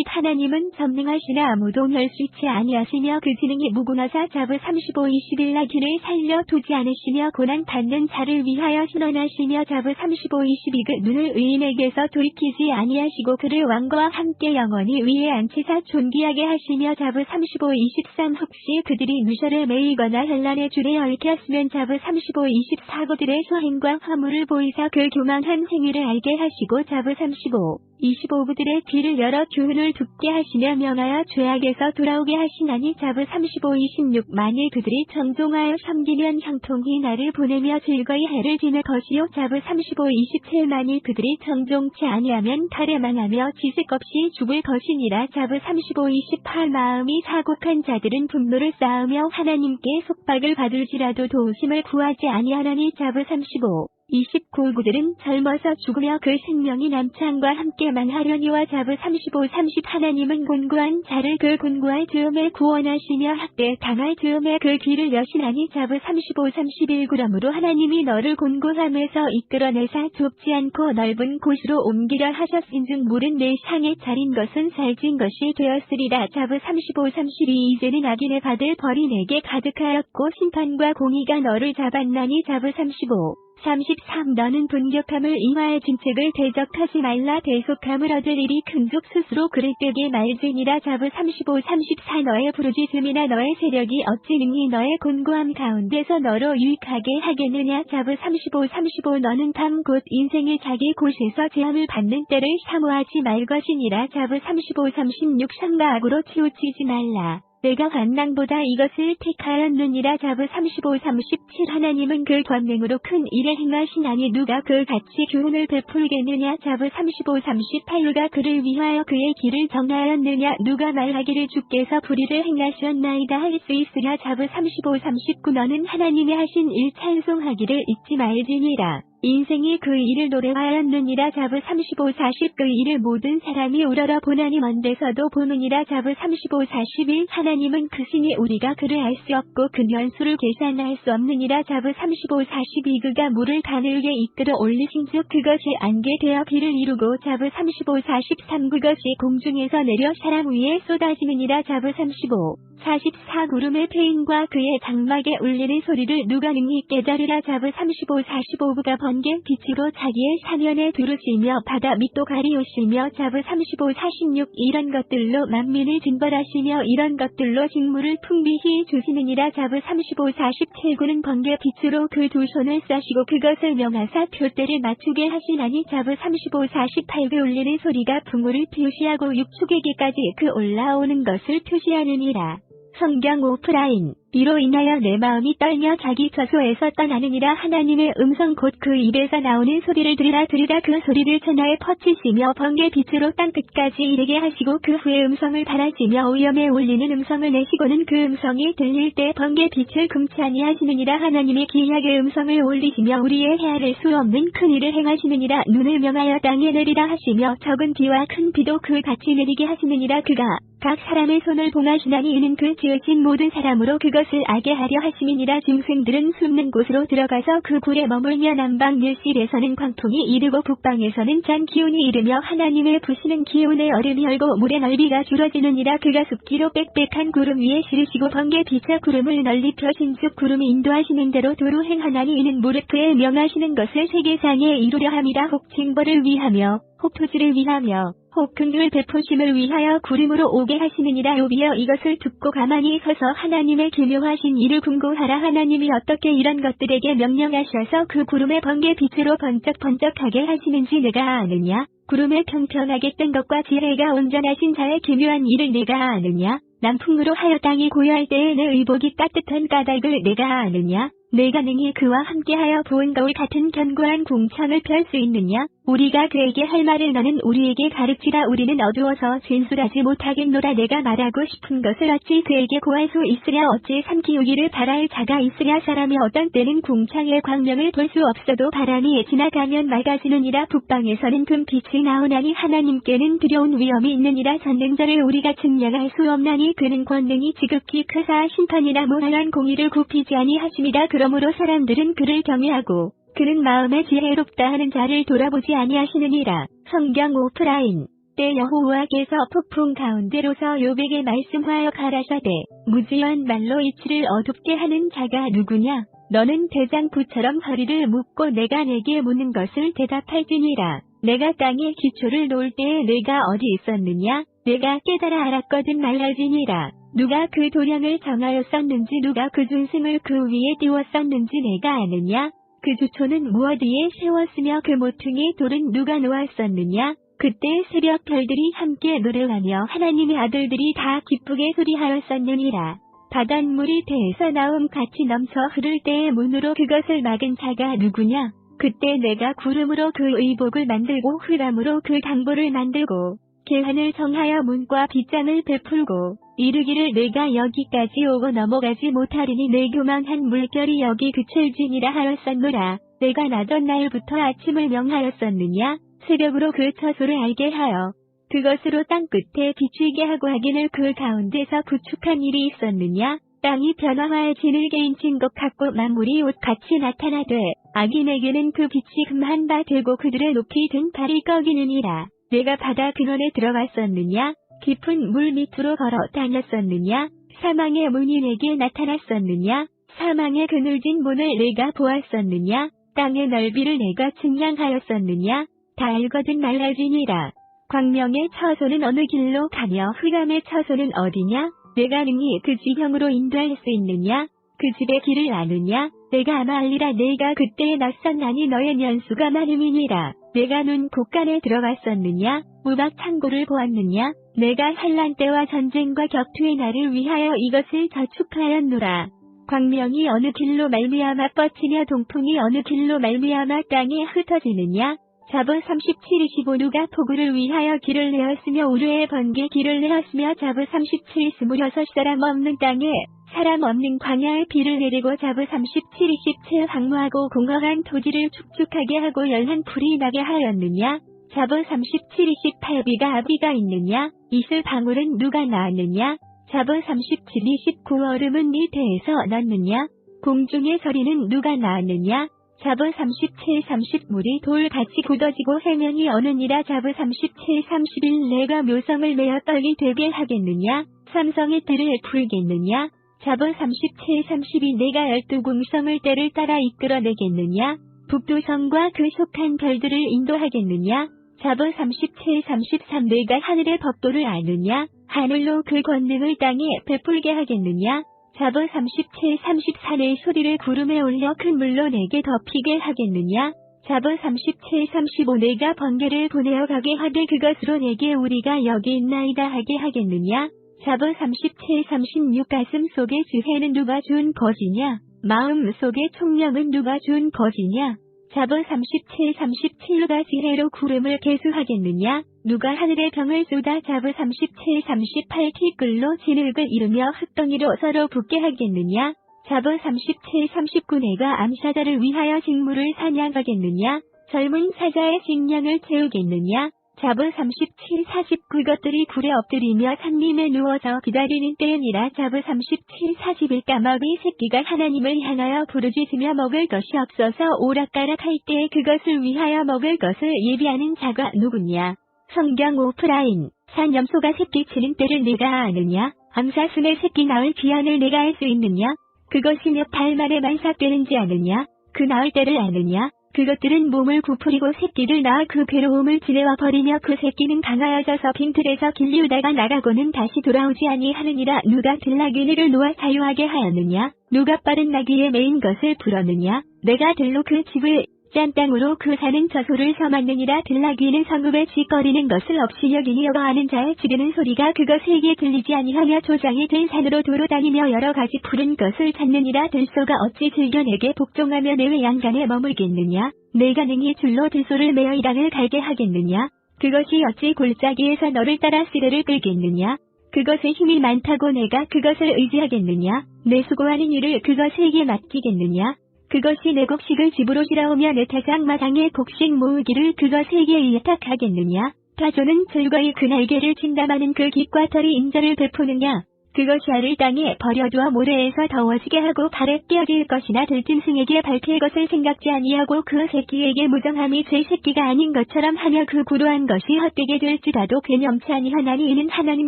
하나님은 전능하시나 아무도 멸수치 아니하시며 그 지능이 무궁하사 자부 35 21 길을 살려 두지 않으시며 고난 받는 자를 위하여 신원하시며 자부 35 22 그 눈을 의인에게서 돌이키지 아니하시고 그를 왕과 함께 영원히 위에 앉히사 존귀하게 하시며 자부 35 23 혹시 그들이 누설에 매이거나 현란의 줄에 얽혔으면 자부 35 24 그들의 소행과 화물을 보이사 그 교만한 행위를 알게 하시고 자부 35 25 그들의 귀를 열어 교훈을 듣게 하시며 명하여 죄악에서 돌아오게 하시나니 자부 35 26 만일 그들이 정종하여 섬기면 형통히 나를 보내며 즐거이 해를 지낼 것이요 자부 35 27 만일 그들이 정종치 아니하면 칼에 망하며 지식 없이 죽을 것이니라 자부 35 28 마음이 사곡한 자들은 분노를 쌓으며 하나님께 속박을 받을지라도 도우심을 구하지 아니하나니 자부 35 29 그들은 젊어서 죽으며 그 생명이 남창과 함께 망하려니와 자부 35 30 하나님은 곤고한 자를 그 곤고할 즈음에 구원하시며 학대 당할 즈음에 그 귀를 여시나니 자부 35 31 그러므로 하나님이 너를 곤고함에서 이끌어내사 좁지 않고 넓은 곳으로 옮기려 하셨은즉 물은 내 상에 차린 것은 살진 것이 되었으리라 자부 35 32 이제는 악인의 받을 벌이 내게 가득하였고 심판과 공의가 너를 잡았나니 자부 35 33 너는 분격함을 이화의 진책을 대적하지 말라 대속함을 얻을 일이 큰즉 스스로 그를 뜨게 말지니라 자부 35 34 너의 부르짖음이나 너의 세력이 어찌 능히 너의 곤고함 가운데서 너로 유익하게 하겠느냐 자부 35 35 너는 밤 곧 인생의 자기 곳에서 제함을 받는 때를 사모하지 말 것이니라 자부 35 36 상과 악으로 치우치지 말라 내가 환난보다 이것을 택하였느니라 자부 35 37 하나님은 그 권능으로 큰 일을 행하시나니 누가 그 같이 교훈을 베풀겠느냐 자부 35 38 누가 그를 위하여 그의 길을 정하였느냐 누가 말하기를 주께서 불의를 행하셨나이다 할 수 있으랴 자부 35 39 너는 하나님이 하신 일 찬송하기를 잊지 말지니라 인생이 그 일을 노래하였느니라 자부 35 40 그 일을 모든 사람이 우러러 보나니 먼 데서도 보느니라 자부 35 41 하나님은 크시니 우리가 그를 알 수 없고 그 연수를 계산할 수 없느니라 자부 35 42 그가 물을 가늘게 이끌어 올리신즉 그것이 안개되어 비를 이루고 자부 35 43 그것이 공중에서 내려 사람 위에 쏟아지느니라 자부 35 44 구름의 패인과 그의 장막에 울리는 소리를 누가 능히 깨달으라 자부 35 45 그가 번개 빛으로 자기의 사면에 두르시며 바다 밑도 가리우시며 자부 35 46 이런 것들로 만민을 징벌하시며 이런 것들로 직무를 풍비히 주시느니라 자부 35 47 그는 번개 빛으로 그 두 손을 싸시고 그것을 명하사 표대를 맞추게 하시나니 자부 35 48 그 울리는 소리가 풍우를 표시하고 육축에게까지 그 올라오는 것을 표시하느니라. 성경 오프라인 이로 인하여 내 마음이 떨며 자기 처소에서 떠나느니라 하나님의 음성 곧 그 입에서 나오는 소리를 들으라 그 소리를 천하에 퍼치시며 번개 빛으로 땅 끝까지 이르게 하시고 그 후에 음성을 바라시며 오염에 울리는 음성을 내시고는 그 음성이 들릴 때 번개 빛을 금치 아니하시느니라 하나님이 기이하게 음성을 올리시며 우리의 헤아릴 수 없는 큰 일을 행하시느니라 눈을 명하여 땅에 내리라 하시며 적은 비와 큰 비도 그 같이 내리게 하시느니라 그가 각 사람의 손을 봉하시나니 이는 그 지으신 모든 사람으로 그것을 알게 하려 하심이니라 짐승들은 숨는 곳으로 들어가서 그 굴에 머물며 남방 밀실에서는 광풍이 이르고 북방에서는 짠 기운이 이르며 하나님의 부시는 기운에 얼음이 얼고 물의 넓이가 줄어지느니라 그가 습기로 빽빽한 구름 위에 실으시고 번개 빛의 구름을 널리 펴신즉 구름이 인도하시는 대로 도로 행하나니 이는 무릇 그의 명하시는 것을 세계상에 이루려 함이라 혹 징벌을 위하며 혹 토지를 위하며 혹 긍휼 베푸심을 위하여 구름으로 오게 하시느니라 요비여 이것을 듣고 가만히 서서 하나님의 기묘하신 일을 궁고하라 하나님이 어떻게 이런 것들에게 명령하셔서 그 구름의 번개 빛으로 번쩍번쩍하게 하시는지 내가 아느냐 구름에 평평하게 뜬 것과 지혜가 온전하신 자의 기묘한 일을 내가 아느냐 남풍으로 하여 땅이 고요할 때에 내 의복이 따뜻한 까닭을 내가 아느냐 내가 능히 그와 함께하여 부은 거울 같은 견고한 궁창을 펼 수 있느냐 우리가 그에게 할 말을 너는 우리에게 가르치라 우리는 어두워서 진술하지 못하겠노라 내가 말하고 싶은 것을 어찌 그에게 고할 수 있으랴 어찌 삼키우기를 바랄 자가 있으랴 사람이 어떤 때는 궁창의 광명을 볼 수 없어도 바람이 지나가면 맑아지느니라 북방에서는 금빛이 나오나니 하나님께는 두려운 위엄이 있느니라 전능자를 우리가 측량할 수 없나니 그는 권능이 지극히 크사 심판이나 무한한 공의를 굽히지 아니하심이라 그러므로 사람들은 그를 경외하고 그는 마음에 지혜롭다 하는 자를 돌아보지 아니하시느니라. 성경 오프라인 때 여호와께서 폭풍 가운데로서 욥에게 말씀하여 가라사대 무지한 말로 이치를 어둡게 하는 자가 누구냐? 너는 대장부처럼 허리를 묶고 내가 내게 묻는 것을 대답할지니라. 내가 땅에 기초를 놓을 때에 내가 어디 있었느냐? 내가 깨달아 알았거든 말할지니라. 누가 그 도량을 정하였었는지 누가 그 준승을 그 위에 띄웠었는지 내가 아느냐? 그 주초는 무엇 위에 세웠으며 그 모퉁이 돌은 누가 놓았었느냐? 그때 새벽 별들이 함께 노래하며 하나님의 아들들이 다 기쁘게 소리하였었느니라. 바닷물이 배에서 나옴 같이 넘쳐 흐를 때의 문으로 그것을 막은 자가 누구냐? 그때 내가 구름으로 그 의복을 만들고 흑암으로 그 강보를 만들고 계한을 정하여 문과 빗장을 베풀고 이르기를 내가 여기까지 오고 넘어가지 못하리니 내 교만한 물결이 여기 그칠지니라 하였었노라. 내가 나던 날부터 아침을 명하였었느냐? 새벽으로 그 처소를 알게 하여 그것으로 땅 끝에 비추게 하고 하기를 그 가운데서 구축한 일이 있었느냐? 땅이 변화하여 지늘게 인친 것 같고 만물이 옷같이 나타나되 악인에게는 그 빛이 금한 바 되고 그들의 높이 든 발이 꺾이느니라. 내가 바다 근원에 들어갔었느냐? 깊은 물 밑으로 걸어 다녔었느냐? 사망의 문이 내게 나타났었느냐? 사망의 그늘진 문을 내가 보았었느냐? 땅의 넓이를 내가 측량하였었느냐? 다 알거든 말하지니라. 광명의 처소는 어느 길로 가며 흑암의 처소는 어디냐? 내가 능히 그 지형으로 인도할 수 있느냐? 그 집의 길을 아느냐? 내가 아마 알리라. 내가 그때에 낯선나니 너의 년수가 많음이니라. 내가 눈 곳간에 들어갔었느냐? 우박 창고를 보았느냐? 내가 환란 때와 전쟁과 격투의 날을 위하여 이것을 저축하였노라. 광명이 어느 길로 말미암아 뻗치며 동풍이 어느 길로 말미암아 땅에 흩어지느냐? 자부 37-25 누가 폭우를 위하여 길을 내었으며 우르의 번개 길을 내었으며 자부 37-26 사람 없는 땅에 사람 없는 광야에 비를 내리고 자부 37-27 황무하고 공허한 토지를 축축하게 하고 열한 풀이 나게 하였느냐? 자부 37-28 비가 있느냐? 이슬 방울은 누가 낳았느냐? 자부 37-29 얼음은 네 배에서 났느냐? 공중의 서리는 누가 낳았느냐? 자부 37-30 물이 돌같이 굳어지고 해면이 어느니라. 자부 37-31 내가 묘성을 메어 떨기 되게 하겠느냐? 삼성의 뜰을 풀겠느냐? 자부 37-32 내가 12궁성을 때를 따라 이끌어내겠느냐? 북두성과 그 속한 별들을 인도하겠느냐? 자부 37-33 내가 하늘의 법도를 아느냐? 하늘로 그 권능을 땅에 베풀게 하겠느냐? 자부 37-34 내 소리를 구름에 올려 큰 물로 내게 덮이게 하겠느냐? 자부 37-35 내가 번개를 보내어 가게 하되 그것으로 내게 우리가 여기 있나이다 하게 하겠느냐? 자부 37-36 가슴 속의 지혜는 누가 준 것이냐? 마음 속의 총명은 누가 준 것이냐? 자부 37-37 누가 지혜로 구름을 계수하겠느냐? 누가 하늘의 병을 쏟아 자부 37-38 티끌로 진흙을 이루며 흙덩이로 서로 붙게 하겠느냐? 자부 37-39 내가 암사자를 위하여 식물을 사냥하겠느냐? 젊은 사자의 식량을 채우겠느냐? 자부 37-40 그것들이 굴에 엎드리며 산림에 누워서 기다리는 때이니라. 자부 37-41 까마귀 새끼가 하나님을 향하여 부르짖으며 먹을 것이 없어서 오락가락 할 때에 그것을 위하여 먹을 것을 예비하는 자가 누구냐? 성경 오프라인. 산염소가 새끼치는 때를 내가 아느냐? 암사슴의 새끼 나을 기한을 내가 알 수 있느냐? 그것이 몇 달 만에 만삭되는지 아느냐? 그 나을 때를 아느냐? 그것들은 몸을 부풀리고 새끼를 낳아 그 괴로움을 지내와 버리며 그 새끼는 강하여져서 빈틀에서 길리우다가 나가고는 다시 돌아오지 아니하느니라. 누가 들나귀를 놓아 사유하게 하였느냐? 누가 빠른 나귀에 매인 것을 불었느냐? 내가 들로 그 집을 짠 땅으로 그 사는 저소를 삼았느니라. 들나귀는 성읍에 쥐거리는 것을 없이 여기니 여거 아는 자의 지르는 소리가 그것에게 들리지 아니하며 조장이 된 산으로 돌아다니며 여러 가지 푸른 것을 찾느니라. 들소가 어찌 즐겨 내게 복종하며 내 외양간에 머물겠느냐? 내가 능히 줄로 들소를 메어 이랑을 갈게 하겠느냐? 그것이 어찌 골짜기에서 너를 따라 시래를 끌겠느냐? 그것의 힘이 많다고 내가 그것을 의지하겠느냐? 내 수고하는 일을 그것에게 맡기겠느냐? 그것이 내 곡식을 집으로 실어오며 내 타작마당에 곡식 모으기를 그것에게 의탁하겠느냐? 타조는 즐거이 그 날개를 진담하는 그 깃과 털이 인자를 베푸느냐? 그것이 알을 땅에 버려두어 모래에서 더워지게 하고 발에 띄어질 것이나 들짐승에게 밟힐 것을 생각지 아니하고 그 새끼에게 무정함이 제 새끼가 아닌 것처럼 하며 그 구로한 것이 헛되게 될지라도 괴념치 아니하나니 이는 하나님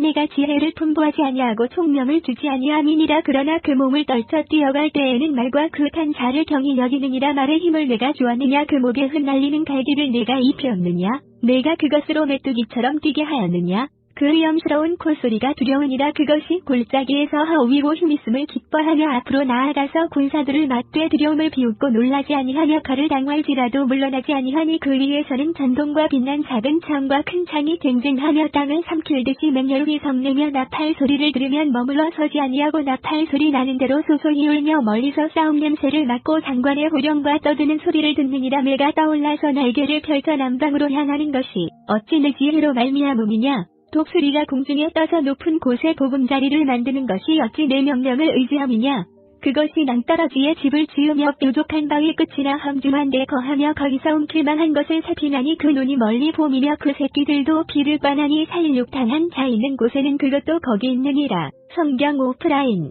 내가 지혜를 풍부하지 아니하고 총명을 주지 아니함이니라. 그러나 그 몸을 떨쳐 뛰어갈 때에는 말과 그 탄 자를 경히 여기느니라. 말의 힘을 내가 주었느냐? 그 목에 흩날리는 갈기를 내가 입혔느냐? 내가 그것으로 메뚜기처럼 뛰게 하였느냐? 그 위험스러운 콧소리가 두려우니라. 그것이 골짜기에서 하오이고 힘있음을 기뻐하며 앞으로 나아가서 군사들을 맞되 두려움을 비웃고 놀라지 아니하며 칼을 당할지라도 물러나지 아니하니 그 위에서는 전동과 빛난 작은 창과 큰 창이 쟁쟁하며 땅을 삼킬듯이 맹렬히 성내며 나팔 소리를 들으면 머물러 서지 아니하고 나팔 소리 나는 대로 소소히 울며 멀리서 싸움 냄새를 맡고 장관의 호령과 떠드는 소리를 듣느니라. 매가 떠올라서 날개를 펼쳐 남방으로 향하는 것이 어찌 내 지혜로 말미암음이냐? 독수리가 공중에 떠서 높은 곳에 보금자리를 만드는 것이 어찌 내 명령을 의지함이냐? 그것이 낭떠러지에 집을 지으며 뾰족한 바위 끝이나 험준한 데 거하며 거기서 움킬만한 것을 살피나니 그 눈이 멀리 봄이며 그 새끼들도 비를 빤하니 살육탄한 자 있는 곳에는 그것도 거기 있느니라. 성경 오프라인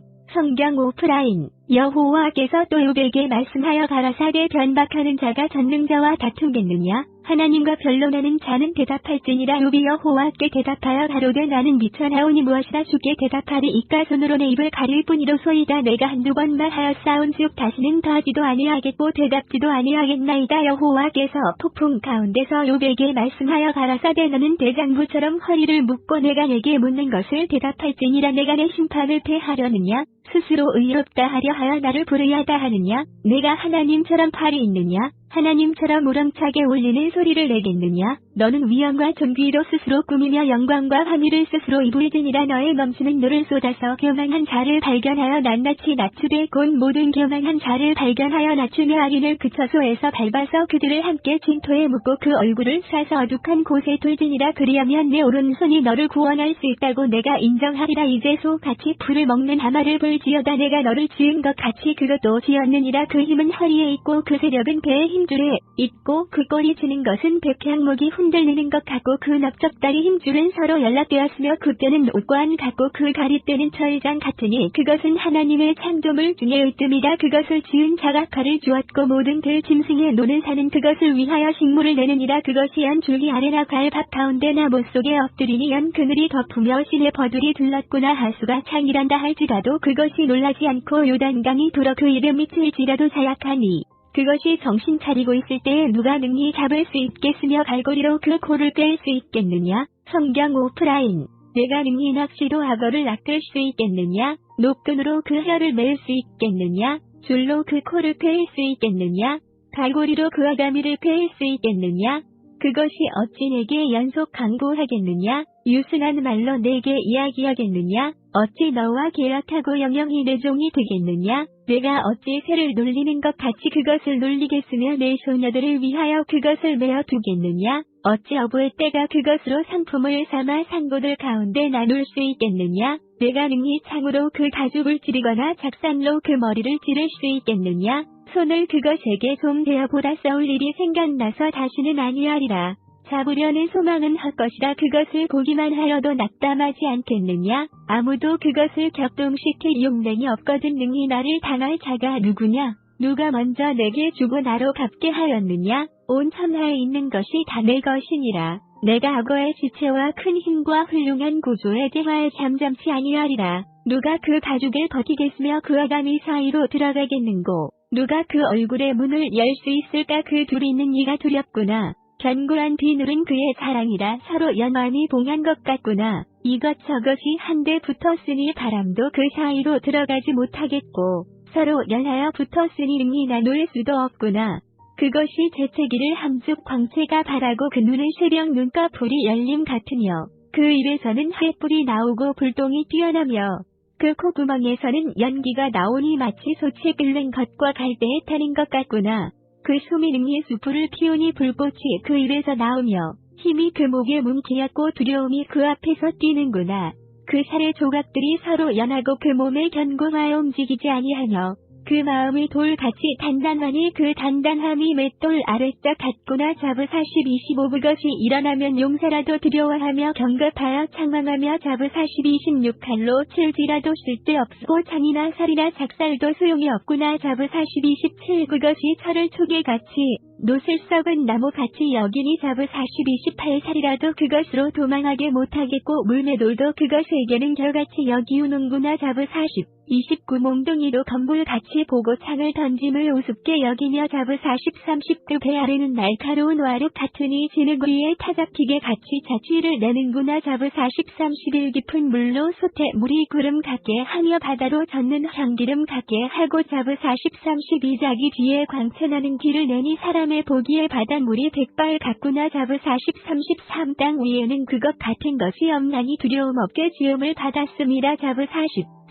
여호와께서 또 욥에게 말씀하여 가라사대 변박하는 자가 전능자와 다투겠느냐? 하나님과 변론하는 자는 대답할지니라. 욥이 여호와께 대답하여 가로되 나는 미쳐나오니 무엇이라 주께 대답하리이까? 손으로 내 입을 가릴 뿐이로소이다. 내가 한두 번 말하였사온즉 다시는 더하지도 아니하겠고 되답지도 아니하겠나이다. 여호와께서 폭풍 가운데서 욥에게 말씀하여 가라사대 너는 대장부처럼 허리를 묶고 내가 내게 묻는 것을 대답할지니라. 내가 내 심판을 패하려느냐? 스스로 의롭다 하려 하여 나를 불의하다 하느냐? 내가 하나님처럼 팔이 있느냐? 하나님처럼 우렁차게 울리는 소리를 내겠느냐? 너는 위엄과 존귀로 스스로 꾸미며 영광과 화미를 스스로 입을지니라. 너의 넘치는 노를 쏟아서 교만한 자를 발견하여 낱낱이 낮추되 곧 모든 교만한 자를 발견하여 낮추며 악인을 그 처소에서 밟아서 그들을 함께 진토에 묻고 그 얼굴을 쏴서 어둑한 곳에 돌지니라. 그리하면 내 오른손이 너를 구원할 수 있다고 내가 인정하리라. 이제 소같이 풀을 먹는 하마를 볼지어다. 내가 너를 지은 것 같이 그것도 지었느니라. 그 힘은 허리에 있고 그 세력은 배의 힘줄에 있고 그 꼬리 치는 것은 백향목이 흔들리는 것 같고 그 넓적다리 힘줄은 서로 연락되었으며 그 뼈는 옷관 같고 그 가리대는 철장 같으니 그것은 하나님의 창조물 중에 으뜸이다. 그것을 지은 자가 칼을 주었고 모든 들짐승의 노는 사는 그것을 위하여 식물을 내느니라. 그것이 연 줄기 아래나 갈밥 가운데나 못 속에 엎드리니 연 그늘이 덮으며 시내 버들이 둘렀구나. 하수가 창이란다 할지라도 그것이 놀라지 않고 요단강이 불어 그 이름이 틀지라도 자약하니 그것이 정신 차리고 있을 때에 누가 능히 잡을 수 있겠으며 갈고리로 그 코를 뺄 수 있겠느냐? 성경 오프라인 내가 능히 낚시로 악어를 낚을 수 있겠느냐? 노끈으로 그 혀를 맬 수 있겠느냐? 줄로 그 코를 뺄 수 있겠느냐? 갈고리로 그 아가미를 뺄 수 있겠느냐? 그것이 어찌 내게 연속 강구하겠느냐? 유순한 말로 내게 이야기하겠느냐? 어찌 너와 계약하고 영영이 내 종이 되겠느냐? 내가 어찌 새를 놀리는 것 같이 그것을 놀리겠으며 내 소녀들을 위하여 그것을 메어 두겠느냐? 어찌 어부의 때가 그것으로 상품을 삼아 상고들 가운데 나눌 수 있겠느냐? 내가 능히 창으로 그 가죽을 찌르거나 작산로 그 머리를 찌를 수 있겠느냐? 손을 그것에게 좀 대어보라 써올 일이 생각나서 다시는 아니하리라. 잡으려는 소망은 헛것이라. 그것을 보기만 하여도 낙담하지 않겠느냐? 아무도 그것을 격동시킬 용맹이 없거든. 능히 나를 당할 자가 누구냐? 누가 먼저 내게 주고 나로 갚게 하였느냐? 온 천하에 있는 것이 다 내 것이니라. 내가 악어의 지체와 큰 힘과 훌륭한 구조의 대화에 잠잠치 아니하리라. 누가 그 가죽을 버티겠으며 그 아가미 사이로 들어가겠는고? 누가 그 얼굴의 문을 열 수 있을까? 그 둘이 있는 이가 두렵구나. 견고한 비늘은 그의 자랑이라. 서로 연완이 봉한 것 같구나. 이것저것이 한데 붙었으니 바람도 그 사이로 들어가지 못하겠고 서로 연하여 붙었으니 능히 나눌 수도 없구나. 그것이 재채기를 함즉 광채가 바라고 그 눈은 새벽 눈꺼풀이 열림 같으며 그 입에서는 횃불이 나오고 불똥이 뛰어나며 그 콧구멍에서는 연기가 나오니 마치 솥에 끓는 것과 갈대에 타는 것 같구나. 그 숨이 능히 수풀을 피우니 불꽃이 그 입에서 나오며 힘이 그 목에 뭉치였고 두려움이 그 앞에서 뛰는구나. 그 살의 조각들이 서로 연하고 그 몸의 견고하여 움직이지 아니하며 그 마음이 돌같이 단단하니 그 단단함이 맷돌 아래짝 같구나. 자부 40-25 그것이 일어나면 용사라도 두려워하며 경급하여 창망하며 자부 40-26칼로 칠지라도 쓸데없고 창이나 살이나 작살도 소용이 없구나. 자부 40-27 그것이 철을 초계같이 노슬 썩은 나무같이 여기니 자부 40-28 살이라도 그것으로 도망하게 못하겠고 물매돌도 그것에게는 결같이 여기우는구나. 자부 40-29 몽둥이로 건불같이 보고 창을 던짐을 우습게 여기며 자부 40-30 그 배 아래는 날카로운 와룩 같으니 진흙위에 타잡히게 같이 자취를 내는구나. 자부 40-31 깊은 물로 솟해 물이 구름 같게 하며 바다로 젖는 향기름 같게 하고 자부 40-32 자기 뒤에 광채나는 길을 내니 사람의 보기에 바닷물이 백발 같구나. 자부 40-33 땅 위에는 그것 같은 것이 없나니 두려움 없게 지음을 받았습니다. 자부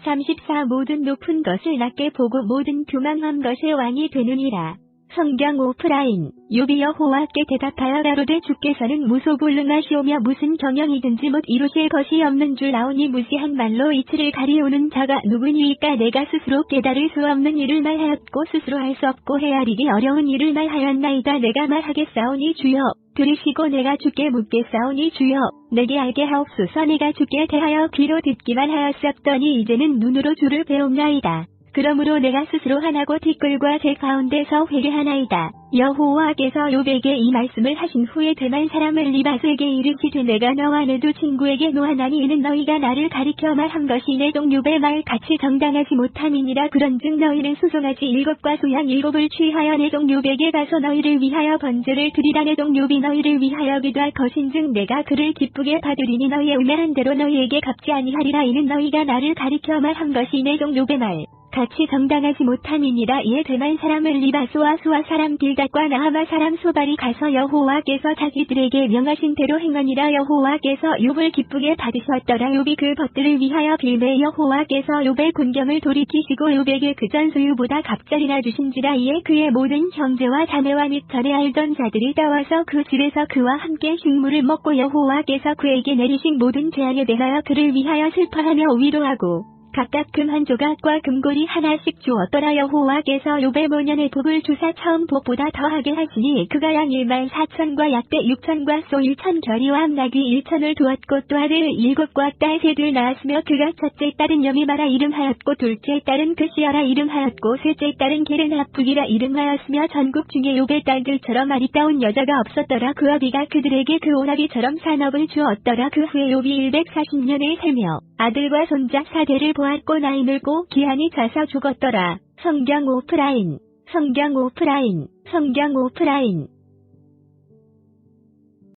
34 모든 높은 것을 낮게 보고 모든 교만한 것의 왕이 되느니라. 성경 오프라인 욥이 여호와께 대답하여 가로되 주께서는 무소불능하시오며 무슨 경영이든지 못 이루실 것이 없는 줄 아오니 무시한 말로 이치를 가리우는 자가 누구니이까. 내가 스스로 깨달을 수 없는 일을 말하였고 스스로 할 수 없고 헤아리기 어려운 일을 말하였나이다. 내가 말하겠사오니 주여 들으시고 내가 주께 묻겠사오니 주여 내게 알게 하옵소서. 내가 주께 대하여 귀로 듣기만 하였었더니 이제는 눈으로 주를 배움나이다. 그러므로 내가 스스로 하나고 티끌과 제 가운데서 회개하나이다. 여호와께서 욥에게 이 말씀을 하신 후에 대만 사람을 리바스에게 이르시되 내가 너와 내 두 친구에게 노하나니 이는 너희가 나를 가리켜 말한 것이 내 종 욥의 말 같이 정당하지 못함이니라. 그런즉 너희는 수송아지 7과 소양 7을 취하여 내 종 욥에게 가서 너희를 위하여 번제를 드리라. 내 종 욥이 너희를 위하여 기도할 것인즉 내가 그를 기쁘게 받으리니 너희의 음해한 대로 너희에게 갚지 아니하리라. 이는 너희가 나를 가리켜 말한 것이 내 종 욥의 말 같이 정당하지 못함이니라. 이에 대만 사람을 리바스와 수아 사람 빌닷과 나하마 사람 소발이 가서 여호와께서 자기들에게 명하신 대로 행하니라. 여호와께서 욥을 기쁘게 받으셨더라. 욥이 그 벗들을 위하여 빌매 여호와께서 욥의 군경을 돌이키시고 욥에게 그 전 소유보다 갑절이나 주신지라. 이에 그의 모든 형제와 자매와 및 전에 알던 자들이 따와서 그 집에서 그와 함께 식물을 먹고 여호와께서 그에게 내리신 모든 재앙에 대하여 그를 위하여 슬퍼하며 위로하고 각각 금 한 조각과 금고리 하나씩 주었더라. 여호와께서 욥의 모년의 복을 주사 처음 복보다 더하게 하시니 그가 양 14,000과 약대 6,000과 소 1,000 결의와 암나귀 1,000을 두었고 또 아들 7과 딸 3들 낳았으며 그가 첫째 딸은 여미마라 이름하였고 둘째 딸은 그시아라 이름하였고 셋째 딸은 게르나북이라 이름하였으며 전국 중에 욥의 딸들처럼 아리따운 여자가 없었더라. 그 아비가 그들에게 그 오나기처럼 산업을 주었더라. 그 후에 욥이 140년을 살며 아들과 손자 4대를 보았고 나이 늙고 기한이 차서 죽었더라. 성경 오프라인